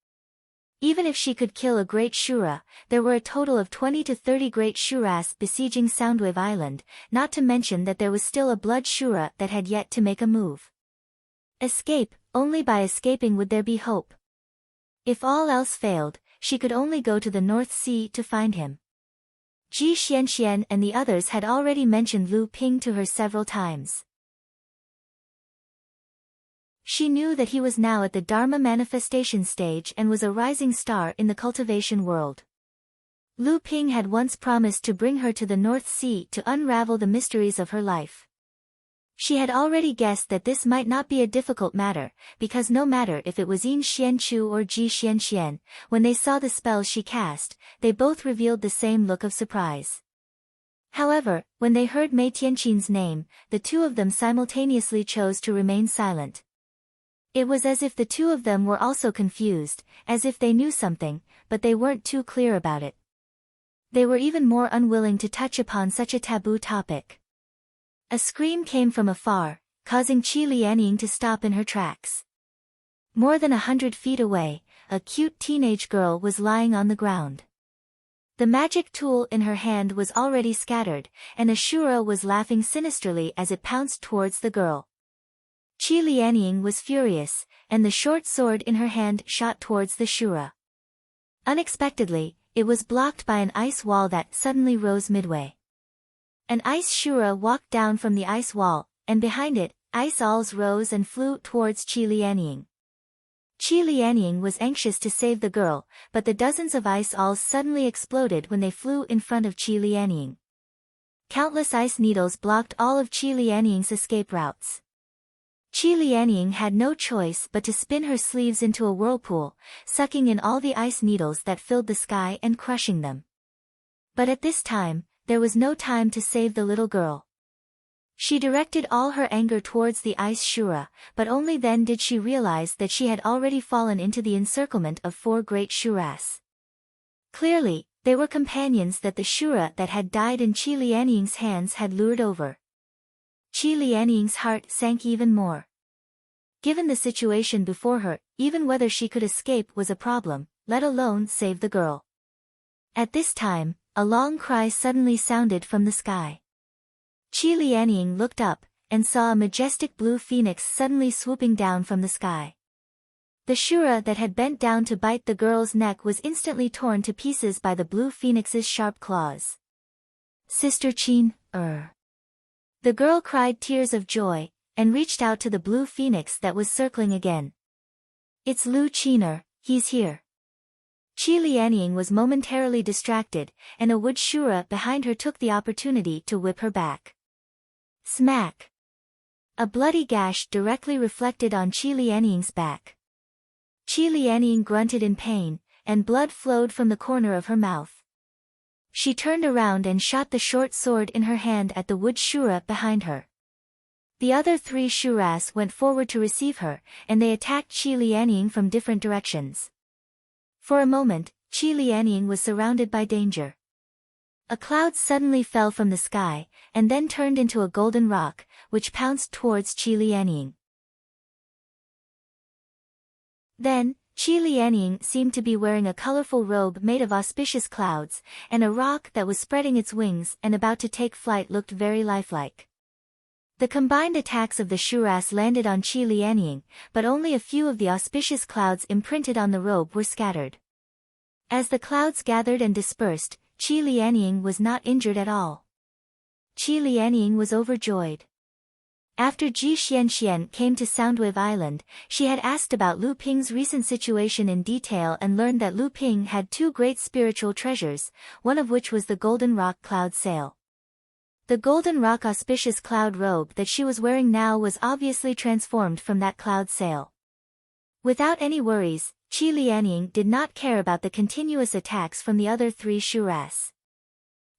[SPEAKER 1] Even if she could kill a Great Shura, there were a total of 20 to 30 Great Shuras besieging Soundwave Island, not to mention that there was still a Blood Shura that had yet to make a move. Escape, only by escaping would there be hope. If all else failed, she could only go to the North Sea to find him. Ji Xianxian and the others had already mentioned Lu Ping to her several times. She knew that he was now at the Dharma manifestation stage and was a rising star in the cultivation world. Lu Ping had once promised to bring her to the North Sea to unravel the mysteries of her life. She had already guessed that this might not be a difficult matter, because no matter if it was Yin Xianchu or Ji Xianxian, when they saw the spells she cast, they both revealed the same look of surprise. However, when they heard Mei Tianqin's name, the two of them simultaneously chose to remain silent. It was as if the two of them were also confused, as if they knew something, but they weren't too clear about it. They were even more unwilling to touch upon such a taboo topic. A scream came from afar, causing Qi Lianying to stop in her tracks. More than 100 feet away, a cute teenage girl was lying on the ground. The magic tool in her hand was already scattered, and Ashura was laughing sinisterly as it pounced towards the girl. Qi Lianying was furious, and the short sword in her hand shot towards the Shura. Unexpectedly, it was blocked by an ice wall that suddenly rose midway. An ice Shura walked down from the ice wall, and behind it, ice owls rose and flew towards Qi Lianying. Qi Lianying was anxious to save the girl, but the dozens of ice owls suddenly exploded when they flew in front of Qi Lianying. Countless ice needles blocked all of Qi Lianying's escape routes. Qi Lianying had no choice but to spin her sleeves into a whirlpool, sucking in all the ice needles that filled the sky and crushing them. But at this time, there was no time to save the little girl. She directed all her anger towards the ice Shura, but only then did she realize that she had already fallen into the encirclement of 4 great Shuras. Clearly, they were companions that the Shura that had died in Qi Lianying's hands had lured over. Qi Lianying's heart sank even more. Given the situation before her, even whether she could escape was a problem, let alone save the girl. At this time, a long cry suddenly sounded from the sky. Qi Lianying looked up, and saw a majestic blue phoenix suddenly swooping down from the sky. The Shura that had bent down to bite the girl's neck was instantly torn to pieces by the blue phoenix's sharp claws. Sister Qin, The girl cried tears of joy, and reached out to the blue phoenix that was circling again. It's Lu Qiner, he's here. Qi Lianying was momentarily distracted, and a wood Shura behind her took the opportunity to whip her back. Smack! A bloody gash directly reflected on Qi Lianying's back. Qi Lianying grunted in pain, and blood flowed from the corner of her mouth. She turned around and shot the short sword in her hand at the wood Shura behind her. The other 3 Shuras went forward to receive her, and they attacked Qi Lianying from different directions. For a moment, Qi Lianying was surrounded by danger. A cloud suddenly fell from the sky, and then turned into a golden rock, which pounced towards Qi Lianying. Then, Qi Lianying seemed to be wearing a colorful robe made of auspicious clouds, and a rock that was spreading its wings and about to take flight looked very lifelike. The combined attacks of the Shuras landed on Qi Lianying, but only a few of the auspicious clouds imprinted on the robe were scattered. As the clouds gathered and dispersed, Qi Lianying was not injured at all. Qi Lianying was overjoyed. After Ji Xianxian came to Soundwave Island, she had asked about Lu Ping's recent situation in detail and learned that Lu Ping had 2 great spiritual treasures, one of which was the Golden Rock Cloud Sail. The Golden Rock auspicious cloud robe that she was wearing now was obviously transformed from that cloud sail. Without any worries, Qi Lianying did not care about the continuous attacks from the other 3 Shuras.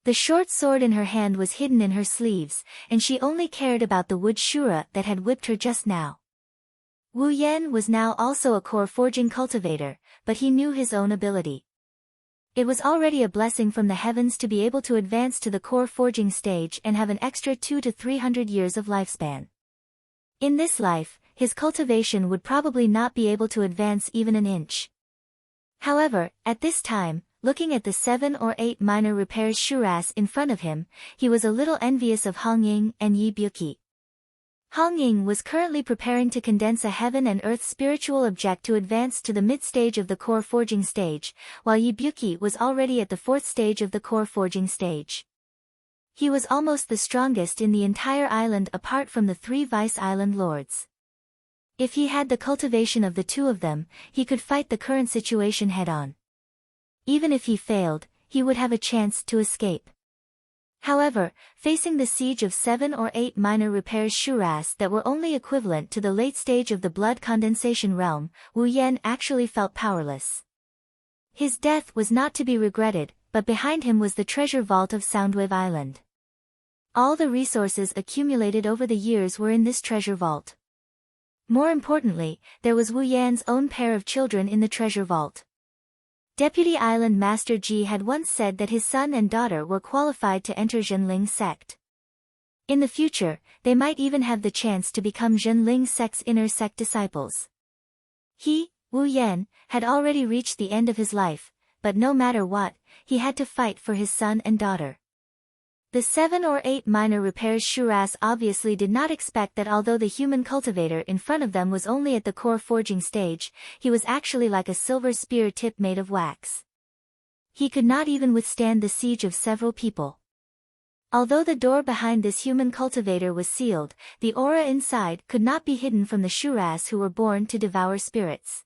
[SPEAKER 1] The short sword in her hand was hidden in her sleeves, and she only cared about the wood Shura that had whipped her just now. Wu Yan was now also a core forging cultivator, but he knew his own ability. It was already a blessing from the heavens to be able to advance to the core forging stage and have an extra 200 to 300 years of lifespan. In this life, his cultivation would probably not be able to advance even an inch. However, at this time, looking at the 7 or 8 minor repairs Shuras in front of him, he was a little envious of Hong Ying and Yi Buqi. Hong Ying was currently preparing to condense a heaven and earth spiritual object to advance to the mid-stage of the core forging stage, while Yi Buqi was already at the 4th stage of the core forging stage. He was almost the strongest in the entire island apart from the 3 Vice Island Lords. If he had the cultivation of the 2 of them, he could fight the current situation head-on. Even if he failed, he would have a chance to escape. However, facing the siege of 7 or 8 minor repairs shuras that were only equivalent to the late stage of the blood condensation realm, Wu Yan actually felt powerless. His death was not to be regretted, but behind him was the treasure vault of Soundwave Island. All the resources accumulated over the years were in this treasure vault. More importantly, there was Wu Yan's own pair of children in the treasure vault. Deputy Island Master Ji had once said that his son and daughter were qualified to enter Zhenling sect. In the future, they might even have the chance to become Zhenling sect's inner sect disciples. He, Wu Yan, had already reached the end of his life, but no matter what, he had to fight for his son and daughter. The 7 or 8 minor repairs shuras obviously did not expect that although the human cultivator in front of them was only at the core forging stage, he was actually like a silver spear tip made of wax. He could not even withstand the siege of several people. Although the door behind this human cultivator was sealed, the aura inside could not be hidden from the shuras who were born to devour spirits.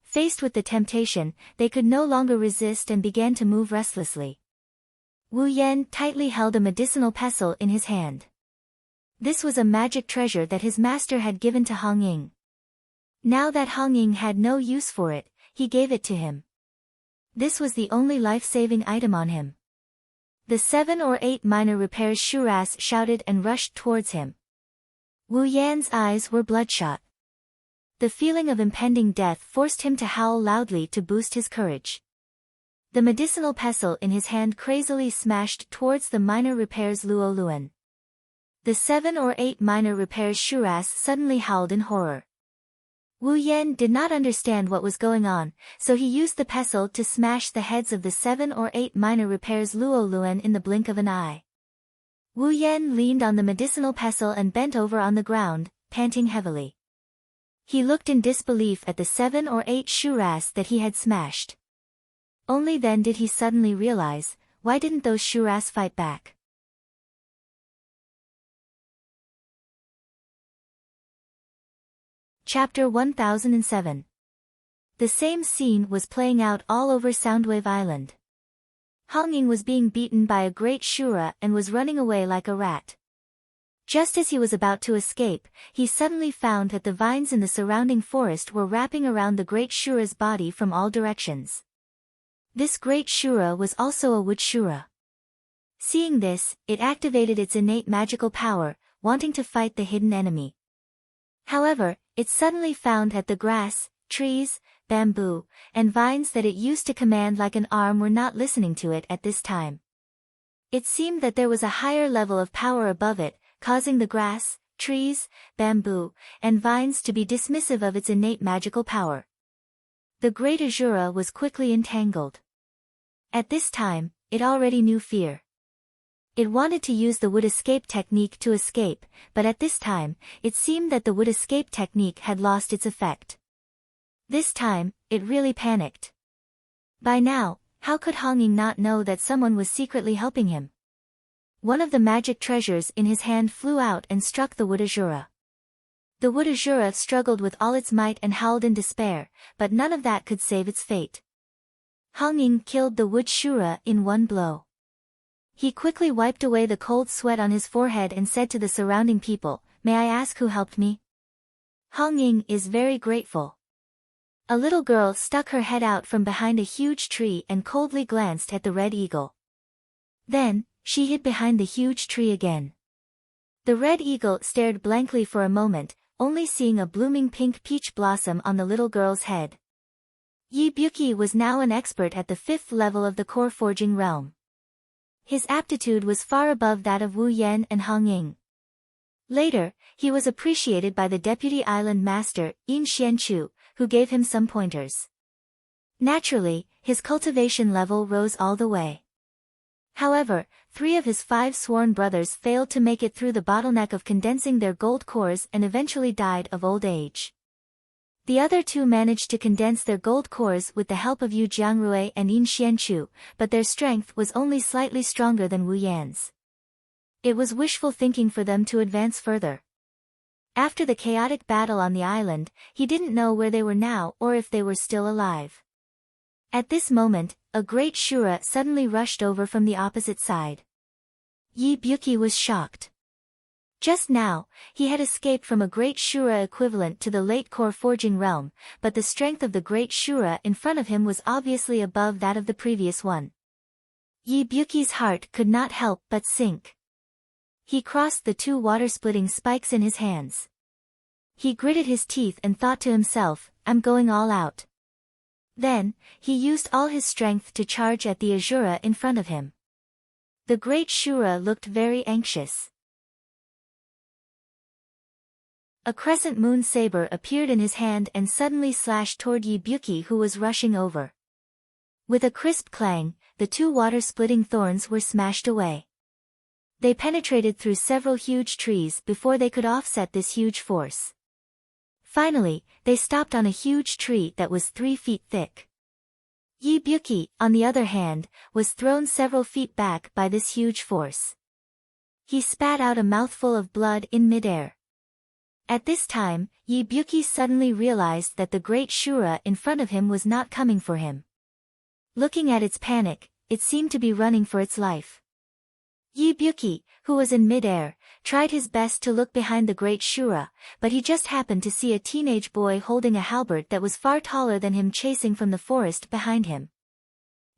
[SPEAKER 1] Faced with the temptation, they could no longer resist and began to move restlessly. Wu Yan tightly held a medicinal pestle in his hand. This was a magic treasure that his master had given to Hong Ying. Now that Hong Ying had no use for it, he gave it to him. This was the only life-saving item on him. The 7 or 8 minor repairs shuras shouted and rushed towards him. Wu Yan's eyes were bloodshot. The feeling of impending death forced him to howl loudly to boost his courage. The medicinal pestle in his hand crazily smashed towards the minor repairs Luo Luan. The 7 or 8 minor repairs shuras suddenly howled in horror. Wu Yan did not understand what was going on, so he used the pestle to smash the heads of the 7 or 8 minor repairs Luo Luan in the blink of an eye. Wu Yan leaned on the medicinal pestle and bent over on the ground, panting heavily. He looked in disbelief at the 7 or 8 shuras that he had smashed. Only then did he suddenly realize, why didn't those shuras fight back? Chapter 1007. The same scene was playing out all over Soundwave Island. Hong Ying was being beaten by a great shura and was running away like a rat. Just as he was about to escape, he suddenly found that the vines in the surrounding forest were wrapping around the great shura's body from all directions. This great shura was also a wood shura. Seeing this, it activated its innate magical power, wanting to fight the hidden enemy. However, it suddenly found that the grass, trees, bamboo, and vines that it used to command like an arm were not listening to it at this time. It seemed that there was a higher level of power above it, causing the grass, trees, bamboo, and vines to be dismissive of its innate magical power. The great Azura was quickly entangled. At this time, it already knew fear. It wanted to use the wood escape technique to escape, but at this time, it seemed that the wood escape technique had lost its effect. This time, it really panicked. By now, how could Hong Ying not know that someone was secretly helping him? One of the magic treasures in his hand flew out and struck the wood Azura. The wood Azura struggled with all its might and howled in despair, but none of that could save its fate. Hong Ying killed the wood shura in one blow. He quickly wiped away the cold sweat on his forehead and said to the surrounding people, "May I ask who helped me?" Hong Ying is very grateful. A little girl stuck her head out from behind a huge tree and coldly glanced at the red eagle. Then, she hid behind the huge tree again. The red eagle stared blankly for a moment, only seeing a blooming pink peach blossom on the little girl's head. Yi Buki was now an expert at the 5th level of the core forging realm. His aptitude was far above that of Wu Yan and Hong Ying. Later, he was appreciated by the deputy island master, Yin Xianchu, who gave him some pointers. Naturally, his cultivation level rose all the way. However, 3 of his 5 sworn brothers failed to make it through the bottleneck of condensing their gold cores and eventually died of old age. The other 2 managed to condense their gold cores with the help of Yu Jiangrui and Yin Xianchu, but their strength was only slightly stronger than Wu Yan's. It was wishful thinking for them to advance further. After the chaotic battle on the island, he didn't know where they were now or if they were still alive. At this moment, a great Shura suddenly rushed over from the opposite side. Yi Byuki was shocked. Just now, he had escaped from a great Shura equivalent to the late core forging realm, but the strength of the great Shura in front of him was obviously above that of the previous one. Yi Byuki's heart could not help but sink. He crossed the two water-splitting spikes in his hands. He gritted his teeth and thought to himself, I'm going all out. Then, he used all his strength to charge at the Azura in front of him. The great Shura looked very anxious. A crescent moon saber appeared in his hand and suddenly slashed toward Yi Byuki, who was rushing over. With a crisp clang, the two water-splitting thorns were smashed away. They penetrated through several huge trees before they could offset this huge force. Finally, they stopped on a huge tree that was 3 feet thick. Yi Byuki, on the other hand, was thrown several feet back by this huge force. He spat out a mouthful of blood in midair. At this time, Yi Byuki suddenly realized that the great Shura in front of him was not coming for him. Looking at its panic, it seemed to be running for its life. Yi Byuki, who was in midair, tried his best to look behind the great Shura, but he just happened to see a teenage boy holding a halberd that was far taller than him chasing from the forest behind him.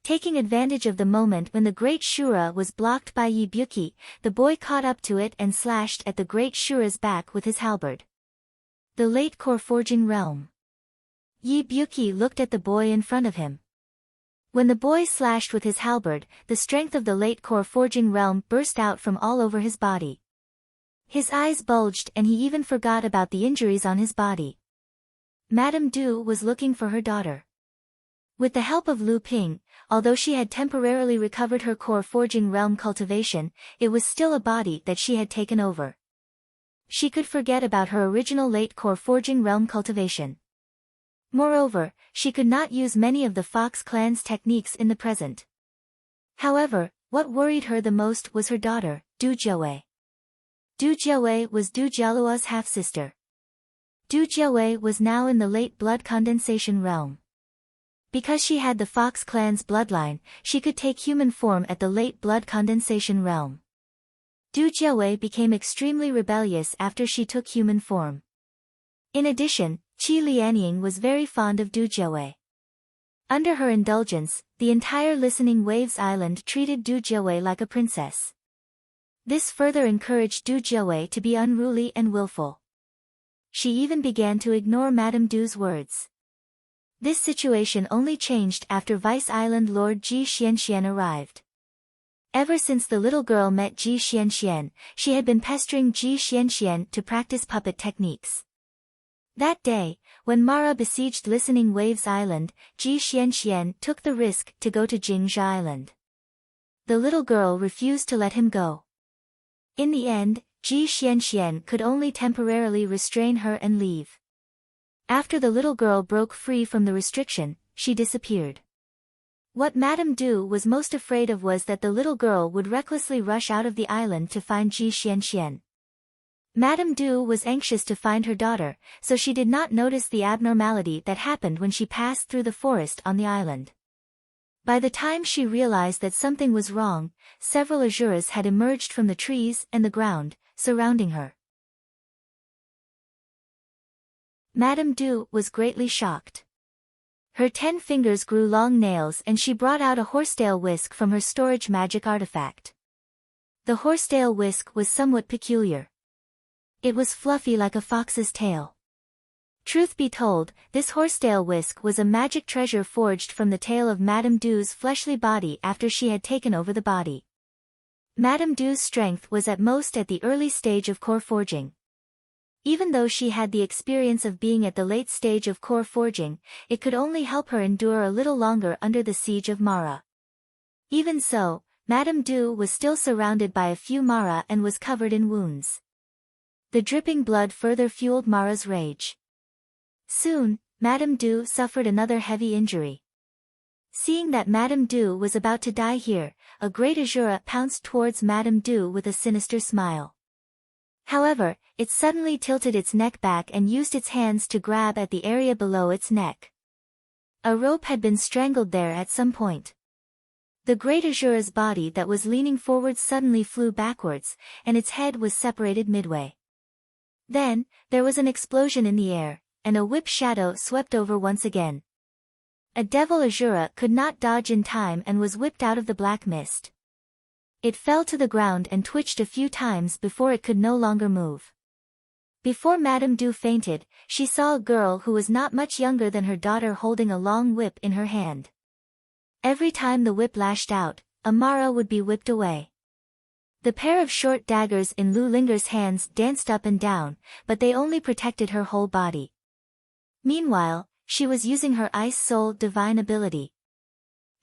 [SPEAKER 1] Taking advantage of the moment when the great Shura was blocked by Yi Byuki, the boy caught up to it and slashed at the great Shura's back with his halberd. The late core forging realm. Yi Byuki looked at the boy in front of him. When the boy slashed with his halberd, the strength of the late core forging realm burst out from all over his body. His eyes bulged and he even forgot about the injuries on his body. Madame Du was looking for her daughter. With the help of Lu Ping, although she had temporarily recovered her core forging realm cultivation, it was still a body that she had taken over. She could forget about her original late core forging realm cultivation. Moreover, she could not use many of the Fox clan's techniques in the present. However, what worried her the most was her daughter, Du Jiawei. Du Jiawei was Du Jialuo's half-sister. Du Jiawei was now in the late blood condensation realm. Because she had the Fox clan's bloodline, she could take human form at the late blood condensation realm. Du Jiawei became extremely rebellious after she took human form. In addition, Qi Lianying was very fond of Du Jiawei. Under her indulgence, the entire Listening Waves Island treated Du Jiawei like a princess. This further encouraged Du Jiawei to be unruly and willful. She even began to ignore Madame Du's words. This situation only changed after Vice Island Lord Ji Xianxian arrived. Ever since the little girl met Ji Xianxian, she had been pestering Ji Xianxian to practice puppet techniques. That day, when Mara besieged Listening Waves Island, Ji Xianxian took the risk to go to Jingzhi Island. The little girl refused to let him go. In the end, Ji Xianxian could only temporarily restrain her and leave. After the little girl broke free from the restriction, she disappeared. What Madame Du was most afraid of was that the little girl would recklessly rush out of the island to find Ji Xianxian. Madame Du was anxious to find her daughter, so she did not notice the abnormality that happened when she passed through the forest on the island. By the time she realized that something was wrong, several Azuras had emerged from the trees and the ground, surrounding her. Madame Du was greatly shocked. Her 10 fingers grew long nails and she brought out a horsetail whisk from her storage magic artifact. The horsetail whisk was somewhat peculiar. It was fluffy like a fox's tail. Truth be told, this horsetail whisk was a magic treasure forged from the tail of Madame Du's fleshly body after she had taken over the body. Madame Du's strength was at most at the early stage of core forging. Even though she had the experience of being at the late stage of core forging, it could only help her endure a little longer under the siege of Mara. Even so, Madame Du was still surrounded by a few Mara and was covered in wounds. The dripping blood further fueled Mara's rage. Soon, Madame Du suffered another heavy injury. Seeing that Madame Du was about to die here, a great Azura pounced towards Madame Du with a sinister smile. However, it suddenly tilted its neck back and used its hands to grab at the area below its neck. A rope had been strangled there at some point. The great Azura's body that was leaning forward suddenly flew backwards, and its head was separated midway. Then, there was an explosion in the air, and a whip shadow swept over once again. A devil Azura could not dodge in time and was whipped out of the black mist. It fell to the ground and twitched a few times before it could no longer move. Before Madame Du fainted, she saw a girl who was not much younger than her daughter holding a long whip in her hand. Every time the whip lashed out, Amara would be whipped away. The pair of short daggers in Lu Linger's hands danced up and down, but they only protected her whole body. Meanwhile, she was using her Ice Soul divine ability.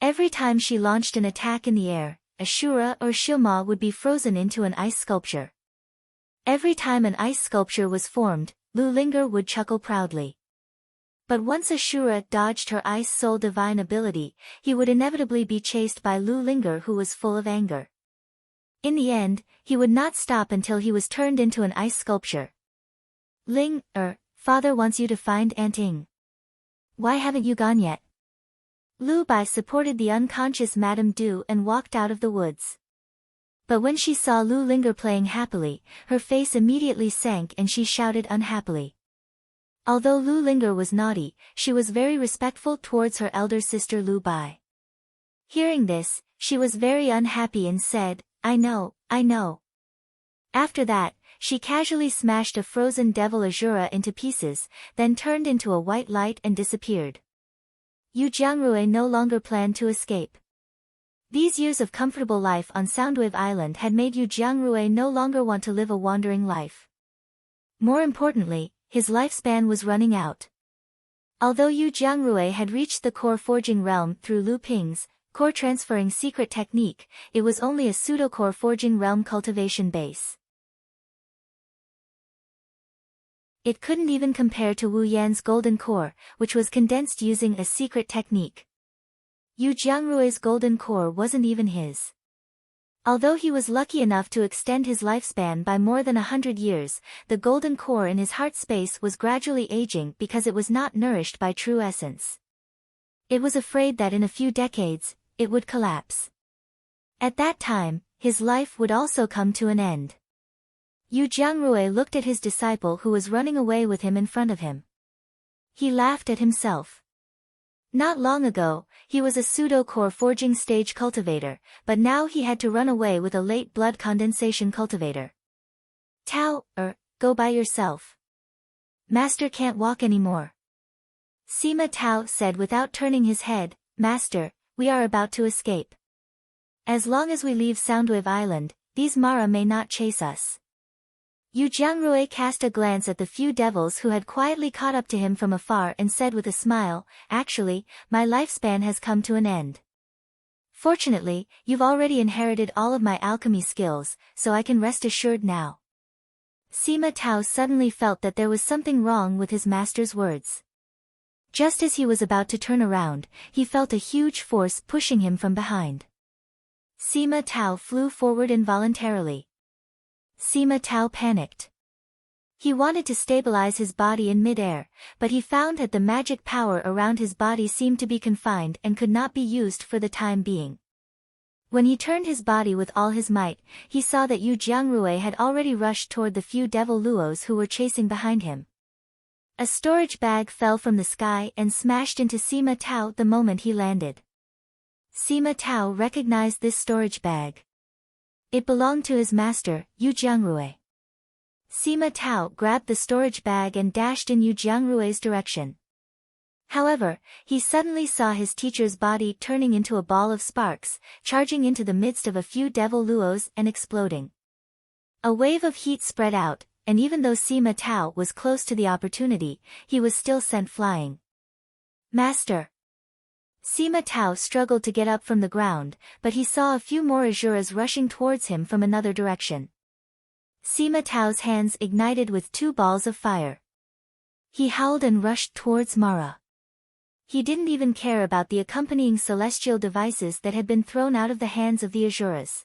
[SPEAKER 1] Every time she launched an attack in the air, Ashura or Shilma would be frozen into an ice sculpture. Every time an ice sculpture was formed, Lu Linger would chuckle proudly. But once Ashura dodged her Ice Soul divine ability, he would inevitably be chased by Lu Linger, who was full of anger. In the end, he would not stop until he was turned into an ice sculpture. Father wants you to find Aunt Ing. Why haven't you gone yet? Lu Bai supported the unconscious Madame Du and walked out of the woods. But when she saw Lu Linger playing happily, her face immediately sank and she shouted unhappily. Although Lu Linger was naughty, she was very respectful towards her elder sister Lu Bai. Hearing this, she was very unhappy and said, I know. After that, she casually smashed a frozen devil Azura into pieces, then turned into a white light and disappeared. Yu Jiangrui no longer planned to escape. These years of comfortable life on Soundwave Island had made Yu Jiangrui no longer want to live a wandering life. More importantly, his lifespan was running out. Although Yu Jiangrui had reached the core forging realm through Lu Ping's core transferring secret technique, it was only a pseudo-core forging realm cultivation base. It couldn't even compare to Wu Yan's golden core, which was condensed using a secret technique. Yu Jiangrui's golden core wasn't even his. Although he was lucky enough to extend his lifespan by more than 100 years, the golden core in his heart space was gradually aging because it was not nourished by true essence. It was afraid that in a few decades, it would collapse. At that time, his life would also come to an end. Yu Jiangrui looked at his disciple who was running away with him in front of him. He laughed at himself. Not long ago, he was a pseudo-core forging stage cultivator, but now he had to run away with a late blood condensation cultivator. Tao, go by yourself. Master can't walk anymore. Sima Tao said without turning his head, Master, we are about to escape. As long as we leave Soundwave Island, these Mara may not chase us. Yu Jiangrui cast a glance at the few devils who had quietly caught up to him from afar and said with a smile, Actually, my lifespan has come to an end. Fortunately, you've already inherited all of my alchemy skills, so I can rest assured now. Sima Tao suddenly felt that there was something wrong with his master's words. Just as he was about to turn around, he felt a huge force pushing him from behind. Sima Tao flew forward involuntarily. Sima Tao panicked. He wanted to stabilize his body in mid-air, but he found that the magic power around his body seemed to be confined and could not be used for the time being. When he turned his body with all his might, he saw that Yu Jiangrui had already rushed toward the few devil luos who were chasing behind him. A storage bag fell from the sky and smashed into Sima Tao the moment he landed. Sima Tao recognized this storage bag. It belonged to his master, Yu Jiangrui. Sima Tao grabbed the storage bag and dashed in Yu Jiangrui's direction. However, he suddenly saw his teacher's body turning into a ball of sparks, charging into the midst of a few devil luos and exploding. A wave of heat spread out, and even though Sima Tao was close to the opportunity, he was still sent flying. Master! Sima Tao struggled to get up from the ground, but he saw a few more Azuras rushing towards him from another direction. Sima Tao's hands ignited with 2 balls of fire. He howled and rushed towards Mara. He didn't even care about the accompanying celestial devices that had been thrown out of the hands of the Azuras.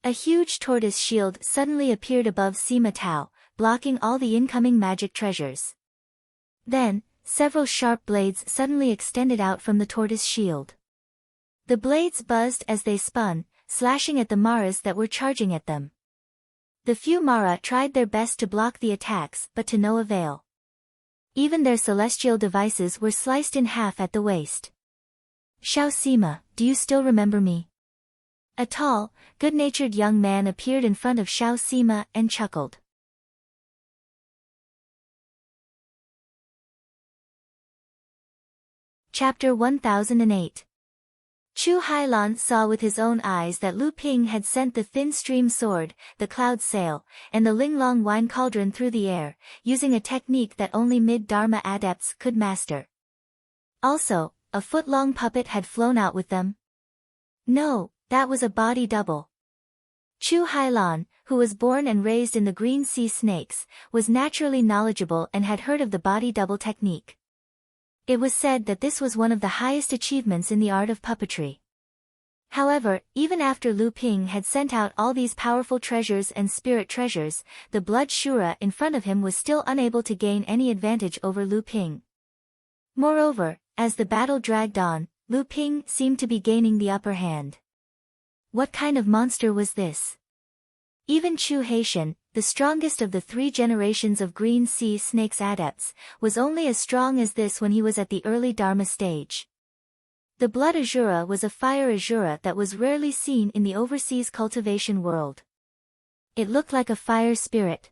[SPEAKER 1] A huge tortoise shield suddenly appeared above Sima Tao, blocking all the incoming magic treasures. Then, several sharp blades suddenly extended out from the tortoise shield. The blades buzzed as they spun, slashing at the Maras that were charging at them. The few Mara tried their best to block the attacks, but to no avail. Even their celestial devices were sliced in half at the waist. "Shao Sima, do you still remember me?" A tall, good-natured young man appeared in front of Shao Sima and chuckled. Chapter 1008. Chu Hailan saw with his own eyes that Lu Ping had sent the thin stream sword, the cloud sail, and the Linglong wine cauldron through the air, using a technique that only mid-Dharma adepts could master. Also, a foot-long puppet had flown out with them. No, that was a body double. Chu Hailan, who was born and raised in the Green Sea Snakes, was naturally knowledgeable and had heard of the body double technique. It was said that this was one of the highest achievements in the art of puppetry. However, even after Lu Ping had sent out all these powerful treasures and spirit treasures, the blood Shura in front of him was still unable to gain any advantage over Lu Ping. Moreover, as the battle dragged on, Lu Ping seemed to be gaining the upper hand. What kind of monster was this? Even Chu Haitian, the strongest of the 3 generations of Green Sea Snakes adepts, was only as strong as this when he was at the early Dharma stage. The blood Azura was a fire Azura that was rarely seen in the overseas cultivation world. It looked like a fire spirit.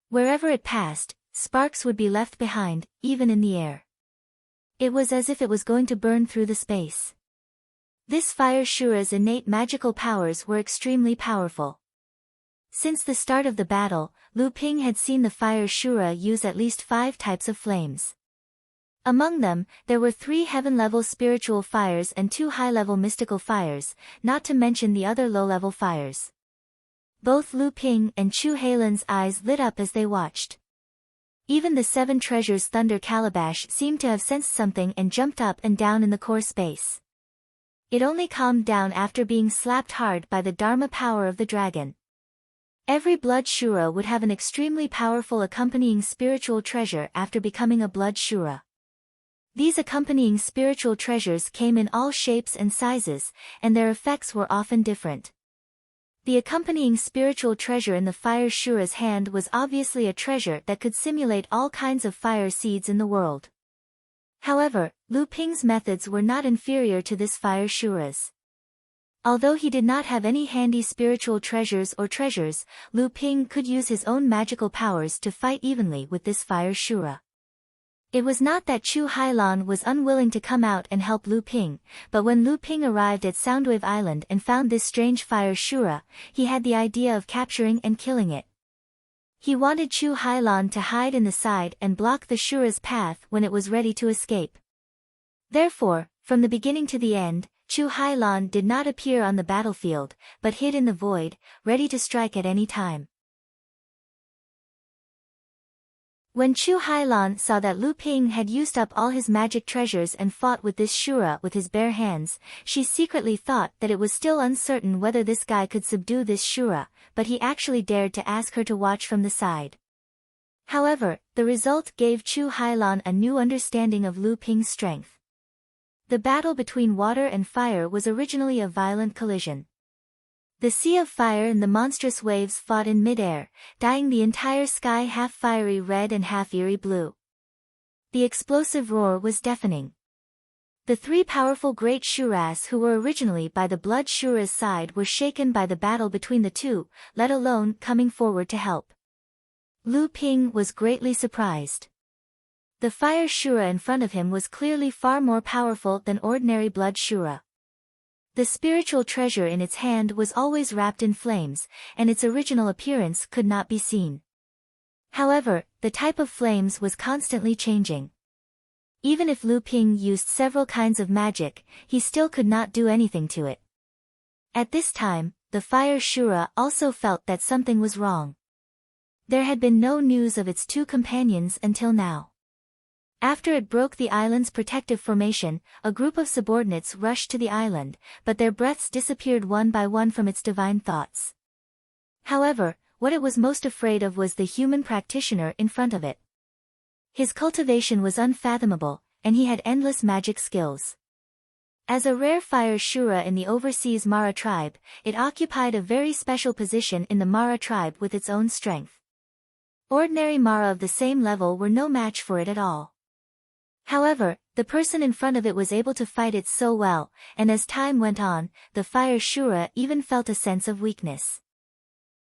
[SPEAKER 1] Wherever it passed, sparks would be left behind, even in the air. It was as if it was going to burn through the space. This fire Shura's innate magical powers were extremely powerful. Since the start of the battle, Lu Ping had seen the fire Shura use at least 5 types of flames. Among them, there were 3 heaven-level spiritual fires and 2 high-level mystical fires, not to mention the other low-level fires. Both Lu Ping and Chu Hailan's eyes lit up as they watched. Even the 7 treasures Thunder Calabash seemed to have sensed something and jumped up and down in the core space. It only calmed down after being slapped hard by the Dharma power of the dragon. Every blood Shura would have an extremely powerful accompanying spiritual treasure after becoming a blood Shura. These accompanying spiritual treasures came in all shapes and sizes, and their effects were often different. The accompanying spiritual treasure in the fire Shura's hand was obviously a treasure that could simulate all kinds of fire seeds in the world. However, Lu Ping's methods were not inferior to this fire Shura's. Although he did not have any handy spiritual treasures, Lu Ping could use his own magical powers to fight evenly with this fire Shura. It was not that Chu Hailan was unwilling to come out and help Lu Ping, but when Lu Ping arrived at Soundwave Island and found this strange fire Shura, he had the idea of capturing and killing it. He wanted Chu Hailan to hide in the side and block the Shura's path when it was ready to escape. Therefore, from the beginning to the end, Chu Hailan did not appear on the battlefield, but hid in the void, ready to strike at any time. When Chu Hailan saw that Lu Ping had used up all his magic treasures and fought with this Shura with his bare hands, she secretly thought that it was still uncertain whether this guy could subdue this Shura, but he actually dared to ask her to watch from the side. However, the result gave Chu Hailan a new understanding of Lu Ping's strength. The battle between water and fire was originally a violent collision. The sea of fire and the monstrous waves fought in mid-air, dyeing the entire sky half fiery red and half eerie blue. The explosive roar was deafening. The 3 powerful great Shuras who were originally by the blood Shura's side were shaken by the battle between the 2, let alone coming forward to help. Lu Ping was greatly surprised. The fire Shura in front of him was clearly far more powerful than ordinary blood Shura. The spiritual treasure in its hand was always wrapped in flames, and its original appearance could not be seen. However, the type of flames was constantly changing. Even if Lu Ping used several kinds of magic, he still could not do anything to it. At this time, the fire Shura also felt that something was wrong. There had been no news of its 2 companions until now. After it broke the island's protective formation, a group of subordinates rushed to the island, but their breaths disappeared one by one from its divine thoughts. However, what it was most afraid of was the human practitioner in front of it. His cultivation was unfathomable, and he had endless magic skills. As a rare fire Shura in the overseas Mara tribe, it occupied a very special position in the Mara tribe with its own strength. Ordinary Mara of the same level were no match for it at all. However, the person in front of it was able to fight it so well, and as time went on, the fire Shura even felt a sense of weakness.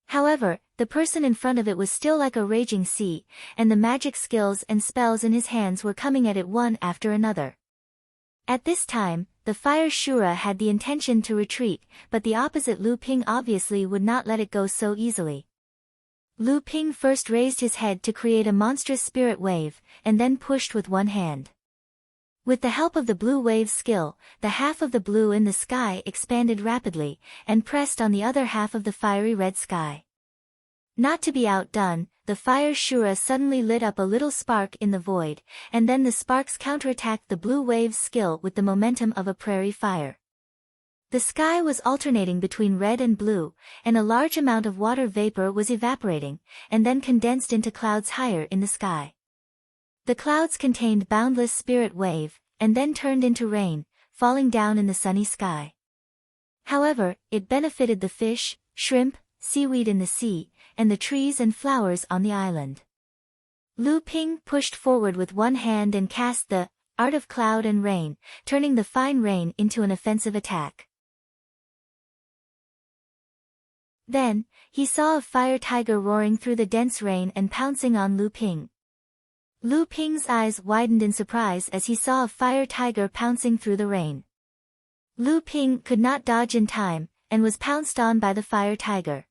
[SPEAKER 1] However, the person in front of it was still like a raging sea, and the magic skills and spells in his hands were coming at it one after another. At this time, the fire Shura had the intention to retreat, but the opposite Lu Ping obviously would not let it go so easily. Lu Ping first raised his head to create a monstrous spirit wave, and then pushed with one hand. With the help of the blue wave's skill, the half of the blue in the sky expanded rapidly, and pressed on the other half of the fiery red sky. Not to be outdone, the fire Shura suddenly lit up a little spark in the void, and then the sparks counterattacked the blue wave's skill with the momentum of a prairie fire. The sky was alternating between red and blue, and a large amount of water vapor was evaporating, and then condensed into clouds higher in the sky. The clouds contained boundless spirit wave, and then turned into rain, falling down in the sunny sky. However, it benefited the fish, shrimp, seaweed in the sea, and the trees and flowers on the island. Lu Ping pushed forward with one hand and cast the art of cloud and rain, turning the fine rain into an offensive attack. Then, he saw a fire tiger roaring through the dense rain and pouncing on Lu Ping. Lu Ping's eyes widened in surprise as he saw a fire tiger pouncing through the rain. Lu Ping could not dodge in time, and was pounced on by the fire tiger.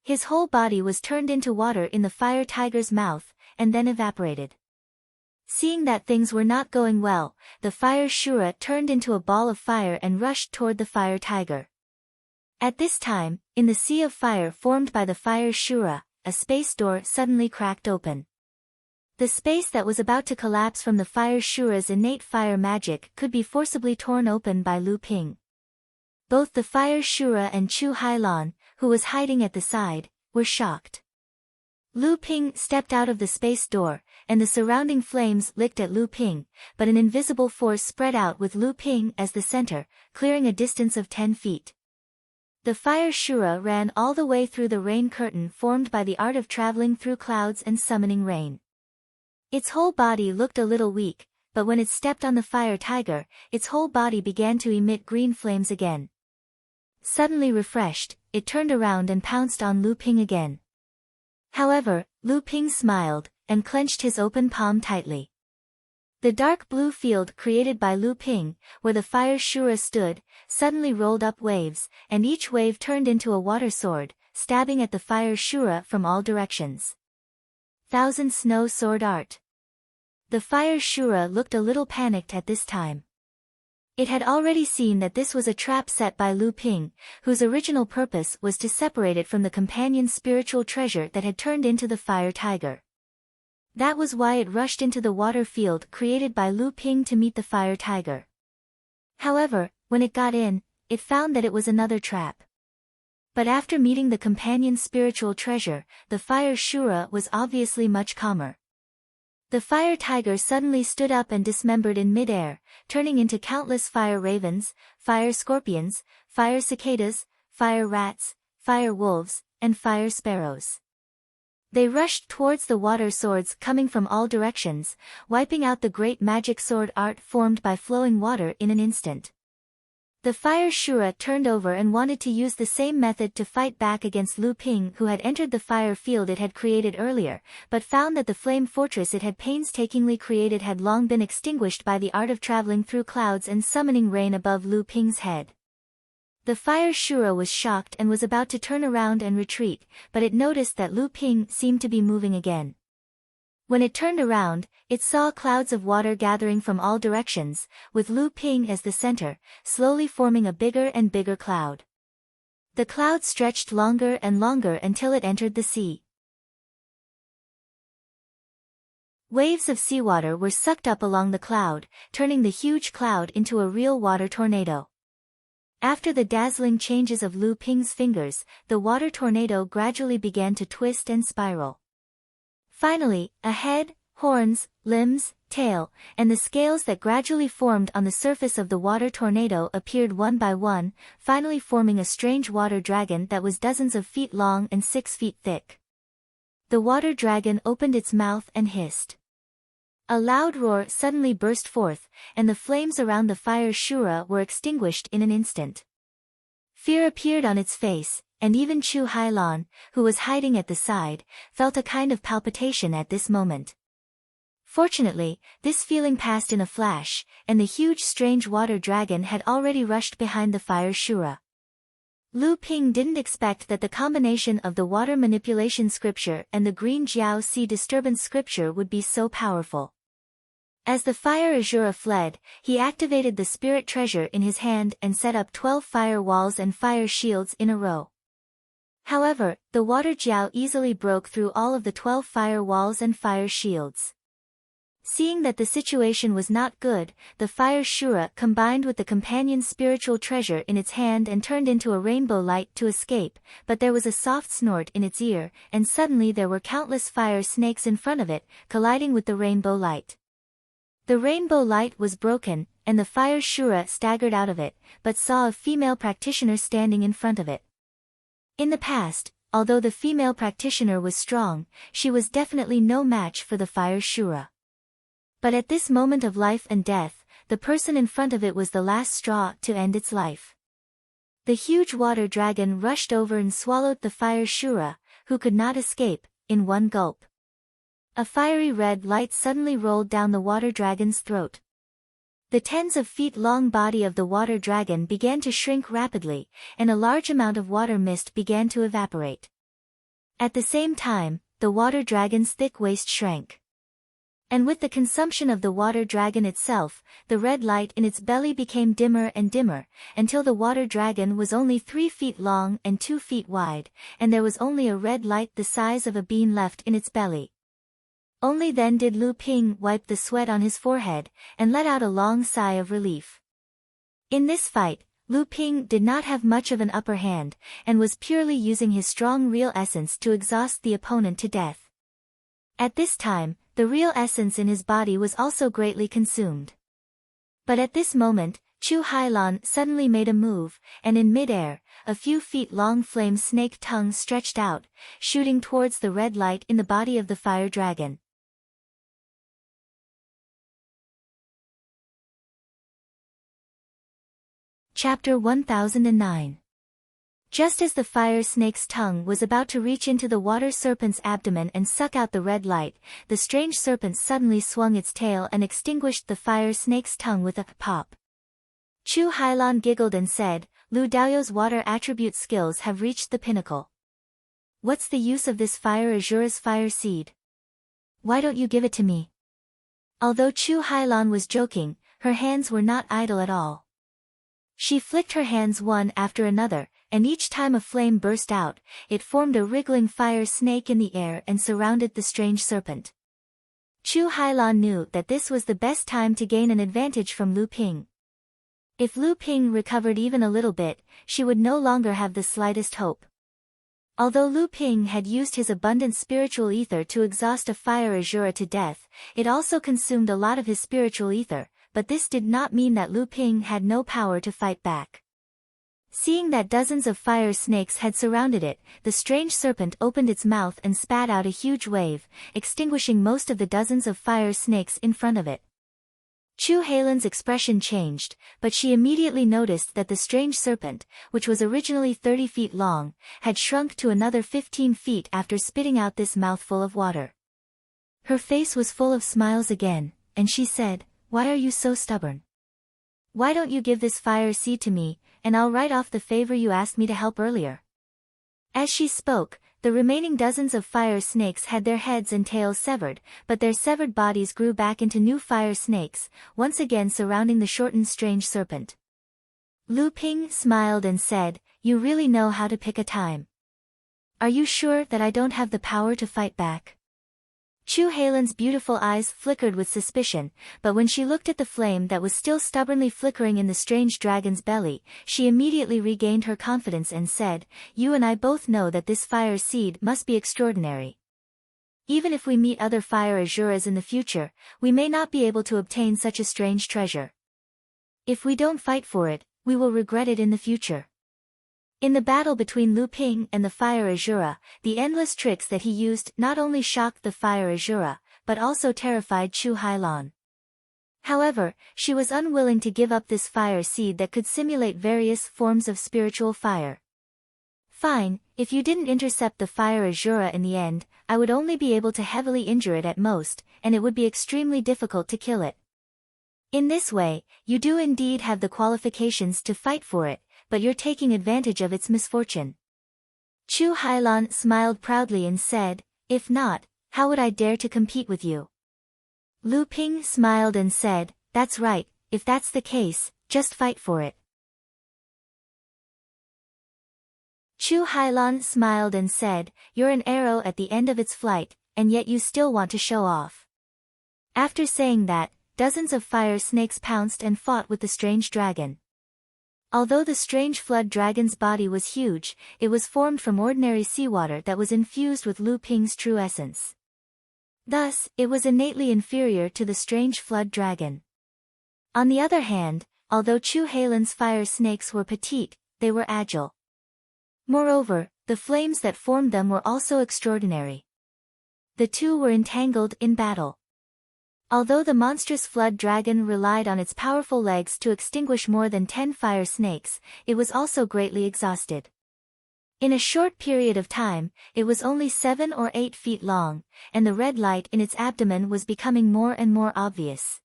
[SPEAKER 1] His whole body was turned into water in the fire tiger's mouth, and then evaporated. Seeing that things were not going well, the fire Shura turned into a ball of fire and rushed toward the fire tiger. At this time, in the sea of fire formed by the fire Shura, a space door suddenly cracked open. The space that was about to collapse from the fire Shura's innate fire magic could be forcibly torn open by Lu Ping. Both the fire Shura and Chu Hailan, who was hiding at the side, were shocked. Lu Ping stepped out of the space door, and the surrounding flames licked at Lu Ping, but an invisible force spread out with Lu Ping as the center, clearing a distance of 10 feet. The fire Shura ran all the way through the rain curtain formed by the art of traveling through clouds and summoning rain. Its whole body looked a little weak, but when it stepped on the fire tiger, its whole body began to emit green flames again. Suddenly refreshed, it turned around and pounced on Lu Ping again. However, Lu Ping smiled, and clenched his open palm tightly. The dark blue field created by Lu Ping, where the fire Shura stood, suddenly rolled up waves, and each wave turned into a water sword, stabbing at the fire Shura from all directions. Thousand Snow Sword Art. The fire Shura looked a little panicked at this time. It had already seen that this was a trap set by Lu Ping, whose original purpose was to separate it from the companion's spiritual treasure that had turned into the fire tiger. That was why it rushed into the water field created by Lu Ping to meet the fire tiger. However, when it got in, it found that it was another trap. But after meeting the companion's spiritual treasure, the fire Shura was obviously much calmer. The fire tiger suddenly stood up and dismembered in mid-air, turning into countless fire ravens, fire scorpions, fire cicadas, fire rats, fire wolves, and fire sparrows. They rushed towards the water swords coming from all directions, wiping out the great magic sword art formed by flowing water in an instant. The fire Shura turned over and wanted to use the same method to fight back against Lu Ping, who had entered the fire field it had created earlier, but found that the flame fortress it had painstakingly created had long been extinguished by the art of traveling through clouds and summoning rain above Lu Ping's head. The fire Shura was shocked and was about to turn around and retreat, but it noticed that Lu Ping seemed to be moving again. When it turned around, it saw clouds of water gathering from all directions, with Lu Ping as the center, slowly forming a bigger and bigger cloud. The cloud stretched longer and longer until it entered the sea. Waves of seawater were sucked up along the cloud, turning the huge cloud into a real water tornado. After the dazzling changes of Lu Ping's fingers, the water tornado gradually began to twist and spiral. Finally, a head, horns, limbs, tail, and the scales that gradually formed on the surface of the water tornado appeared one by one, finally forming a strange water dragon that was dozens of feet long and 6 feet thick. The water dragon opened its mouth and hissed. A loud roar suddenly burst forth, and the flames around the fire Shura were extinguished in an instant. Fear appeared on its face, and even Chu Hailan, who was hiding at the side, felt a kind of palpitation at this moment. Fortunately, this feeling passed in a flash, and the huge strange water dragon had already rushed behind the fire Shura. Lu Ping didn't expect that the combination of the water manipulation scripture and the green Jiao Sea disturbance scripture would be so powerful. As the fire Azura fled, he activated the spirit treasure in his hand and set up 12 fire walls and fire shields in a row. However, the water Jiao easily broke through all of the 12 fire walls and fire shields. Seeing that the situation was not good, the fire Shura combined with the companion's spiritual treasure in its hand and turned into a rainbow light to escape, but there was a soft snort in its ear, and suddenly there were countless fire snakes in front of it, colliding with the rainbow light. The rainbow light was broken, and the fire Shura staggered out of it, but saw a female practitioner standing in front of it. In the past, although the female practitioner was strong, she was definitely no match for the fire Shura. But at this moment of life and death, the person in front of it was the last straw to end its life. The huge water dragon rushed over and swallowed the fire Shura, who could not escape, in one gulp. A fiery red light suddenly rolled down the water dragon's throat. The tens of feet long body of the water dragon began to shrink rapidly, and a large amount of water mist began to evaporate. At the same time, the water dragon's thick waist shrank. And with the consumption of the water dragon itself, the red light in its belly became dimmer and dimmer, until the water dragon was only 3 feet long and 2 feet wide, and there was only a red light the size of a bean left in its belly. Only then did Lu Ping wipe the sweat on his forehead, and let out a long sigh of relief. In this fight, Lu Ping did not have much of an upper hand, and was purely using his strong real essence to exhaust the opponent to death. At this time, the real essence in his body was also greatly consumed. But at this moment, Chu Hailan suddenly made a move, and in mid-air, a few feet long flame snake tongue stretched out, shooting towards the red light in the body of the fire dragon. Chapter 1009. Just as the fire snake's tongue was about to reach into the water serpent's abdomen and suck out the red light, the strange serpent suddenly swung its tail and extinguished the fire snake's tongue with a pop. Chu Hailan giggled and said, "Lu Daoyou's water attribute skills have reached the pinnacle. What's the use of this fire Azura's fire seed? Why don't you give it to me?" Although Chu Hailan was joking, her hands were not idle at all. She flicked her hands one after another, and each time a flame burst out, it formed a wriggling fire snake in the air and surrounded the strange serpent. Chu Hailan knew that this was the best time to gain an advantage from Lu Ping. If Lu Ping recovered even a little bit, she would no longer have the slightest hope. Although Lu Ping had used his abundant spiritual ether to exhaust a fire Azura to death, it also consumed a lot of his spiritual ether, but this did not mean that Lu Ping had no power to fight back. Seeing that dozens of fire snakes had surrounded it, the strange serpent opened its mouth and spat out a huge wave, extinguishing most of the dozens of fire snakes in front of it. Chu Hailan's expression changed, but she immediately noticed that the strange serpent, which was originally 30 feet long, had shrunk to another 15 feet after spitting out this mouthful of water. Her face was full of smiles again, and she said, "Why are you so stubborn? Why don't you give this fire seed to me, and I'll write off the favor you asked me to help earlier?" As she spoke, the remaining dozens of fire snakes had their heads and tails severed, but their severed bodies grew back into new fire snakes, once again surrounding the shortened strange serpent. Lu Ping smiled and said, "You really know how to pick a time. Are you sure that I don't have the power to fight back?" Chu Hailan's beautiful eyes flickered with suspicion, but when she looked at the flame that was still stubbornly flickering in the strange dragon's belly, she immediately regained her confidence and said, "You and I both know that this fire seed must be extraordinary. Even if we meet other fire Asuras in the future, we may not be able to obtain such a strange treasure. If we don't fight for it, we will regret it in the future. In the battle between Lu Ping and the fire Asura, the endless tricks that he used not only shocked the fire Asura, but also terrified Chu Hailan. However, she was unwilling to give up this fire seed that could simulate various forms of spiritual fire. Fine, if you didn't intercept the fire Asura in the end, I would only be able to heavily injure it at most, and it would be extremely difficult to kill it. In this way, you do indeed have the qualifications to fight for it, but you're taking advantage of its misfortune. Chu Hailan smiled proudly and said, "If not, how would I dare to compete with you?" Lu Ping smiled and said, "That's right, if that's the case, just fight for it." Chu Hailan smiled and said, "You're an arrow at the end of its flight, and yet you still want to show off." After saying that, dozens of fire snakes pounced and fought with the strange dragon. Although the strange flood dragon's body was huge, it was formed from ordinary seawater that was infused with Lu Ping's true essence. Thus, it was innately inferior to the strange flood dragon. On the other hand, although Chu Hailan's fire snakes were petite, they were agile. Moreover, the flames that formed them were also extraordinary. The two were entangled in battle. Although the monstrous flood dragon relied on its powerful legs to extinguish more than 10 fire snakes, it was also greatly exhausted. In a short period of time, it was only 7 or 8 feet long, and the red light in its abdomen was becoming more and more obvious.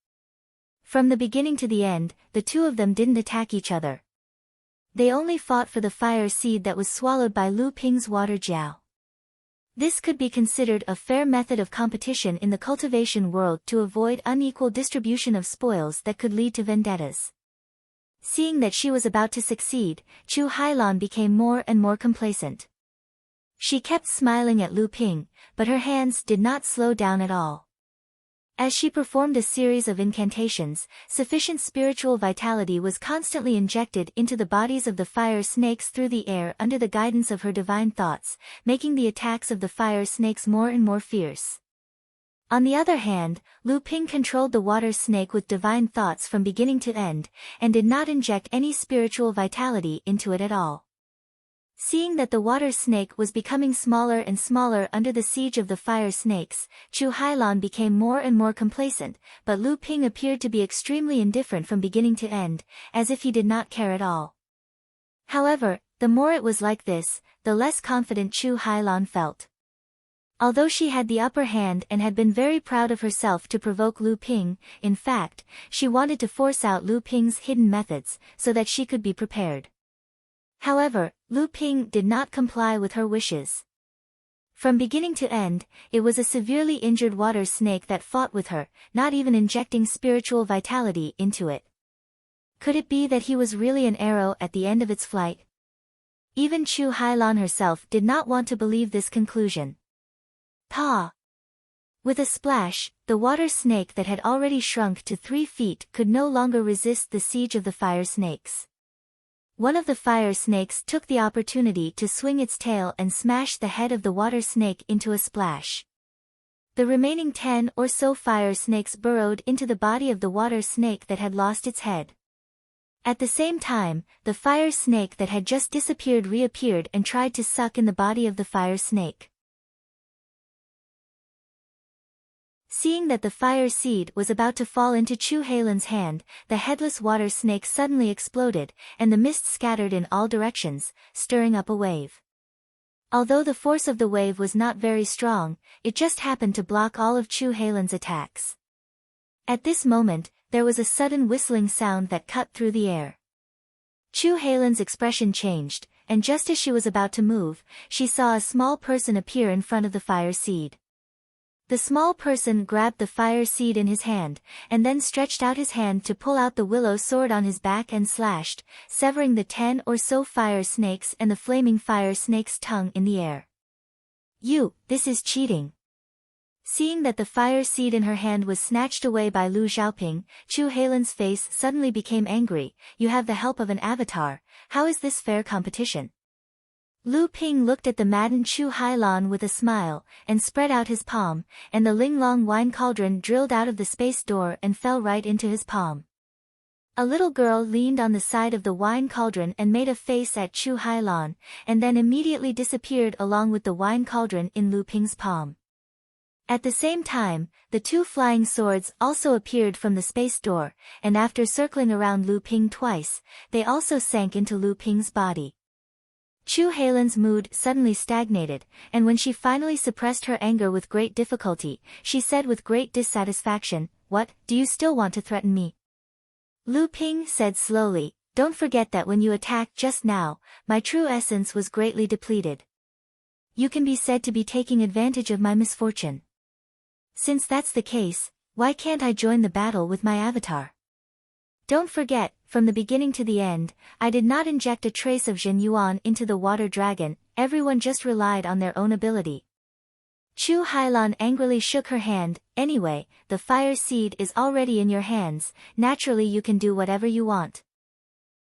[SPEAKER 1] From the beginning to the end, the two of them didn't attack each other. They only fought for the fire seed that was swallowed by Lu Ping's water jiao. This could be considered a fair method of competition in the cultivation world to avoid unequal distribution of spoils that could lead to vendettas. Seeing that she was about to succeed, Chu Hailan became more and more complacent. She kept smiling at Lu Ping, but her hands did not slow down at all. As she performed a series of incantations, sufficient spiritual vitality was constantly injected into the bodies of the fire snakes through the air under the guidance of her divine thoughts, making the attacks of the fire snakes more and more fierce. On the other hand, Lu Ping controlled the water snake with divine thoughts from beginning to end, and did not inject any spiritual vitality into it at all. Seeing that the water snake was becoming smaller and smaller under the siege of the fire snakes, Chu Hailan became more and more complacent, but Lu Ping appeared to be extremely indifferent from beginning to end, as if he did not care at all. However, the more it was like this, the less confident Chu Hailan felt. Although she had the upper hand and had been very proud of herself to provoke Lu Ping, in fact, she wanted to force out Lu Ping's hidden methods, so that she could be prepared. However, Lu Ping did not comply with her wishes. From beginning to end, it was a severely injured water snake that fought with her, not even injecting spiritual vitality into it. Could it be that he was really an arrow at the end of its flight? Even Chu Hailan herself did not want to believe this conclusion. Pa! With a splash, the water snake that had already shrunk to 3 feet could no longer resist the siege of the fire snakes. One of the fire snakes took the opportunity to swing its tail and smash the head of the water snake into a splash. The remaining 10 or so fire snakes burrowed into the body of the water snake that had lost its head. At the same time, the fire snake that had just disappeared reappeared and tried to suck in the body of the fire snake. Seeing that the fire seed was about to fall into Chu Hailan's hand, the headless water snake suddenly exploded, and the mist scattered in all directions, stirring up a wave. Although the force of the wave was not very strong, it just happened to block all of Chu Hailan's attacks. At this moment, there was a sudden whistling sound that cut through the air. Chu Hailan's expression changed, and just as she was about to move, she saw a small person appear in front of the fire seed. The small person grabbed the fire seed in his hand, and then stretched out his hand to pull out the willow sword on his back and slashed, severing the 10 or so fire snakes and the flaming fire snake's tongue in the air. This is cheating. Seeing that the fire seed in her hand was snatched away by Lu Xiaoping, Chu Hailan's face suddenly became angry. You have the help of an avatar, how is this fair competition? Lu Ping looked at the maddened Chu Hailan with a smile, and spread out his palm, and the Linglong wine cauldron drilled out of the space door and fell right into his palm. A little girl leaned on the side of the wine cauldron and made a face at Chu Hailan, and then immediately disappeared along with the wine cauldron in Lu Ping's palm. At the same time, the two flying swords also appeared from the space door, and after circling around Lu Ping twice, they also sank into Lu Ping's body. Chu Hailan's mood suddenly stagnated, and when she finally suppressed her anger with great difficulty, she said with great dissatisfaction, "What, do you still want to threaten me?" Lu Ping said slowly, "Don't forget that when you attacked just now, my true essence was greatly depleted. You can be said to be taking advantage of my misfortune. Since that's the case, why can't I join the battle with my avatar? Don't forget, from the beginning to the end, I did not inject a trace of Zhen Yuan into the water dragon, everyone just relied on their own ability." Chu Hailan angrily shook her hand, "Anyway, the fire seed is already in your hands, naturally you can do whatever you want."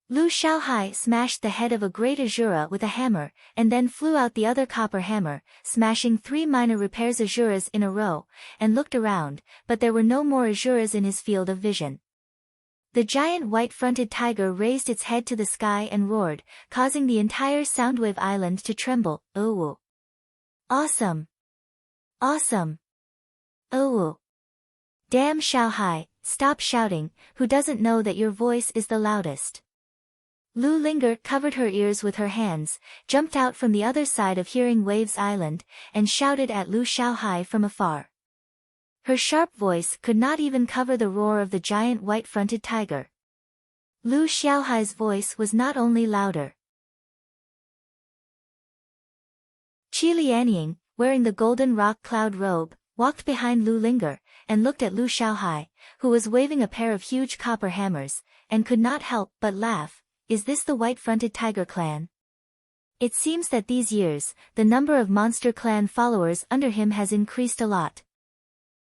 [SPEAKER 1] Lu Xiaohai smashed the head of a great Azura with a hammer, and then flew out the other copper hammer, smashing 3 minor repairs Azuras in a row, and looked around, but there were no more Azuras in his field of vision. The giant white-fronted tiger raised its head to the sky and roared, causing the entire Soundwave Island to tremble. "Oh! Awesome! Awesome! Oh! Damn Xiaohai, stop shouting, who doesn't know that your voice is the loudest?" Lu Linger covered her ears with her hands, jumped out from the other side of Hearing Waves Island, and shouted at Lu Xiaohai from afar. Her sharp voice could not even cover the roar of the giant white-fronted tiger. Lu Xiaohai's voice was not only louder. Qi Lianying, wearing the golden rock cloud robe, walked behind Lu Linger, and looked at Lu Xiaohai, who was waving a pair of huge copper hammers, and could not help but laugh. "Is this the white-fronted tiger clan? It seems that these years, the number of monster clan followers under him has increased a lot.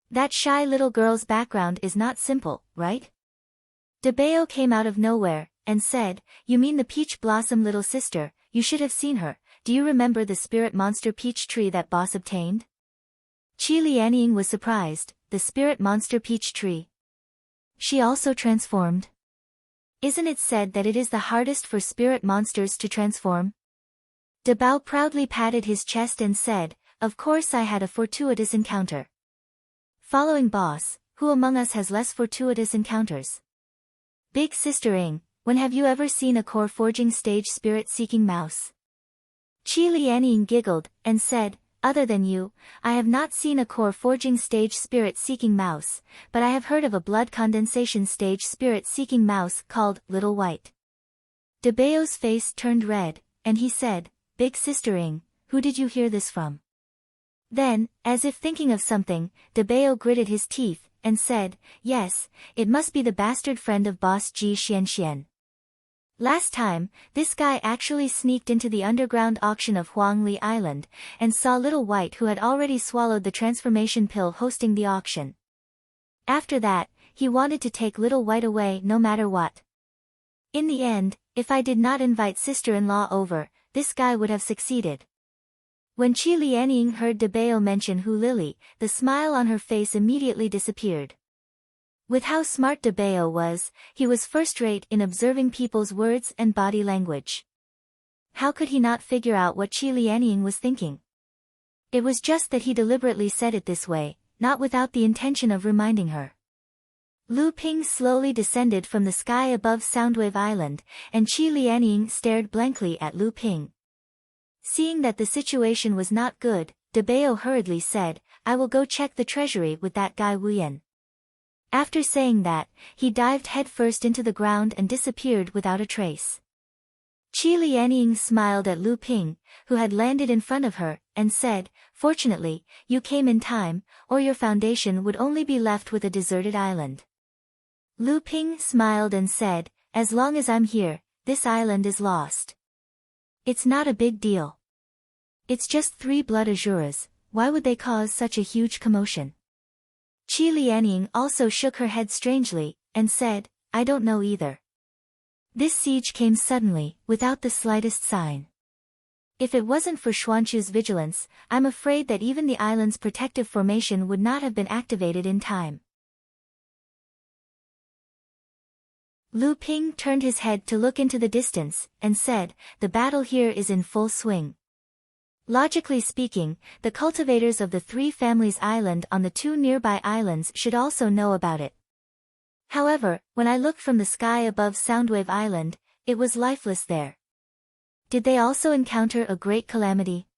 [SPEAKER 1] That shy little girl's background is not simple, right?" Debao came out of nowhere, and said, "You mean the peach blossom little sister, you should have seen her. Do you remember the spirit monster peach tree that boss obtained?" Qi Lianying was surprised. "The spirit monster peach tree? She also transformed? Isn't it said that it is the hardest for spirit monsters to transform?" Debao proudly patted his chest and said, "Of course I had a fortuitous encounter." Following boss, who among us has less fortuitous encounters? Big Sister Ing, when have you ever seen a core forging stage spirit-seeking mouse? Qi Lianying giggled, and said, "Other than you, I have not seen a core forging stage spirit-seeking mouse, but I have heard of a blood condensation stage spirit-seeking mouse called Little White." Debao's face turned red, and he said, "Big Sister Ing, who did you hear this from?" Then, as if thinking of something, Debao gritted his teeth, and said, "Yes, it must be the bastard friend of boss Ji Xianxian. Last time, this guy actually sneaked into the underground auction of Huangli Island, and saw Little White who had already swallowed the transformation pill hosting the auction. After that, he wanted to take Little White away no matter what. In the end, if I did not invite sister-in-law over, this guy would have succeeded." When Qi Lianying heard Debao mention Hu Lily, the smile on her face immediately disappeared. With how smart Debao was, he was first-rate in observing people's words and body language. How could he not figure out what Qi Lianying was thinking? It was just that he deliberately said it this way, not without the intention of reminding her. Lu Ping slowly descended from the sky above Soundwave Island, and Qi Lianying stared blankly at Lu Ping. Seeing that the situation was not good, Debao hurriedly said, "I will go check the treasury with that guy Wuyan." After saying that, he dived headfirst into the ground and disappeared without a trace. Qi Lianying smiled at Lu Ping, who had landed in front of her, and said, "Fortunately, you came in time, or your foundation would only be left with a deserted island." Lu Ping smiled and said, "As long as I'm here, this island is lost. It's not a big deal. It's just 3 blood Azuras, why would they cause such a huge commotion?" Qi Lianying also shook her head strangely, and said, "I don't know either. This siege came suddenly, without the slightest sign. If it wasn't for Xuanchu's vigilance, I'm afraid that even the island's protective formation would not have been activated in time. Lu Ping turned his head to look into the distance, and said, the battle here is in full swing. Logically speaking, the cultivators of the three families' island on the two nearby islands should also know about it. However, when I looked from the sky above Soundwave Island, it was lifeless there. Did they also encounter a great calamity?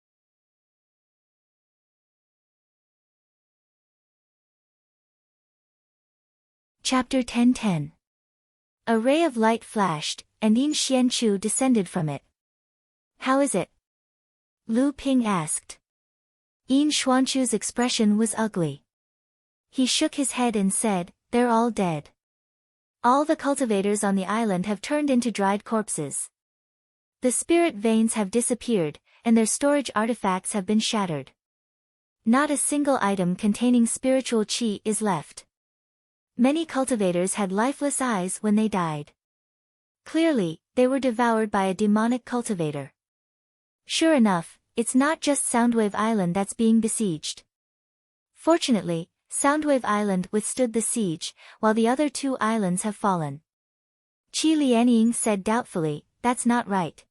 [SPEAKER 1] Chapter 10:10. A ray of light flashed, and Yin Xianchu descended from it. How is it? Lu Ping asked. Yin Xuanchu's expression was ugly. He shook his head and said, they're all dead. All the cultivators on the island have turned into dried corpses. The spirit veins have disappeared, and their storage artifacts have been shattered. Not a single item containing spiritual qi is left. Many cultivators had lifeless eyes when they died. Clearly, they were devoured by a demonic cultivator. Sure enough, it's not just Soundwave Island that's being besieged. Fortunately, Soundwave Island withstood the siege, while the other two islands have fallen. Qi Lianying said doubtfully, that's not right.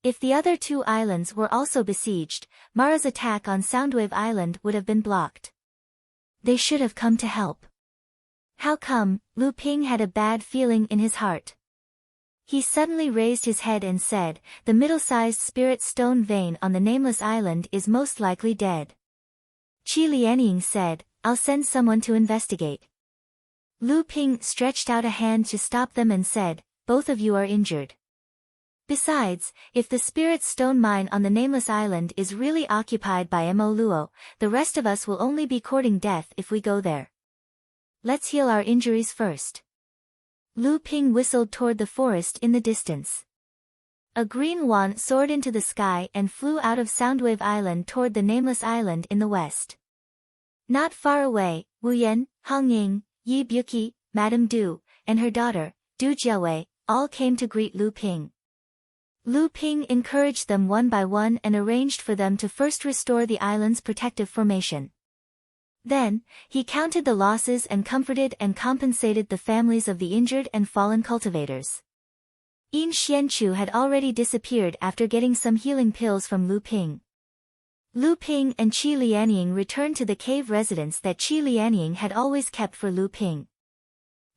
[SPEAKER 1] If the other two islands were also besieged, Mara's attack on Soundwave Island would have been blocked. They should have come to help. How come? Lu Ping had a bad feeling in his heart. He suddenly raised his head and said, the middle-sized spirit stone vein on the nameless island is most likely dead. Qi Lianying said, I'll send someone to investigate. Lu Ping stretched out a hand to stop them and said, both of you are injured. Besides, if the spirit stone mine on the nameless island is really occupied by Mo Luo, the rest of us will only be courting death if we go there. Let's heal our injuries first. Lu Ping whistled toward the forest in the distance. A green wand soared into the sky and flew out of Soundwave Island toward the nameless island in the west. Not far away, Wu Yan, Hang Ying, Yi Buqi, Madame Du, and her daughter, Du Jiawei, all came to greet Lu Ping. Lu Ping encouraged them one by one and arranged for them to first restore the island's protective formation. Then, he counted the losses and comforted and compensated the families of the injured and fallen cultivators. Yin Xianchu had already disappeared after getting some healing pills from Lu Ping. Lu Ping and Qi Lianying returned to the cave residence that Qi Lianying had always kept for Lu Ping.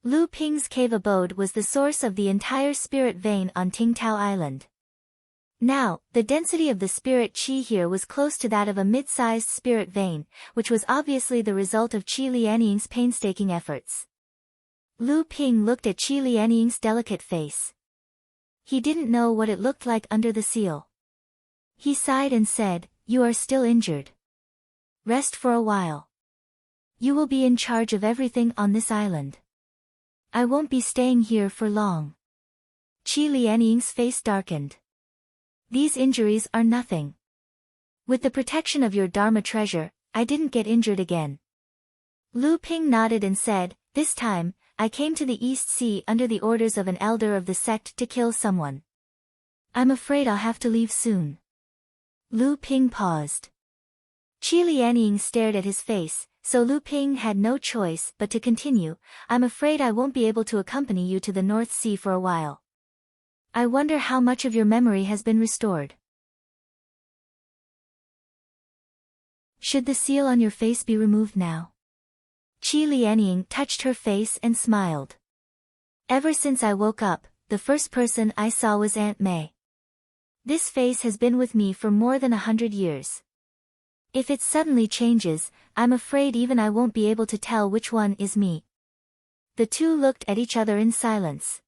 [SPEAKER 1] Lu Ping's cave abode was the source of the entire spirit vein on Tingtao Island. Now, the density of the spirit qi here was close to that of a mid-sized spirit vein, which was obviously the result of Qi Lianying's painstaking efforts. Lu Ping looked at Qi Lianying's delicate face. He didn't know what it looked like under the seal. He sighed and said, you are still injured. Rest for a while. You will be in charge of everything on this island. I won't be staying here for long. Qi Lianying's face darkened. These injuries are nothing. With the protection of your Dharma treasure, I didn't get injured again. Lu Ping nodded and said, this time, I came to the East Sea under the orders of an elder of the sect to kill someone. I'm afraid I'll have to leave soon. Lu Ping paused. Qi Lianying stared at his face, so Lu Ping had no choice but to continue, I'm afraid I won't be able to accompany you to the North Sea for a while. I wonder how much of your memory has been restored. Should the seal on your face be removed now? Qi Lianying touched her face and smiled. Ever since I woke up, the first person I saw was Aunt May. This face has been with me for more than 100 years. If it suddenly changes, I'm afraid even I won't be able to tell which one is me. The two looked at each other in silence.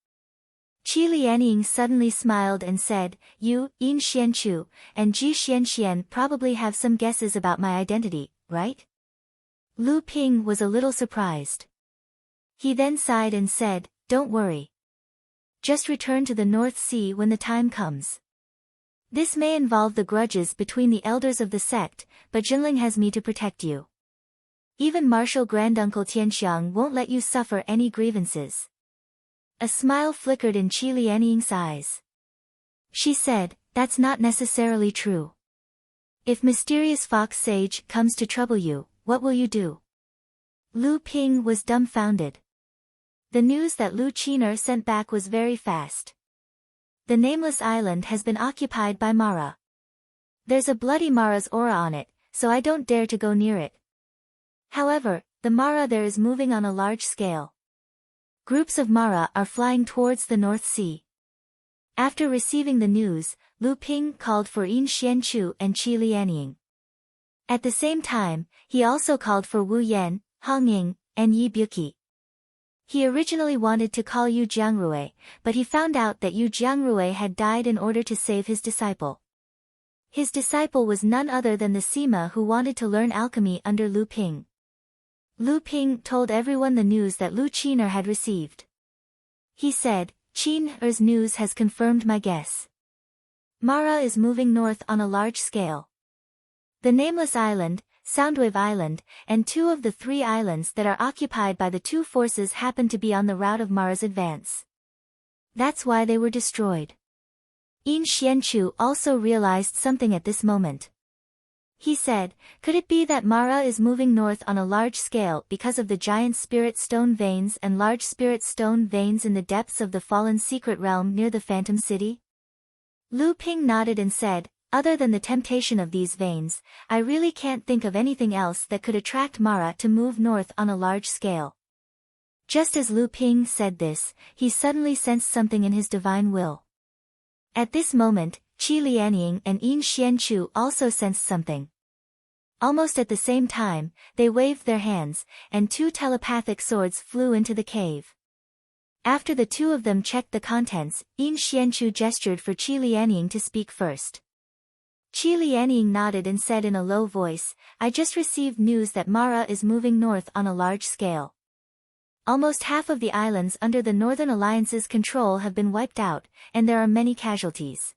[SPEAKER 1] Qi Lianying suddenly smiled and said, you, Yin Xianchu, and Ji Xianxian probably have some guesses about my identity, right? Lu Ping was a little surprised. He then sighed and said, don't worry. Just return to the North Sea when the time comes. This may involve the grudges between the elders of the sect, but Jinling has me to protect you. Even Martial Granduncle Tianxiang won't let you suffer any grievances. A smile flickered in Qi Lianying's eyes. She said, "That's not necessarily true. If mysterious fox sage comes to trouble you, what will you do?" Lu Ping was dumbfounded. The news that Lu Qiner sent back was very fast. The nameless island has been occupied by Mara. There's a bloody Mara's aura on it, so I don't dare to go near it. However, the Mara there is moving on a large scale. Groups of Mara are flying towards the North Sea. After receiving the news, Lu Ping called for Yin Xianchu and Qi Lianying. At the same time, he also called for Wu Yan, Hong Ying, and Yi Buqi. He originally wanted to call Yu Jiangrui, but he found out that Yu Jiangrui had died in order to save his disciple. His disciple was none other than the Sima who wanted to learn alchemy under Lu Ping. Lu Ping told everyone the news that Lu Qiner had received. He said, "Qiner's news has confirmed my guess. Mara is moving north on a large scale. The Nameless Island, Soundwave Island, and 2 of the 3 islands that are occupied by the 2 forces happen to be on the route of Mara's advance. That's why they were destroyed." Yin Xianchu also realized something at this moment. He said, "Could it be that Mara is moving north on a large scale because of the giant spirit stone veins and large spirit stone veins in the depths of the fallen secret realm near the Phantom City?" Lu Ping nodded and said, "Other than the temptation of these veins, I really can't think of anything else that could attract Mara to move north on a large scale." Just as Lu Ping said this, he suddenly sensed something in his divine will. At this moment, Qi Lianying and Yin Xianchu also sensed something. Almost at the same time, they waved their hands, and 2 telepathic swords flew into the cave. After the 2 of them checked the contents, Yin Xianchu gestured for Qi Lianying to speak first. Qi Lianying nodded and said in a low voice, "I just received news that Mara is moving north on a large scale. Almost half of the islands under the Northern Alliance's control have been wiped out, and there are many casualties.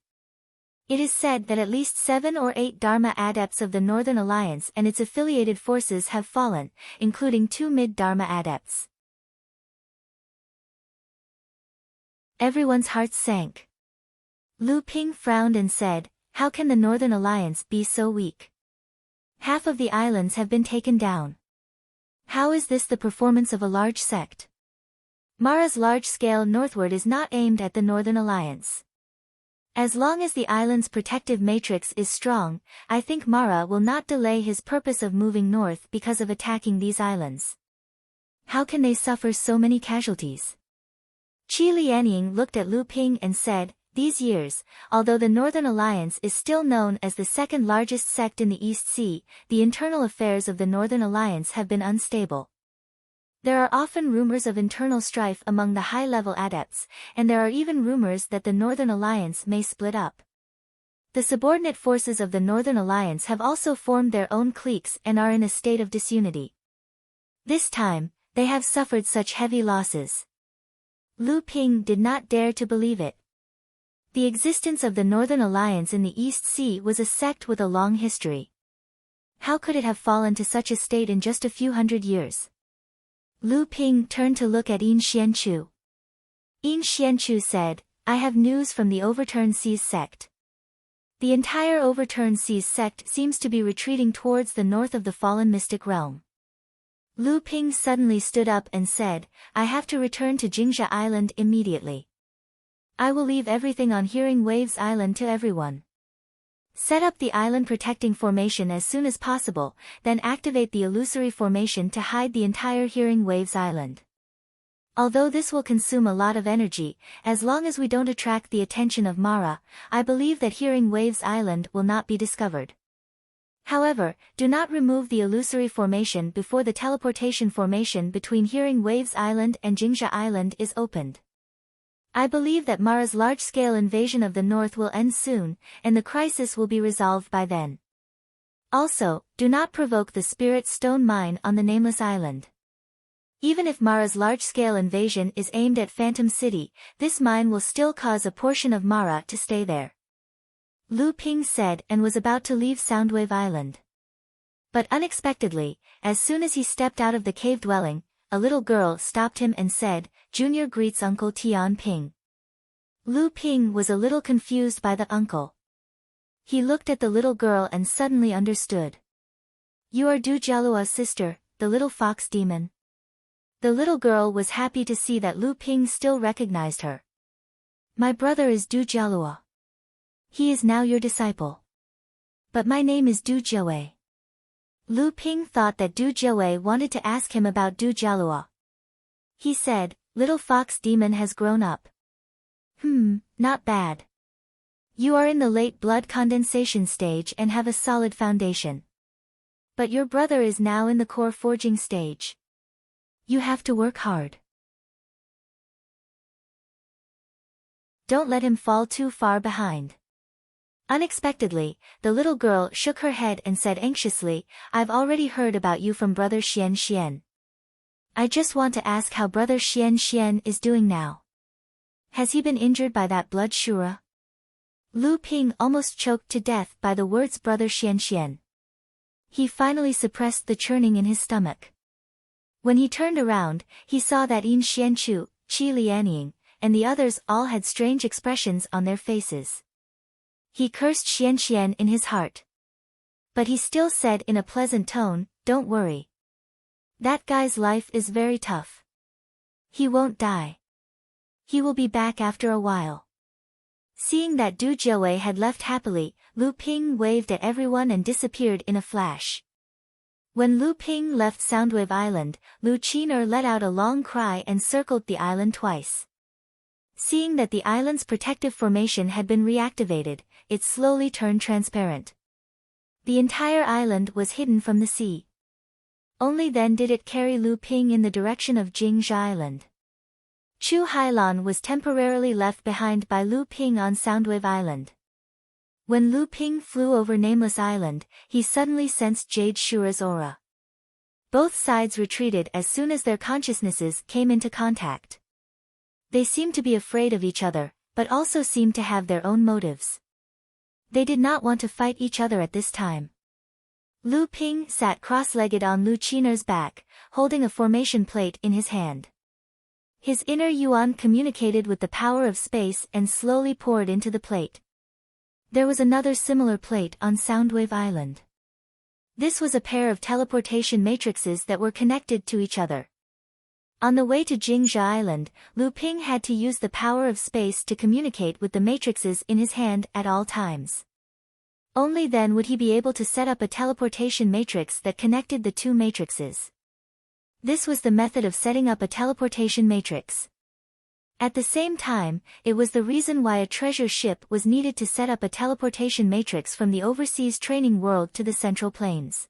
[SPEAKER 1] It is said that at least 7 or 8 Dharma adepts of the Northern Alliance and its affiliated forces have fallen, including 2 mid-Dharma adepts." Everyone's hearts sank. Lu Ping frowned and said, "How can the Northern Alliance be so weak? Half of the islands have been taken down. How is this the performance of a large sect? Mara's large-scale northward is not aimed at the Northern Alliance. As long as the island's protective matrix is strong, I think Mara will not delay his purpose of moving north because of attacking these islands. How can they suffer so many casualties?" Qi Lianying looked at Lu Ping and said, "These years, although the Northern Alliance is still known as the 2nd largest sect in the East Sea, the internal affairs of the Northern Alliance have been unstable. There are often rumors of internal strife among the high-level adepts, and there are even rumors that the Northern Alliance may split up. The subordinate forces of the Northern Alliance have also formed their own cliques and are in a state of disunity. This time, they have suffered such heavy losses." Lu Ping did not dare to believe it. The existence of the Northern Alliance in the East Sea was a sect with a long history. How could it have fallen to such a state in just a few hundred years? Lu Ping turned to look at Yin Xianchu. Yin Xianchu said, "I have news from the Overturned Seas sect. The entire Overturned Seas sect seems to be retreating towards the north of the fallen mystic realm." Lu Ping suddenly stood up and said, "I have to return to Jingzha Island immediately. I will leave everything on Hearing Waves Island to everyone. Set up the island protecting formation as soon as possible, then activate the illusory formation to hide the entire Hearing Waves Island. Although this will consume a lot of energy, as long as we don't attract the attention of Mara, I believe that Hearing Waves Island will not be discovered. However, do not remove the illusory formation before the teleportation formation between Hearing Waves Island and Jingzha Island is opened. I believe that Mara's large-scale invasion of the north will end soon, and the crisis will be resolved by then. Also, do not provoke the spirit stone mine on the Nameless Island. Even if Mara's large-scale invasion is aimed at Phantom City, this mine will still cause a portion of Mara to stay there." Lu Ping said and was about to leave Soundwave Island. But unexpectedly, as soon as he stepped out of the cave dwelling, a little girl stopped him and said, "Junior greets Uncle Tian Ping." Lu Ping was a little confused by the uncle. He looked at the little girl and suddenly understood. You are Du Jialuo's sister, the little fox demon. The little girl was happy to see that Lu Ping still recognized her. My brother is Du Jialuo. He is now your disciple. But my name is Du Jiawei. Lu Ping thought that Du Jiawei wanted to ask him about Du Jialuo. He said, little fox demon has grown up. Not bad. You are in the late blood condensation stage and have a solid foundation. But your brother is now in the core forging stage. You have to work hard. Don't let him fall too far behind. Unexpectedly, the little girl shook her head and said anxiously, I've already heard about you from brother Xian Xian. I just want to ask how brother Xian Xian is doing now. Has he been injured by that blood shura? Lu Ping almost choked to death by the words brother Xian Xian. He finally suppressed the churning in his stomach. When he turned around, he saw that Yin Xianchu, Qi Lianying, and the others all had strange expressions on their faces. He cursed Xian Xian in his heart. But he still said in a pleasant tone, don't worry. That guy's life is very tough. He won't die. He will be back after a while. Seeing that Du Jiawei had left happily, Lu Ping waved at everyone and disappeared in a flash. When Lu Ping left Soundwave Island, Lu Qin'er let out a long cry and circled the island twice. Seeing that the island's protective formation had been reactivated, it slowly turned transparent. The entire island was hidden from the sea. Only then did it carry Lu Ping in the direction of Jingzhi Island. Chu Hailan was temporarily left behind by Lu Ping on Soundwave Island. When Lu Ping flew over Nameless Island, he suddenly sensed Jade Shura's aura. Both sides retreated as soon as their consciousnesses came into contact. They seemed to be afraid of each other, but also seemed to have their own motives. They did not want to fight each other at this time. Lu Ping sat cross-legged on Lu Qin'er's back, holding a formation plate in his hand. His inner yuan communicated with the power of space and slowly poured into the plate. There was another similar plate on Soundwave Island. This was a pair of teleportation matrices that were connected to each other. On the way to Jingzhi Island, Lu Ping had to use the power of space to communicate with the matrices in his hand at all times. Only then would he be able to set up a teleportation matrix that connected the two matrices. This was the method of setting up a teleportation matrix. At the same time, it was the reason why a treasure ship was needed to set up a teleportation matrix from the overseas training world to the Central Plains.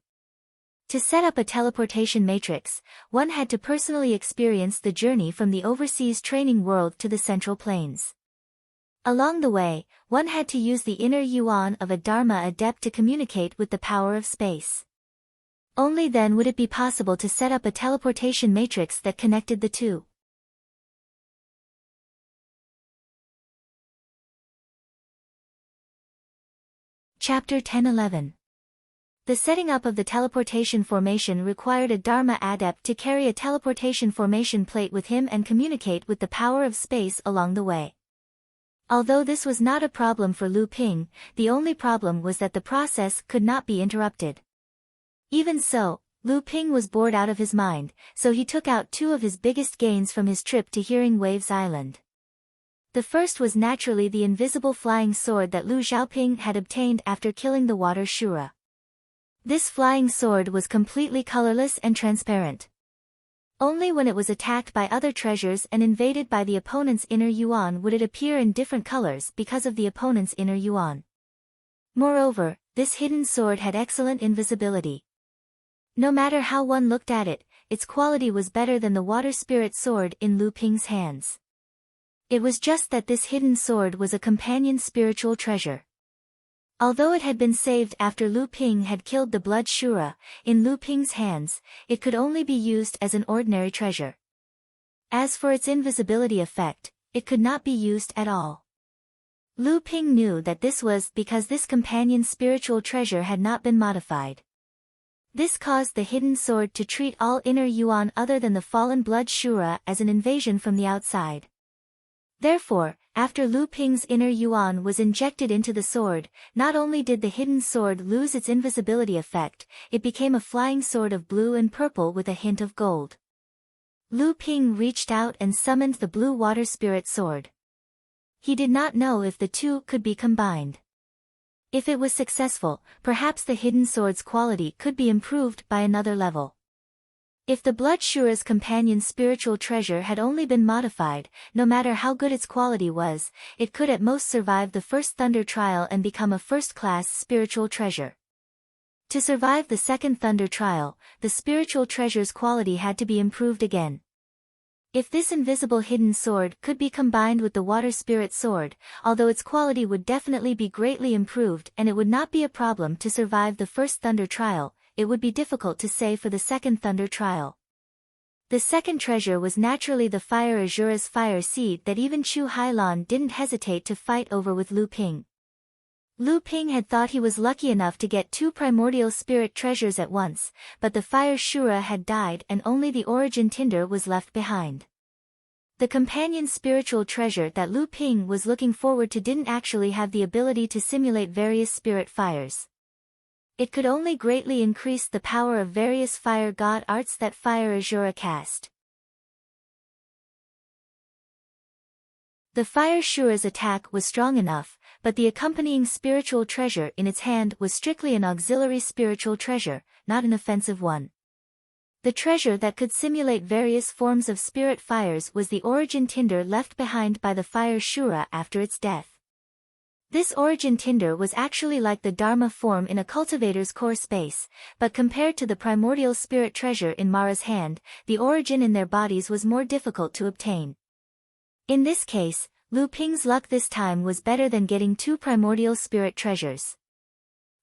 [SPEAKER 1] To set up a teleportation matrix, one had to personally experience the journey from the overseas training world to the Central Plains. Along the way, one had to use the inner yuan of a Dharma adept to communicate with the power of space. Only then would it be possible to set up a teleportation matrix that connected the two. Chapter 10-11. The setting up of the teleportation formation required a Dharma adept to carry a teleportation formation plate with him and communicate with the power of space along the way. Although this was not a problem for Lu Ping, the only problem was that the process could not be interrupted. Even so, Lu Ping was bored out of his mind, so he took out two of his biggest gains from his trip to Hearing Waves Island. The first was naturally the invisible flying sword that Lu Xiaoping had obtained after killing the water Shura. This flying sword was completely colorless and transparent. Only when it was attacked by other treasures and invaded by the opponent's inner yuan would it appear in different colors because of the opponent's inner yuan. Moreover, this hidden sword had excellent invisibility. No matter how one looked at it, its quality was better than the water spirit sword in Lu Ping's hands. It was just that this hidden sword was a companion spiritual treasure. Although it had been saved after Lu Ping had killed the blood Shura, in Lu Ping's hands, it could only be used as an ordinary treasure. As for its invisibility effect, it could not be used at all. Lu Ping knew that this was because this companion spiritual treasure had not been modified. This caused the hidden sword to treat all inner yuan other than the fallen blood Shura as an invasion from the outside. Therefore, After Lu Ping's inner yuan was injected into the sword, not only did the hidden sword lose its invisibility effect, it became a flying sword of blue and purple with a hint of gold. Lu Ping reached out and summoned the blue water spirit sword. He did not know if the two could be combined. If it was successful, perhaps the hidden sword's quality could be improved by another level. If the Blood Shura's companion's spiritual treasure had only been modified, no matter how good its quality was, it could at most survive the first thunder trial and become a first-class spiritual treasure. To survive the second thunder trial, the spiritual treasure's quality had to be improved again. If this invisible hidden sword could be combined with the water spirit sword, although its quality would definitely be greatly improved and it would not be a problem to survive the first thunder trial, it would be difficult to say for the second thunder trial. The second treasure was naturally the fire Azura's fire seed that even Chu Hailan didn't hesitate to fight over with Lu Ping. Lu Ping had thought he was lucky enough to get 2 primordial spirit treasures at once, but the fire Shura had died and only the origin tinder was left behind. The companion spiritual treasure that Lu Ping was looking forward to didn't actually have the ability to simulate various spirit fires. It could only greatly increase the power of various fire god arts that fire Azura cast. The fire Shura's attack was strong enough, but the accompanying spiritual treasure in its hand was strictly an auxiliary spiritual treasure, not an offensive one. The treasure that could simulate various forms of spirit fires was the origin tinder left behind by the fire Shura after its death. This origin tinder was actually like the Dharma form in a cultivator's core space, but compared to the primordial spirit treasure in Mara's hand, the origin in their bodies was more difficult to obtain. In this case, Lu Ping's luck this time was better than getting 2 primordial spirit treasures.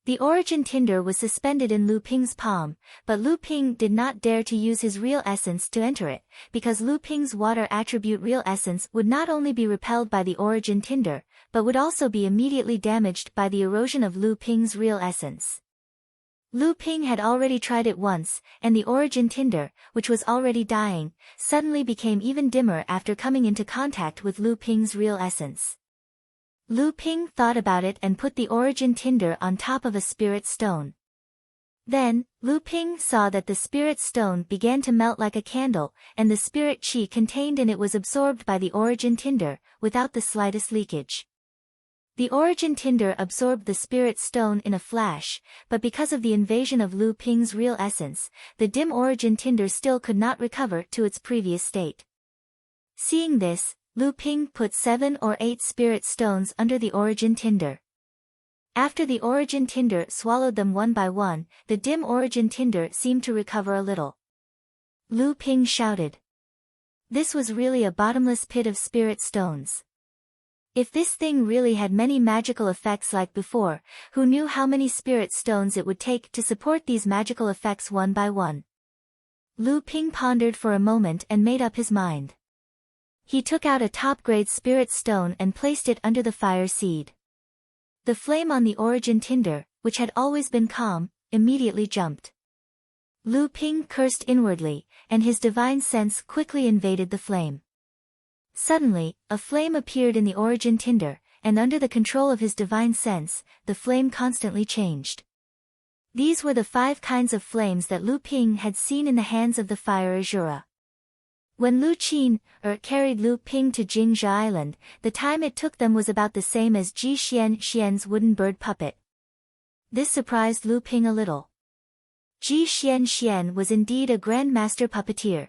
[SPEAKER 1] The origin tinder was suspended in Lu Ping's palm, but Lu Ping did not dare to use his real essence to enter it, because Lu Ping's water attribute real essence would not only be repelled by the origin tinder, but would also be immediately damaged by the erosion of Lu Ping's real essence. Lu Ping had already tried it once, and the origin tinder, which was already dying, suddenly became even dimmer after coming into contact with Lu Ping's real essence. Lu Ping thought about it and put the origin tinder on top of a spirit stone. Then, Lu Ping saw that the spirit stone began to melt like a candle, and the spirit qi contained in it was absorbed by the origin tinder, without the slightest leakage. The origin tinder absorbed the spirit stone in a flash, but because of the invasion of Lu Ping's real essence, the dim origin tinder still could not recover to its previous state. Seeing this, Lu Ping put 7 or 8 spirit stones under the origin tinder. After the origin tinder swallowed them one by one, the dim origin tinder seemed to recover a little. Lu Ping shouted. This was really a bottomless pit of spirit stones. If this thing really had many magical effects like before, who knew how many spirit stones it would take to support these magical effects one by one? Lu Ping pondered for a moment and made up his mind. He took out a top-grade spirit stone and placed it under the fire seed. The flame on the origin tinder, which had always been calm, immediately jumped. Lu Ping cursed inwardly, and his divine sense quickly invaded the flame. Suddenly, a flame appeared in the origin tinder, and under the control of his divine sense, the flame constantly changed. These were the 5 kinds of flames that Lu Ping had seen in the hands of the fire Azura. When Lu Qin carried Lu Ping to Jingzha Island, the time it took them was about the same as Ji Xian's wooden bird puppet. This surprised Lu Ping a little. Ji Xian was indeed a grandmaster puppeteer.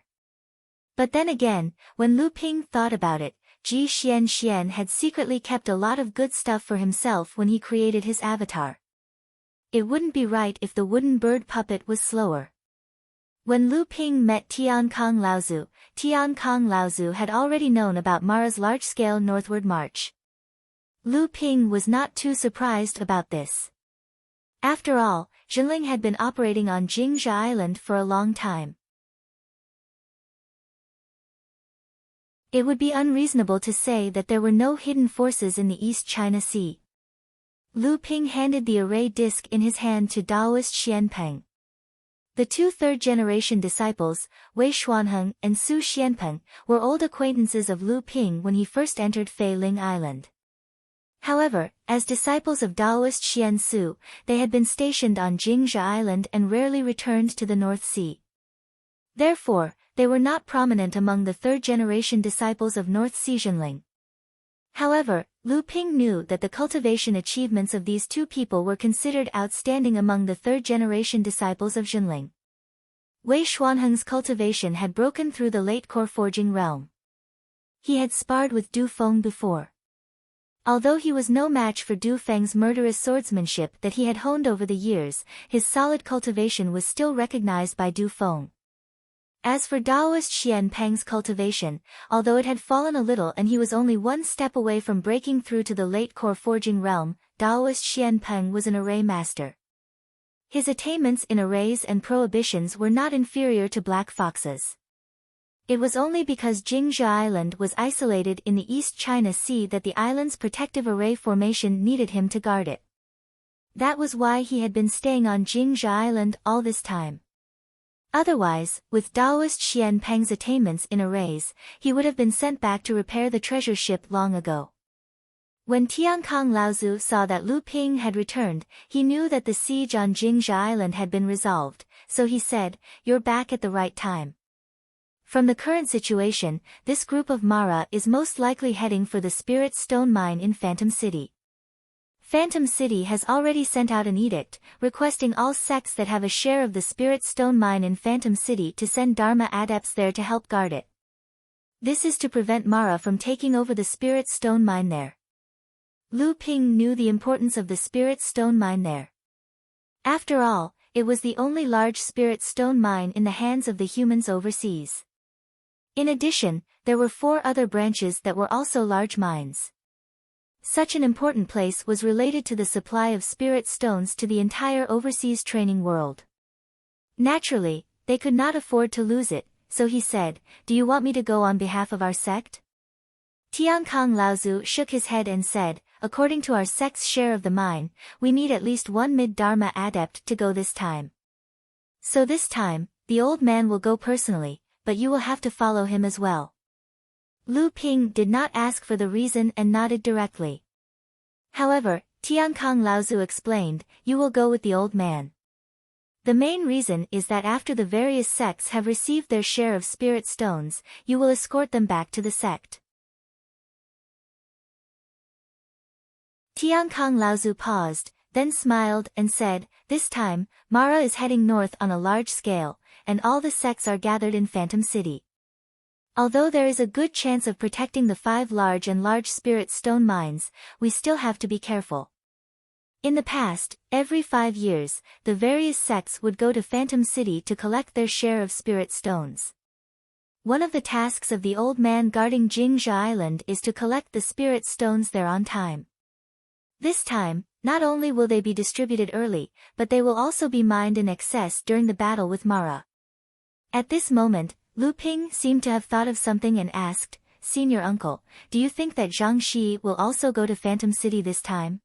[SPEAKER 1] But then again, when Lu Ping thought about it, Ji Xian had secretly kept a lot of good stuff for himself when he created his avatar. It wouldn't be right if the wooden bird puppet was slower. When Lu Ping met Tiankong Laozu had already known about Mara's large-scale northward march. Lu Ping was not too surprised about this. After all, Jinling had been operating on Jingzha Island for a long time. It would be unreasonable to say that there were no hidden forces in the East China Sea. Lu Ping handed the array disc in his hand to Daoist Xianpeng. The two third-generation disciples, Wei Xuanheng and Su Xianpeng, were old acquaintances of Lu Ping when he first entered Fei Ling Island. However, as disciples of Taoist Xian Su, they had been stationed on Jingzhi Island and rarely returned to the North Sea. Therefore, they were not prominent among the third-generation disciples of North Sea Zhenling. However, Lu Ping knew that the cultivation achievements of these two people were considered outstanding among the third-generation disciples of Zhenling. Wei Xuanheng's cultivation had broken through the late core forging realm. He had sparred with Du Feng before. Although he was no match for Du Feng's murderous swordsmanship that he had honed over the years, his solid cultivation was still recognized by Du Feng. As for Taoist Xian Peng's cultivation, although it had fallen a little and he was only one step away from breaking through to the late core forging realm, Taoist Xian Peng was an array master. His attainments in arrays and prohibitions were not inferior to Black Fox's. It was only because Jingzhi Island was isolated in the East China Sea that the island's protective array formation needed him to guard it. That was why he had been staying on Jingzhi Island all this time. Otherwise, with Taoist Xian Peng's attainments in arrays, he would have been sent back to repair the treasure ship long ago. When Tiankang Laozu saw that Lu Ping had returned, he knew that the siege on Jingzhi Island had been resolved, so he said, "You're back at the right time." From the current situation, this group of Mara is most likely heading for the Spirit Stone Mine in Phantom City. Phantom City has already sent out an edict, requesting all sects that have a share of the Spirit Stone Mine in Phantom City to send Dharma adepts there to help guard it. This is to prevent Mara from taking over the Spirit Stone Mine there. Lu Ping knew the importance of the Spirit Stone Mine there. After all, it was the only large Spirit Stone Mine in the hands of the humans overseas. In addition, there were 4 other branches that were also large mines. Such an important place was related to the supply of spirit stones to the entire overseas training world. Naturally, they could not afford to lose it, so he said, "Do you want me to go on behalf of our sect?" Tiankang Laozu shook his head and said, "According to our sect's share of the mine, we need at least 1 mid-Dharma adept to go this time. So this time, the old man will go personally, but you will have to follow him as well." Lu Ping did not ask for the reason and nodded directly. However, Tiankang Laozu explained, "You will go with the old man. The main reason is that after the various sects have received their share of spirit stones, you will escort them back to the sect." Tiankang Laozu paused, then smiled and said, "This time, Mara is heading north on a large scale, and all the sects are gathered in Phantom City. Although there is a good chance of protecting the 5 large and large spirit stone mines, we still have to be careful. In the past, every 5 years, the various sects would go to Phantom City to collect their share of spirit stones. One of the tasks of the old man guarding Jingzhi Island is to collect the spirit stones there on time. This time, not only will they be distributed early, but they will also be mined in excess during the battle with Mara." At this moment, Lu Ping seemed to have thought of something and asked, "Senior uncle, do you think that Zhang Shi will also go to Phantom City this time?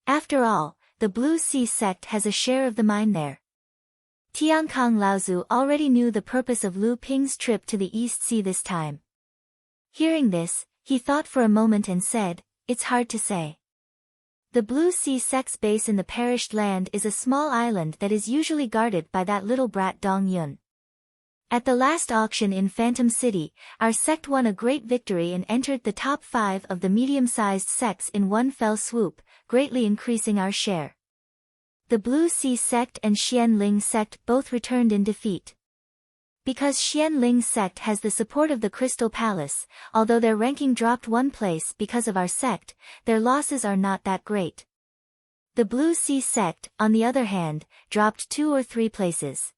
[SPEAKER 1] After all, the Blue Sea sect has a share of the mine there." Tiankang Laozu already knew the purpose of Lu Ping's trip to the East Sea this time. Hearing this, he thought for a moment and said, "It's hard to say. The Blue Sea sect's base in the perished land is a small island that is usually guarded by that little brat Dong Yun. At the last auction in Phantom City, our sect won a great victory and entered the top 5 of the medium-sized sects in one fell swoop, greatly increasing our share. The Blue Sea sect and Xian Ling sect both returned in defeat. Because Xian Ling sect has the support of the Crystal Palace, although their ranking dropped 1 place because of our sect, their losses are not that great. The Blue Sea sect, on the other hand, dropped 2 or 3 places.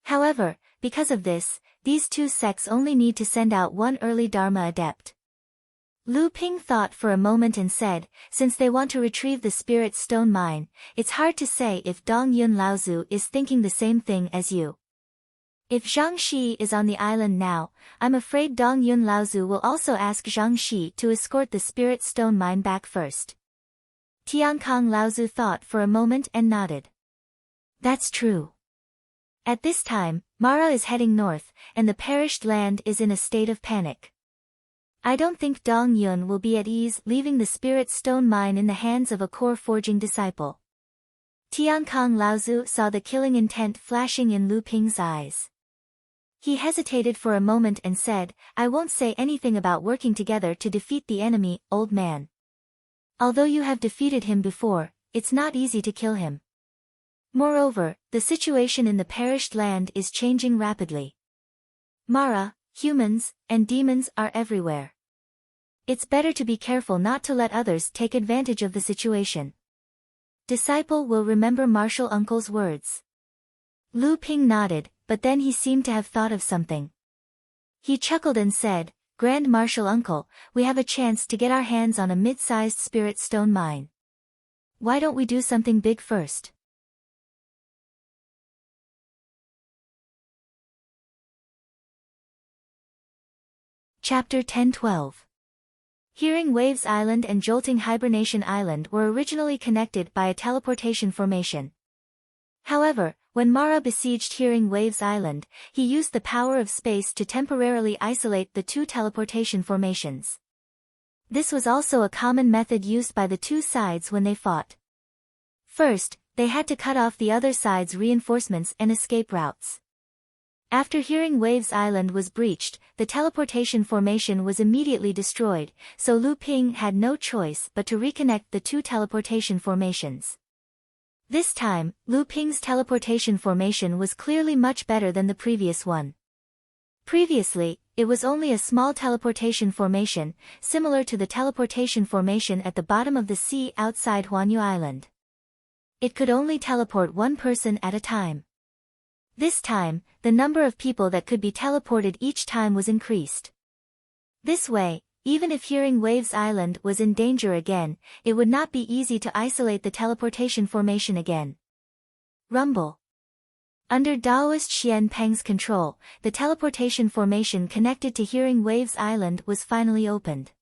[SPEAKER 1] However, because of this, these 2 sects only need to send out 1 early Dharma adept." Lu Ping thought for a moment and said, "Since they want to retrieve the Spirit Stone Mine, it's hard to say if Dong Yun Laozu is thinking the same thing as you. If Zhang Shi is on the island now, I'm afraid Dong Yun Laozu will also ask Zhang Shi to escort the Spirit Stone Mine back first." Tiankang Laozu thought for a moment and nodded. "That's true. At this time, Mara is heading north, and the perished land is in a state of panic. I don't think Dong Yun will be at ease leaving the spirit stone mine in the hands of a core forging disciple. Tiankong Laozu saw the killing intent flashing in Lu Ping's eyes. He hesitated for a moment and said, I won't say anything about working together to defeat the enemy, old man. Although you have defeated him before, it's not easy to kill him. Moreover, the situation in the perished land is changing rapidly. Mara, humans, and demons are everywhere. It's better to be careful not to let others take advantage of the situation. Disciple will remember martial uncle's words. Lu Ping nodded, but then he seemed to have thought of something. He chuckled and said, Grand Martial Uncle, we have a chance to get our hands on a mid-sized spirit stone mine. Why don't we do something big first? Chapter 10-12. Hearing Waves Island and Jolting Hibernation Island were originally connected by a teleportation formation. However, when Mara besieged Hearing Waves Island, he used the power of space to temporarily isolate the two teleportation formations. This was also a common method used by the two sides when they fought. First, they had to cut off the other side's reinforcements and escape routes. After Hearing Waves Island was breached, the teleportation formation was immediately destroyed, so Lu Ping had no choice but to reconnect the two teleportation formations. This time, Lu Ping's teleportation formation was clearly much better than the previous one. Previously, it was only a small teleportation formation, similar to the teleportation formation at the bottom of the sea outside Huanyu Island. It could only teleport one person at a time. This time, the number of people that could be teleported each time was increased. This way, even if Hearing Waves Island was in danger again, it would not be easy to isolate the teleportation formation again. Rumble. Under Daoist Xian Peng's control, the teleportation formation connected to Hearing Waves Island was finally opened.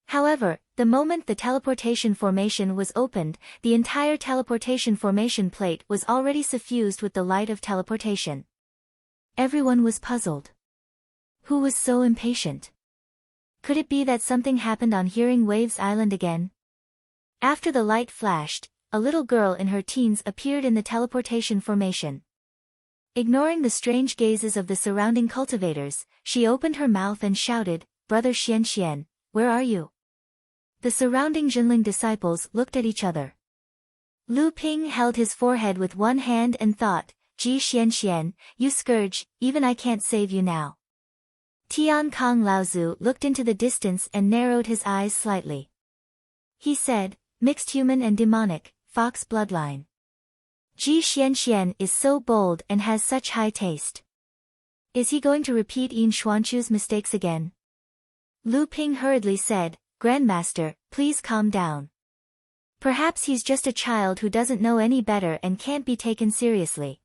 [SPEAKER 1] However, the moment the teleportation formation was opened, the entire teleportation formation plate was already suffused with the light of teleportation. Everyone was puzzled. Who was so impatient? Could it be that something happened on Hearing Waves Island again? After the light flashed, a little girl in her teens appeared in the teleportation formation. Ignoring the strange gazes of the surrounding cultivators, she opened her mouth and shouted, Brother Xian Xian, where are you? The surrounding Jinling disciples looked at each other. Lu Ping held his forehead with one hand and thought, Ji Xian Xian, you scourge, even I can't save you now. Tian Kong Laozu looked into the distance and narrowed his eyes slightly. He said, mixed human and demonic, fox bloodline. Ji Xian Xian is so bold and has such high taste. Is he going to repeat Yin Xuanchu's mistakes again? Lu Ping hurriedly said, Grandmaster, please calm down. Perhaps he's just a child who doesn't know any better and can't be taken seriously.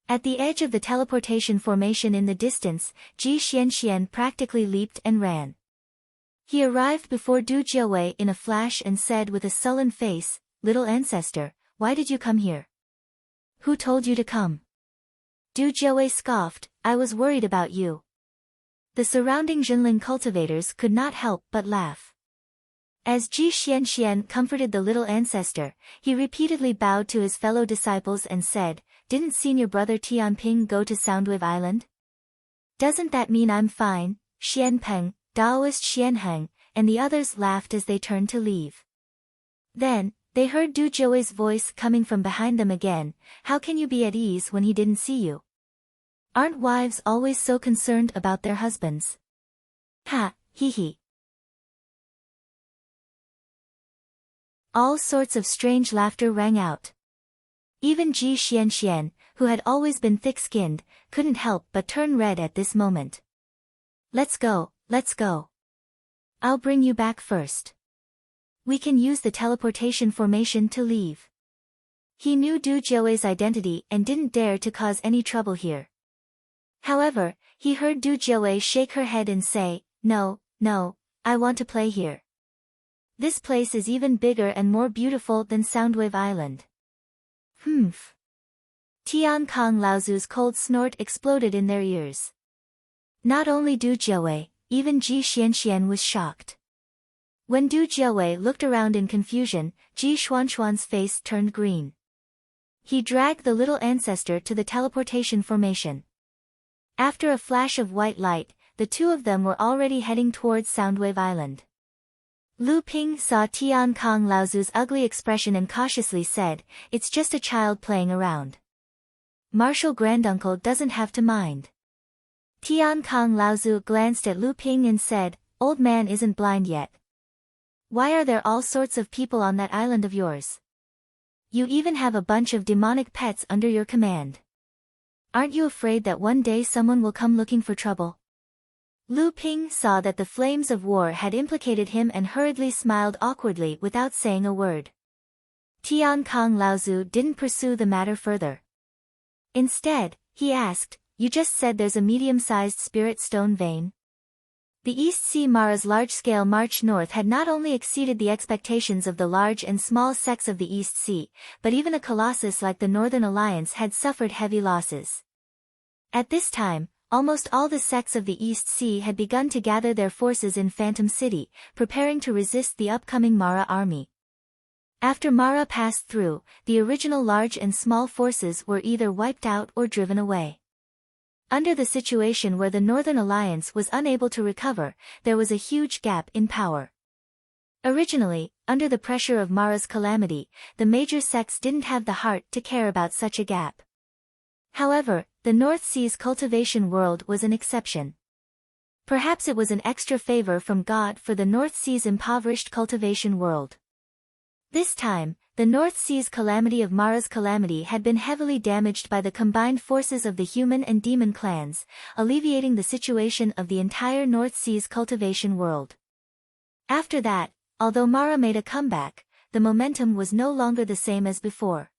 [SPEAKER 1] At the edge of the teleportation formation in the distance, Ji Xian Xian practically leaped and ran. He arrived before Du Jiawei in a flash and said with a sullen face, Little ancestor, why did you come here? Who told you to come? Du Jiawei scoffed, I was worried about you. The surrounding Jinling cultivators could not help but laugh. As Ji Xian Xian comforted the little ancestor, he repeatedly bowed to his fellow disciples and said, Didn't senior brother Tianping go to Soundwave Island? Doesn't that mean I'm fine? Xianpeng, Daoist Xianheng, and the others laughed as they turned to leave. Then, they heard Du Jiawei's voice coming from behind them again, How can you be at ease when he didn't see you? Aren't wives always so concerned about their husbands? Ha, hee hee. All sorts of strange laughter rang out. Even Ji Xian Xian, who had always been thick-skinned, couldn't help but turn red at this moment. Let's go, let's go. I'll bring you back first. We can use the teleportation formation to leave. He knew Du Jiawei's identity and didn't dare to cause any trouble here. However, he heard Du Jiawei shake her head and say, No, no, I want to play here. This place is even bigger and more beautiful than Soundwave Island. Humph. Tian Kong Laozu's cold snort exploded in their ears. Not only Du Jiawei, even Ji Xianxian was shocked. When Du Jiawei looked around in confusion, Ji Xuanxuan's face turned green. He dragged the little ancestor to the teleportation formation. After a flash of white light, the two of them were already heading towards Soundwave Island. Lu Ping saw Tian Kong Laozu's ugly expression and cautiously said, "It's just a child playing around. Martial granduncle doesn't have to mind." Tian Kong Laozu glanced at Lu Ping and said, "Old man isn't blind yet. Why are there all sorts of people on that island of yours? You even have a bunch of demonic pets under your command. Aren't you afraid that one day someone will come looking for trouble?" Lu Ping saw that the flames of war had implicated him and hurriedly smiled awkwardly without saying a word. Tian Kong Laozu didn't pursue the matter further. Instead, he asked, "You just said there's a medium-sized spirit stone vein?" The East Sea Mara's large-scale march north had not only exceeded the expectations of the large and small sects of the East Sea, but even a colossus like the Northern Alliance had suffered heavy losses. At this time, almost all the sects of the East Sea had begun to gather their forces in Phantom City, preparing to resist the upcoming Mara army. After Mara passed through, the original large and small forces were either wiped out or driven away. Under the situation where the Northern Alliance was unable to recover, there was a huge gap in power. Originally, under the pressure of Mara's calamity, the major sects didn't have the heart to care about such a gap. However, the North Sea's cultivation world was an exception. Perhaps it was an extra favor from God for the North Sea's impoverished cultivation world. This time, the North Sea's calamity of Mara's calamity had been heavily damaged by the combined forces of the human and demon clans, alleviating the situation of the entire North Sea's cultivation world. After that, although Mara made a comeback, the momentum was no longer the same as before.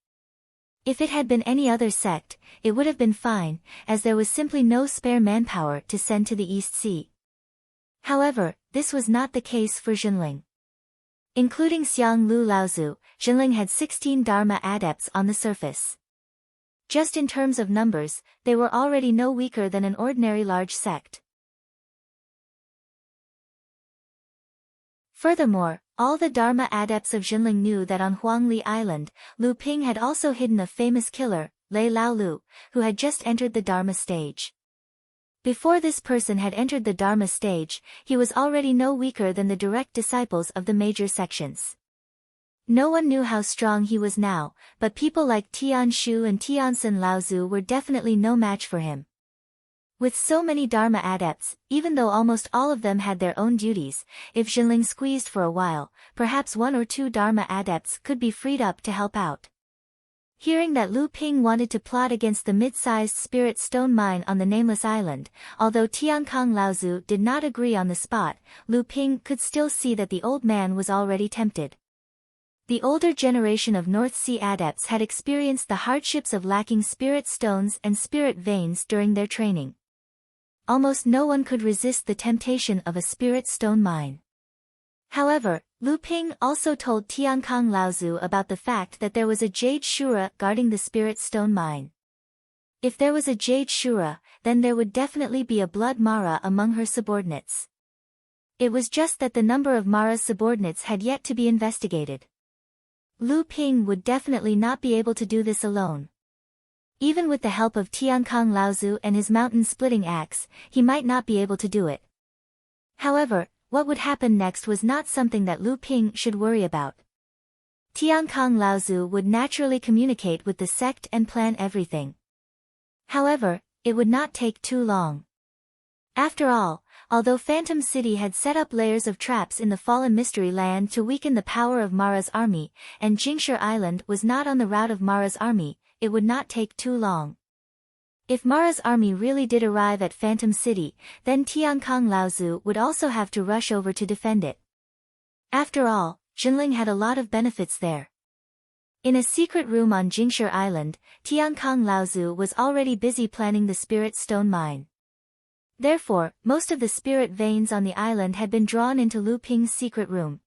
[SPEAKER 1] If it had been any other sect, it would have been fine, as there was simply no spare manpower to send to the East Sea. However, this was not the case for Jinling. Including Xiang Lu Laozu, Jinling had 16 Dharma adepts on the surface. Just in terms of numbers, they were already no weaker than an ordinary large sect. Furthermore, all the Dharma adepts of Jinling knew that on Huangli Island, Lu Ping had also hidden a famous killer, Lei Laolu, who had just entered the Dharma stage. Before this person had entered the Dharma stage, he was already no weaker than the direct disciples of the major sections. No one knew how strong he was now, but people like Tian Shu and Tiansen Laozu were definitely no match for him. With so many Dharma adepts, even though almost all of them had their own duties, if Jinling squeezed for a while, perhaps one or two Dharma adepts could be freed up to help out. Hearing that Lu Ping wanted to plot against the mid-sized spirit stone mine on the nameless island, although Tian Kong Laozu did not agree on the spot, Lu Ping could still see that the old man was already tempted. The older generation of North Sea adepts had experienced the hardships of lacking spirit stones and spirit veins during their training. Almost no one could resist the temptation of a spirit stone mine. However, Lu Ping also told Tian Kong Laozu about the fact that there was a Jade Shura guarding the spirit stone mine. If there was a Jade Shura, then there would definitely be a blood Mara among her subordinates. It was just that the number of Mara's subordinates had yet to be investigated. Lu Ping would definitely not be able to do this alone. Even with the help of Tian Kong Laozu and his mountain-splitting axe, he might not be able to do it. However, what would happen next was not something that Lu Ping should worry about. Tian Kong Laozu would naturally communicate with the sect and plan everything. However, it would not take too long. After all, although Phantom City had set up layers of traps in the fallen mystery land to weaken the power of Mara's army, and Jingshi Island was not on the route of Mara's army, it would not take too long. If Mara's army really did arrive at Phantom City, then Tian Kong Laozu would also have to rush over to defend it. After all, Jinling had a lot of benefits there. In a secret room on Jingshi Island, Tian Kong Laozu was already busy planning the spirit stone mine. Therefore, most of the spirit veins on the island had been drawn into Lu Ping's secret room.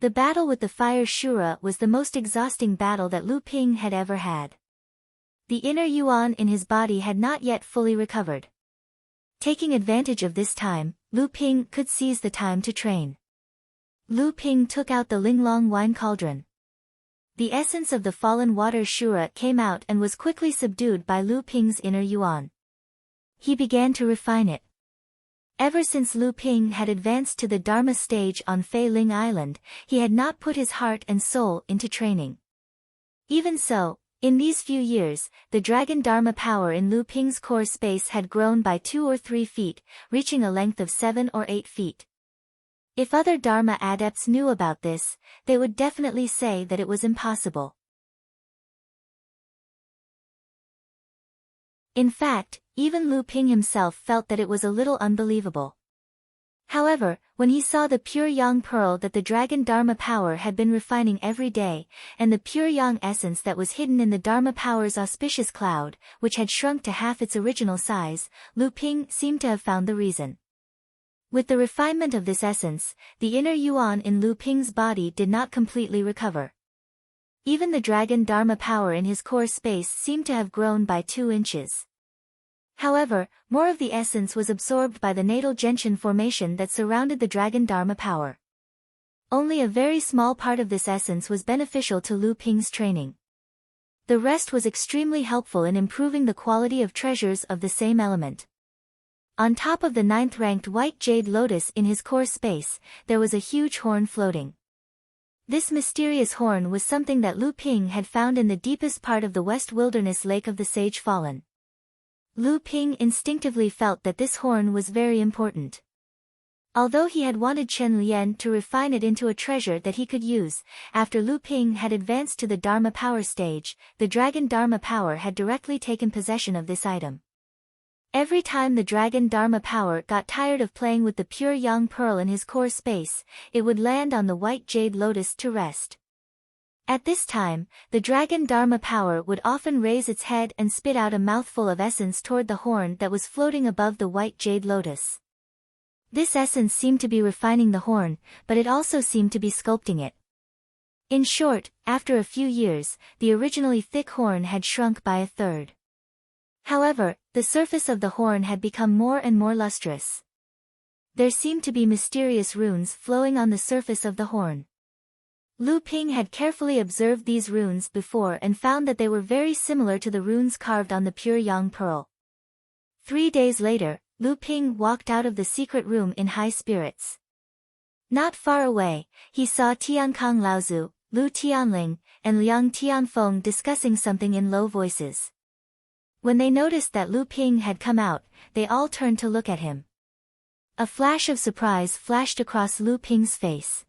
[SPEAKER 1] The battle with the Fire Shura was the most exhausting battle that Lu Ping had ever had. The inner yuan in his body had not yet fully recovered. Taking advantage of this time, Lu Ping could seize the time to train. Lu Ping took out the Linglong wine cauldron. The essence of the fallen water Shura came out and was quickly subdued by Lu Ping's inner yuan. He began to refine it. Ever since Lu Ping had advanced to the Dharma stage on Fei Ling Island, he had not put his heart and soul into training. Even so, in these few years, the dragon Dharma power in Lu Ping's core space had grown by 2 or 3 feet, reaching a length of 7 or 8 feet. If other Dharma adepts knew about this, they would definitely say that it was impossible. In fact, even Lu Ping himself felt that it was a little unbelievable. However, when he saw the pure yang pearl that the dragon Dharma power had been refining every day, and the pure yang essence that was hidden in the Dharma power's auspicious cloud, which had shrunk to half its original size, Lu Ping seemed to have found the reason. With the refinement of this essence, the inner yuan in Lu Ping's body did not completely recover. Even the dragon Dharma power in his core space seemed to have grown by 2 inches. However, more of the essence was absorbed by the natal gentian formation that surrounded the dragon Dharma power. Only a very small part of this essence was beneficial to Lu Ping's training. The rest was extremely helpful in improving the quality of treasures of the same element. On top of the 9th-ranked white jade lotus in his core space, there was a huge horn floating. This mysterious horn was something that Lu Ping had found in the deepest part of the West Wilderness Lake of the Sage Fallen. Lu Ping instinctively felt that this horn was very important. Although he had wanted Chen Lian to refine it into a treasure that he could use, after Lu Ping had advanced to the Dharma power stage, the dragon Dharma power had directly taken possession of this item. Every time the dragon Dharma power got tired of playing with the pure yang pearl in his core space, it would land on the white jade lotus to rest. At this time, the dragon Dharma power would often raise its head and spit out a mouthful of essence toward the horn that was floating above the white jade lotus. This essence seemed to be refining the horn, but it also seemed to be sculpting it. In short, after a few years, the originally thick horn had shrunk by 1/3. However, the surface of the horn had become more and more lustrous. There seemed to be mysterious runes flowing on the surface of the horn. Lu Ping had carefully observed these runes before and found that they were very similar to the runes carved on the pure yang pearl. 3 days later, Lu Ping walked out of the secret room in high spirits. Not far away, he saw Tiankang Laozu, Lu Tianling, and Liang Tianfeng discussing something in low voices. When they noticed that Lu Ping had come out, they all turned to look at him. A flash of surprise flashed across Lu Ping's face.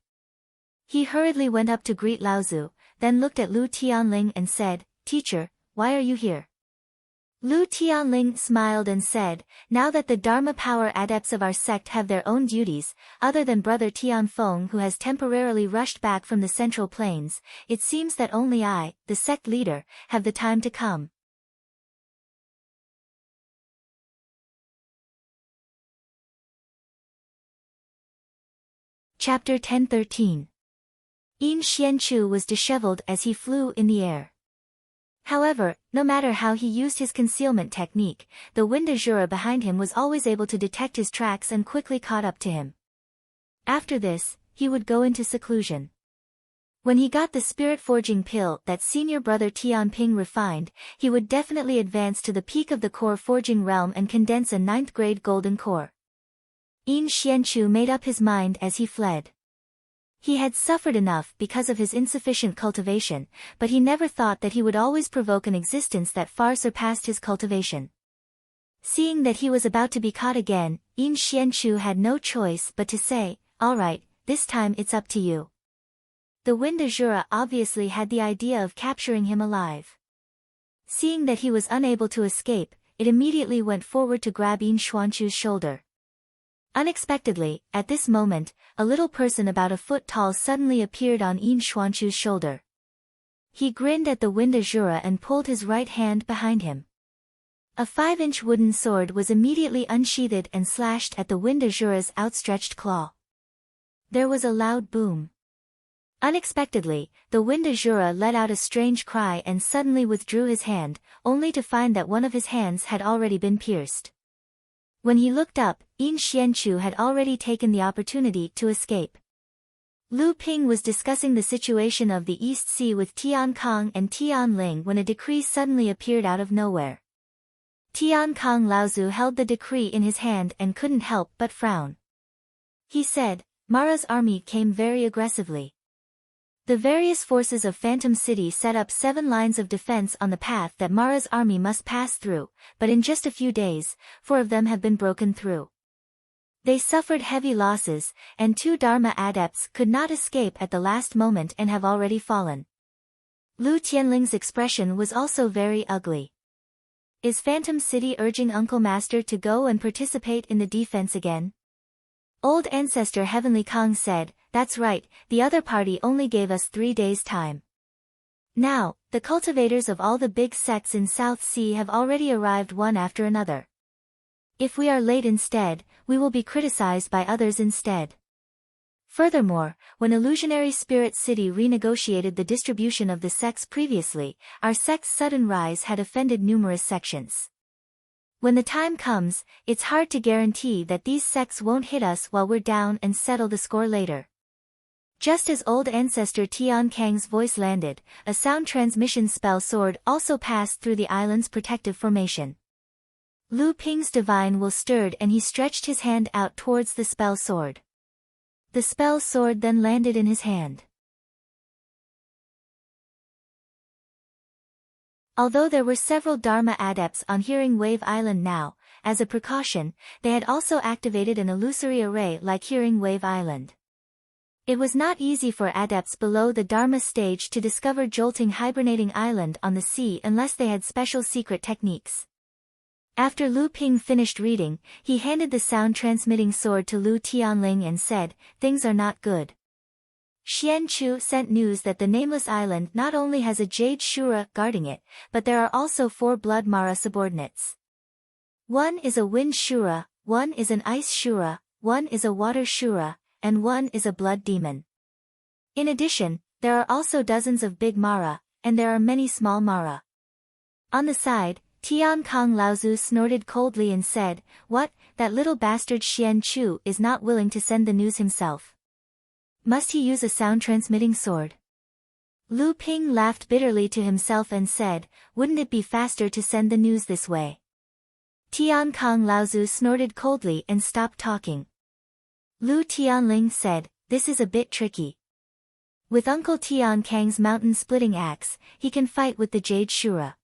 [SPEAKER 1] He hurriedly went up to greet Laozu, then looked at Lu Tianling and said, "Teacher, why are you here?" Lu Tianling smiled and said, "Now that the Dharma power adepts of our sect have their own duties, other than Brother Tianfeng who has temporarily rushed back from the Central Plains, it seems that only I, the sect leader, have the time to come." Chapter 10-13. Yin Xianchu was disheveled as he flew in the air. However, no matter how he used his concealment technique, the wind azura behind him was always able to detect his tracks and quickly caught up to him. After this, he would go into seclusion. When he got the spirit-forging pill that senior brother Tianping refined, he would definitely advance to the peak of the core forging realm and condense a 9th-grade golden core. Yin Xianchu made up his mind as he fled. He had suffered enough because of his insufficient cultivation, but he never thought that he would always provoke an existence that far surpassed his cultivation. Seeing that he was about to be caught again, Yin Xianchu had no choice but to say, "All right, this time it's up to you." The wind azura obviously had the idea of capturing him alive. Seeing that he was unable to escape, it immediately went forward to grab Yin Xuanchu's shoulder. Unexpectedly, at this moment, a little person about 1 foot tall suddenly appeared on Yin Xuanchu's shoulder. He grinned at the wind azura and pulled his right hand behind him. A 5-inch wooden sword was immediately unsheathed and slashed at the wind azura's outstretched claw. There was a loud boom. Unexpectedly, the wind Azura let out a strange cry and suddenly withdrew his hand, only to find that one of his hands had already been pierced. When he looked up, Yin Xianchu had already taken the opportunity to escape. Lu Ping was discussing the situation of the East Sea with Tian Kong and Tian Ling when a decree suddenly appeared out of nowhere. Tian Kong Laozu held the decree in his hand and couldn't help but frown. He said, Mara's army came very aggressively. The various forces of Phantom City set up 7 lines of defense on the path that Mara's army must pass through, but in just a few days, 4 of them have been broken through. They suffered heavy losses, and 2 Dharma adepts could not escape at the last moment and have already fallen. Lu Tianling's expression was also very ugly. Is Phantom City urging Uncle Master to go and participate in the defense again? Old Ancestor Heavenly Kong said, that's right, the other party only gave us 3 days' time. Now, the cultivators of all the big sects in South Sea have already arrived one after another. If we are late instead, we will be criticized by others instead. Furthermore, when Illusionary Spirit City renegotiated the distribution of the sects previously, our sect's sudden rise had offended numerous sections. When the time comes, it's hard to guarantee that these sects won't hit us while we're down and settle the score later. Just as old ancestor Tian Kang's voice landed, a sound transmission spell sword also passed through the island's protective formation. Lu Ping's divine will stirred and he stretched his hand out towards the spell sword. The spell sword then landed in his hand. Although there were several Dharma adepts on Hearing Wave Island now, as a precaution, they had also activated an illusory array like Hearing Wave Island. It was not easy for adepts below the Dharma stage to discover Jolting Hibernating Island on the sea unless they had special secret techniques. After Lu Ping finished reading, he handed the sound-transmitting sword to Lu Tianling and said, things are not good. Xian Chu sent news that the Nameless Island not only has a Jade Shura guarding it, but there are also 4 Blood Mara subordinates. 1 is a Wind Shura, 1 is an Ice Shura, 1 is a Water Shura, and 1 is a Blood Demon. In addition, there are also dozens of big Mara, and there are many small Mara. On the side, Tian Kong Laozu snorted coldly and said, what, that little bastard Xian Chu is not willing to send the news himself. Must he use a sound-transmitting sword? Lu Ping laughed bitterly to himself and said, wouldn't it be faster to send the news this way? Tian Kong Laozu snorted coldly and stopped talking. Lu Tianling said, this is a bit tricky. With Uncle Tian Kang's mountain-splitting axe, he can fight with the Jade Shura.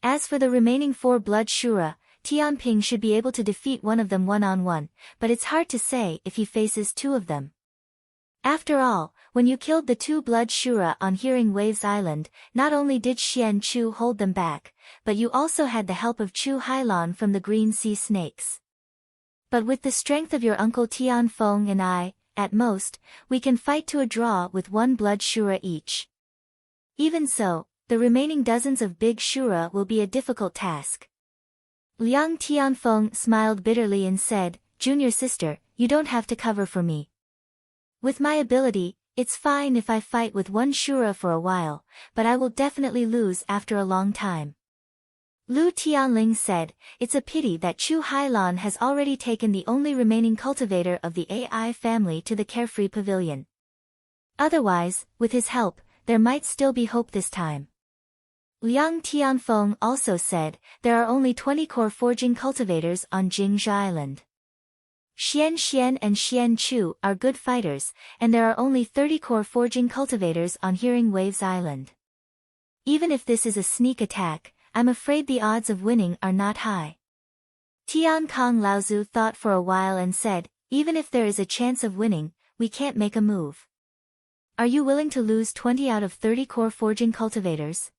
[SPEAKER 1] As for the remaining 4 Blood Shura, Tian Ping should be able to defeat one of them one-on-one, but it's hard to say if he faces 2 of them. After all, when you killed the 2 Blood Shura on Hearing Waves Island, not only did Xian Chu hold them back, but you also had the help of Chu Hailon from the Green Sea Snakes. But with the strength of your Uncle Tian Feng and I, at most, we can fight to a draw with 1 Blood Shura each. Even so, the remaining dozens of big Shura will be a difficult task. Liang Tianfeng smiled bitterly and said, Junior sister, you don't have to cover for me. With my ability, it's fine if I fight with 1 Shura for a while, but I will definitely lose after a long time. Lu Tianling said, it's a pity that Chu Hailon has already taken the only remaining cultivator of the AI family to the Carefree Pavilion. Otherwise, with his help, there might still be hope this time. Liang Tianfeng also said, there are only 20 core forging cultivators on Jingzhi Island. Xian Xian and Xian Chu are good fighters, and there are only 30 core forging cultivators on Hearing Waves Island. Even if this is a sneak attack, I'm afraid the odds of winning are not high. Tian Kong Laozu thought for a while and said, even if there is a chance of winning, we can't make a move. Are you willing to lose 20 out of 30 core forging cultivators?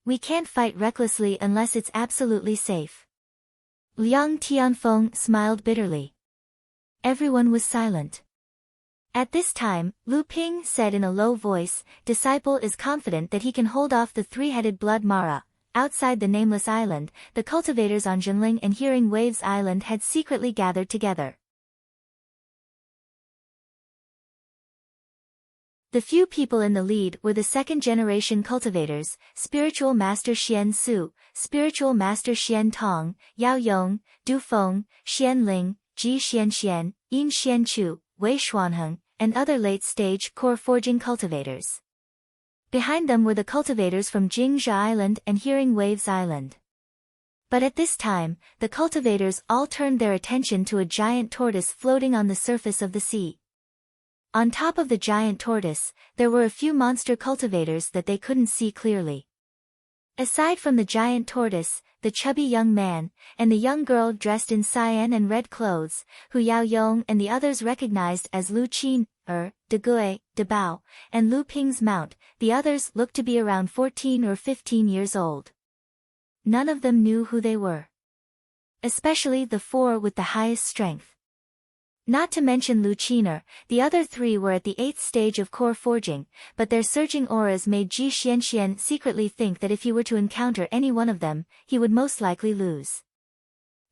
[SPEAKER 1] We can't fight recklessly unless it's absolutely safe. Liang Tianfeng smiled bitterly. Everyone was silent. At this time, Lu Ping said in a low voice, Disciple is confident that he can hold off the 3-headed Blood Mara. Outside the Nameless Island, the cultivators on Jinling and Hearing Waves Island had secretly gathered together. The few people in the lead were the second-generation cultivators, Spiritual Master Xian Su, Spiritual Master Xian Tong, Yao Yong, Du Feng, Xian Ling, Ji Xian, Yin Xian Chu, Wei Xuanheng, and other late-stage core forging cultivators. Behind them were the cultivators from Jingzha Island and Hearing Waves Island. But at this time, the cultivators all turned their attention to a giant tortoise floating on the surface of the sea. On top of the giant tortoise, there were a few monster cultivators that they couldn't see clearly. Aside from the giant tortoise, the chubby young man, and the young girl dressed in cyan and red clothes, who Yao Yong and the others recognized as Lu Qin, De Gui, De Bao, and Lu Ping's mount, the others looked to be around 14 or 15 years old. None of them knew who they were. Especially the four with the highest strength. Not to mention Lu Qiner, the other three were at the 8th stage of core forging, but their surging auras made Ji Xianxian secretly think that if he were to encounter any one of them, he would most likely lose.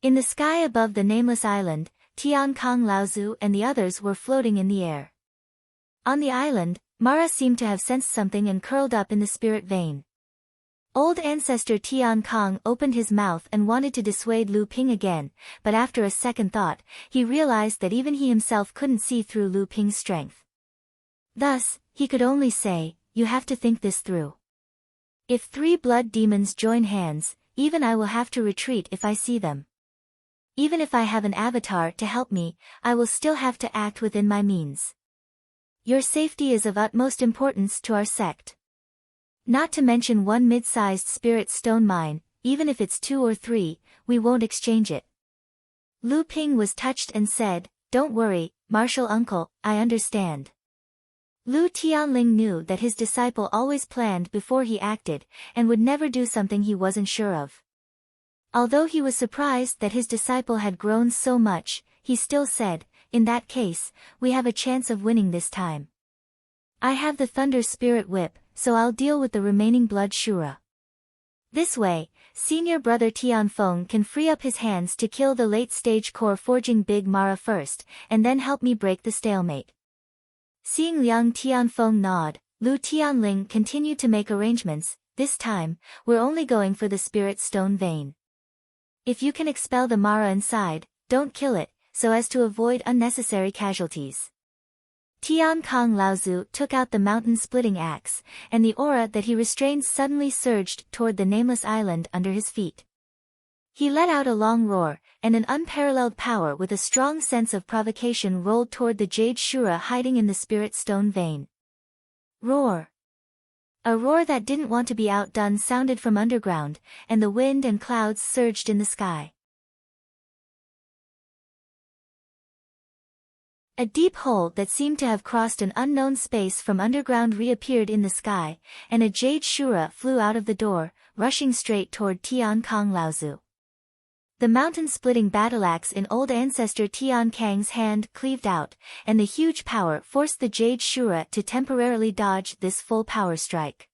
[SPEAKER 1] In the sky above the nameless island, Tian Kong Laozu and the others were floating in the air. On the island, Mara seemed to have sensed something and curled up in the spirit vein. Old ancestor Tian Kong opened his mouth and wanted to dissuade Lu Ping again, but after a second thought, he realized that even he himself couldn't see through Lu Ping's strength. Thus, he could only say, "You have to think this through. If 3 blood demons join hands, even I will have to retreat if I see them. Even if I have an avatar to help me, I will still have to act within my means. Your safety is of utmost importance to our sect. Not to mention one mid-sized spirit stone mine, even if it's 2 or 3, we won't exchange it." Lu Ping was touched and said, "Don't worry, martial uncle, I understand." Lu Tianling knew that his disciple always planned before he acted, and would never do something he wasn't sure of. Although he was surprised that his disciple had grown so much, he still said, "In that case, we have a chance of winning this time. I have the Thunder Spirit Whip, so I'll deal with the remaining Blood Shura. This way, senior brother Tianfeng can free up his hands to kill the late-stage core forging Big Mara first, and then help me break the stalemate." Seeing Liang Tianfeng nod, Lu Tianling continued to make arrangements. "This time, we're only going for the spirit stone vein. If you can expel the Mara inside, don't kill it, so as to avoid unnecessary casualties." Tian Kong Laozu took out the mountain-splitting axe, and the aura that he restrained suddenly surged toward the nameless island under his feet. He let out a long roar, and an unparalleled power with a strong sense of provocation rolled toward the jade shura hiding in the spirit stone vein. Roar! A roar that didn't want to be outdone sounded from underground, and the wind and clouds surged in the sky. A deep hole that seemed to have crossed an unknown space from underground reappeared in the sky, and a jade shura flew out of the door, rushing straight toward Tian Kong Laozu. The mountain-splitting battle-axe in old ancestor Tian Kang's hand cleaved out, and the huge power forced the jade shura to temporarily dodge this full power strike.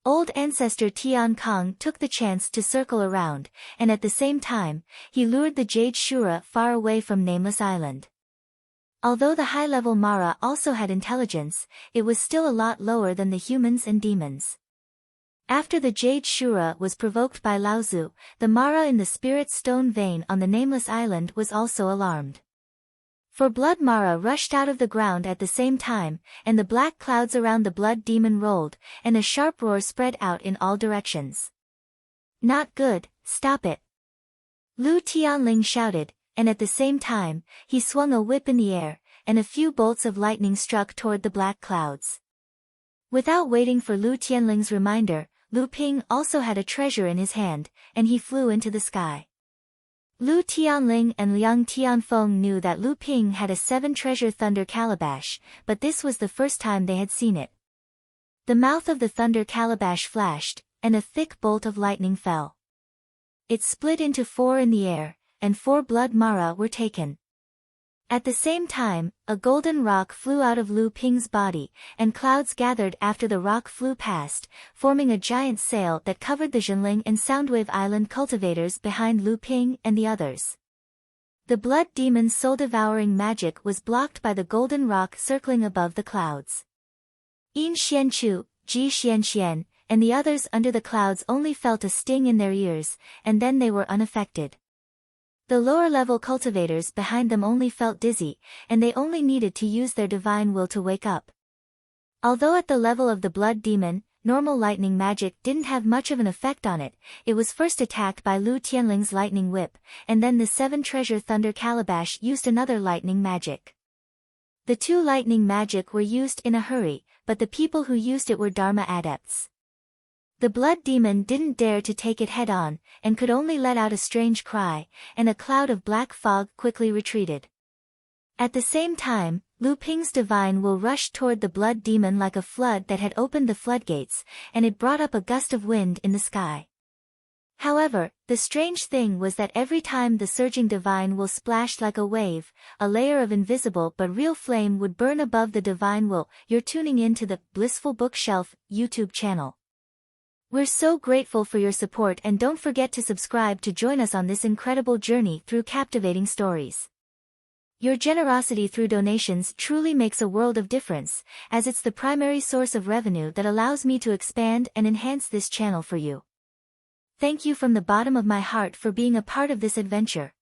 [SPEAKER 1] Old ancestor Tian Kong took the chance to circle around, and at the same time, he lured the jade shura far away from Nameless Island. Although the high-level Mara also had intelligence, it was still a lot lower than the humans and demons. After the Jade Shura was provoked by Laozu, the Mara in the Spirit Stone vein on the Nameless Island was also alarmed. For Blood Mara rushed out of the ground at the same time, and the black clouds around the Blood Demon rolled, and a sharp roar spread out in all directions. "Not good, stop it!" Lu Tianling shouted, and at the same time, he swung a whip in the air, and a few bolts of lightning struck toward the black clouds. Without waiting for Lu Tianling's reminder, Lu Ping also had a treasure in his hand, and he flew into the sky. Lu Tianling and Liang Tianfeng knew that Lu Ping had a 7-treasure thunder calabash, but this was the first time they had seen it. The mouth of the thunder calabash flashed, and a thick bolt of lightning fell. It split into 4 in the air, and 4 blood Mara were taken. At the same time, a golden rock flew out of Lu Ping's body, and clouds gathered after the rock flew past, forming a giant sail that covered the Zhenling and Soundwave Island cultivators behind Lu Ping and the others. The blood demon's soul-devouring magic was blocked by the golden rock circling above the clouds. Yin Xianchu, Ji Xianxian, and the others under the clouds only felt a sting in their ears, and then they were unaffected. The lower-level cultivators behind them only felt dizzy, and they only needed to use their divine will to wake up. Although at the level of the blood demon, normal lightning magic didn't have much of an effect on it, it was first attacked by Lu Tianling's lightning whip, and then the 7-treasure thunder calabash used another lightning magic. The 2 lightning magic were used in a hurry, but the people who used it were Dharma adepts. The blood demon didn't dare to take it head-on, and could only let out a strange cry, and a cloud of black fog quickly retreated. At the same time, Lu Ping's divine will rushed toward the blood demon like a flood that had opened the floodgates, and it brought up a gust of wind in the sky. However, the strange thing was that every time the surging divine will splashed like a wave, a layer of invisible but real flame would burn above the divine will. You're tuning in to the Blissful Bookshelf YouTube channel. We're so grateful for your support, and don't forget to subscribe to join us on this incredible journey through captivating stories. Your generosity through donations truly makes a world of difference, as it's the primary source of revenue that allows me to expand and enhance this channel for you. Thank you from the bottom of my heart for being a part of this adventure.